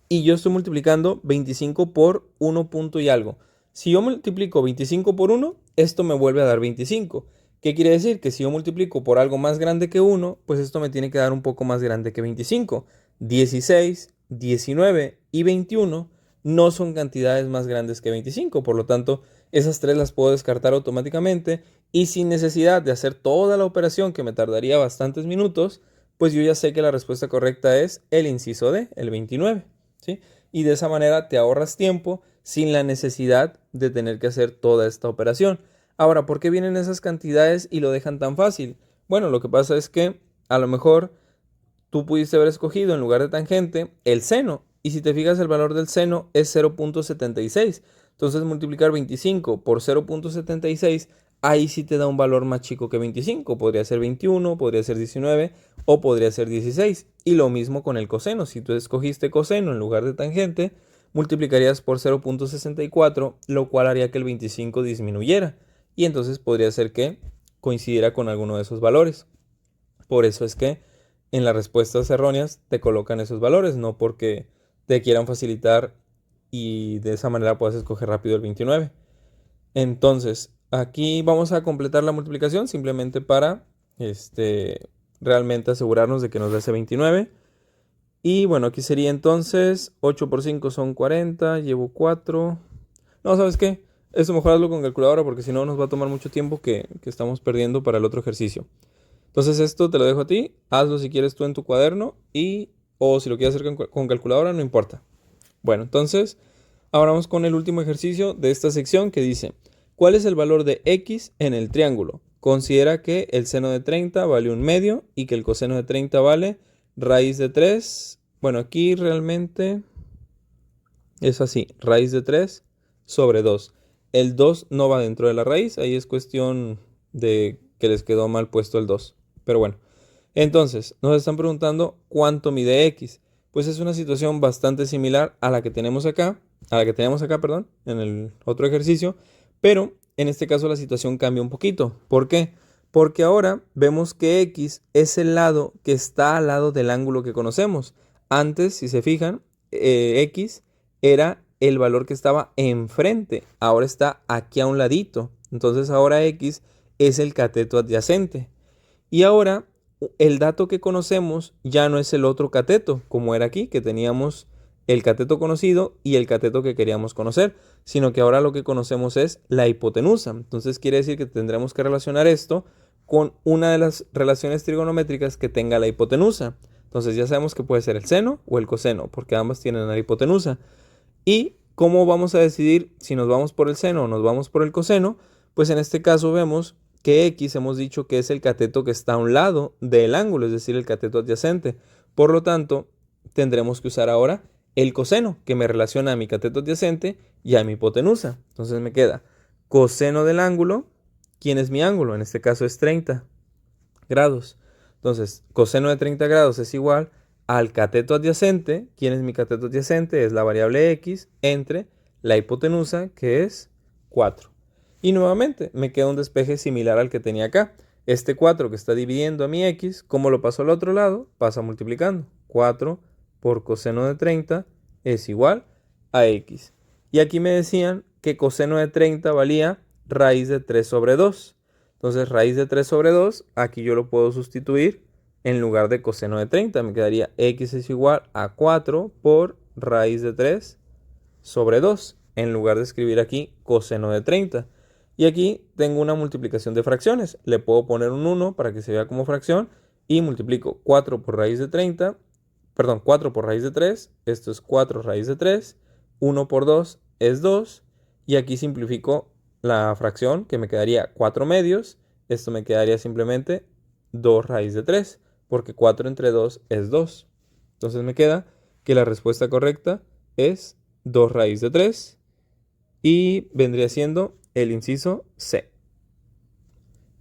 y yo estoy multiplicando 25 por 1 punto y algo. Si yo multiplico 25 por 1, esto me vuelve a dar 25. ¿Qué quiere decir? Que si yo multiplico por algo más grande que 1, pues esto me tiene que dar un poco más grande que 25. 16, 19 y 21 no son cantidades más grandes que 25. Por lo tanto, esas tres las puedo descartar automáticamente y sin necesidad de hacer toda la operación que me tardaría bastantes minutos, pues yo ya sé que la respuesta correcta es el inciso D, el 29. ¿Sí? Y de esa manera te ahorras tiempo sin la necesidad de tener que hacer toda esta operación. Ahora, ¿por qué vienen esas cantidades y lo dejan tan fácil? Bueno, lo que pasa es que a lo mejor tú pudiste haber escogido en lugar de tangente el seno. Y si te fijas, el valor del seno es 0.76. Entonces multiplicar 25 por 0.76, ahí sí te da un valor más chico que 25. Podría ser 21, podría ser 19 o podría ser 16. Y lo mismo con el coseno. Si tú escogiste coseno en lugar de tangente, multiplicarías por 0.64, lo cual haría que el 25 disminuyera. Y entonces podría ser que coincidiera con alguno de esos valores. Por eso es que en las respuestas erróneas te colocan esos valores, no porque te quieran facilitar y de esa manera puedas escoger rápido el 29. Entonces, aquí vamos a completar la multiplicación simplemente para realmente asegurarnos de que nos da ese 29. Y bueno, aquí sería entonces 8 por 5 son 40, llevo 4. No, ¿sabes qué? Eso mejor hazlo con calculadora porque si no nos va a tomar mucho tiempo que estamos perdiendo para el otro ejercicio. Entonces esto te lo dejo a ti, hazlo si quieres tú en tu cuaderno o si lo quieres hacer con calculadora, no importa. Bueno, entonces ahora vamos con el último ejercicio de esta sección que dice, ¿cuál es el valor de x en el triángulo? Considera que el seno de 30 vale 1/2 y que el coseno de 30 vale raíz de 3. Bueno, aquí realmente es así, raíz de 3 sobre 2. El 2 no va dentro de la raíz, ahí es cuestión de que les quedó mal puesto el 2. Pero bueno, entonces nos están preguntando cuánto mide x. Pues es una situación bastante similar a la que tenemos acá, perdón, en el otro ejercicio, pero en este caso la situación cambia un poquito. ¿Por qué? Porque ahora vemos que x es el lado que está al lado del ángulo que conocemos. Antes, si se fijan, x era el valor que estaba enfrente, ahora está aquí a un ladito. Entonces ahora x es el cateto adyacente. Y ahora el dato que conocemos ya no es el otro cateto, como era aquí, que teníamos el cateto conocido y el cateto que queríamos conocer, sino que ahora lo que conocemos es la hipotenusa. Entonces quiere decir que tendremos que relacionar esto con una de las relaciones trigonométricas que tenga la hipotenusa. Entonces ya sabemos que puede ser el seno o el coseno, porque ambas tienen la hipotenusa. ¿Y cómo vamos a decidir si nos vamos por el seno o nos vamos por el coseno? Pues en este caso vemos que x hemos dicho que es el cateto que está a un lado del ángulo, es decir, el cateto adyacente. Por lo tanto, tendremos que usar ahora el coseno, que me relaciona a mi cateto adyacente y a mi hipotenusa. Entonces me queda coseno del ángulo. ¿Quién es mi ángulo? En este caso es 30 grados. Entonces, coseno de 30 grados es igual al cateto adyacente. ¿Quién es mi cateto adyacente? Es la variable x entre la hipotenusa, que es 4. Y nuevamente me queda un despeje similar al que tenía acá. Este 4 que está dividiendo a mi x, ¿cómo lo paso al otro lado? Pasa multiplicando. 4 por coseno de 30 es igual a x. Y aquí me decían que coseno de 30 valía raíz de 3 sobre 2. Entonces raíz de 3 sobre 2, aquí yo lo puedo sustituir en lugar de coseno de 30. Me quedaría x es igual a 4 por raíz de 3 sobre 2, en lugar de escribir aquí coseno de 30. Y aquí tengo una multiplicación de fracciones. Le puedo poner un 1 para que se vea como fracción y multiplico 4 por raíz de 30, perdón, 4 por raíz de 3, esto es 4 raíz de 3, 1 por 2 es 2, y aquí simplifico la fracción que me quedaría 4 medios, esto me quedaría simplemente 2 raíz de 3, porque 4 entre 2 es 2. Entonces me queda que la respuesta correcta es 2 raíz de 3 y vendría siendo el inciso C.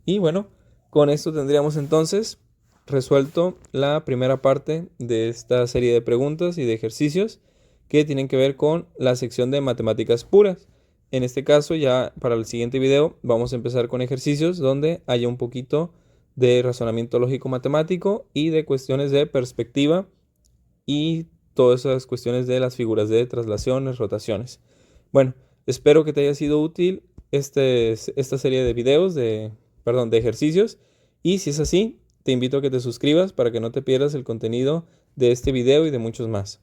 Y bueno, con esto tendríamos entonces resuelto la primera parte de esta serie de preguntas y de ejercicios que tienen que ver con la sección de matemáticas puras. En este caso, ya para el siguiente video vamos a empezar con ejercicios donde haya un poquito de razonamiento lógico matemático y de cuestiones de perspectiva y todas esas cuestiones de las figuras de traslaciones, rotaciones. Bueno, espero que te haya sido útil esta serie de videos, de ejercicios. Y si es así, te invito a que te suscribas para que no te pierdas el contenido de este video y de muchos más.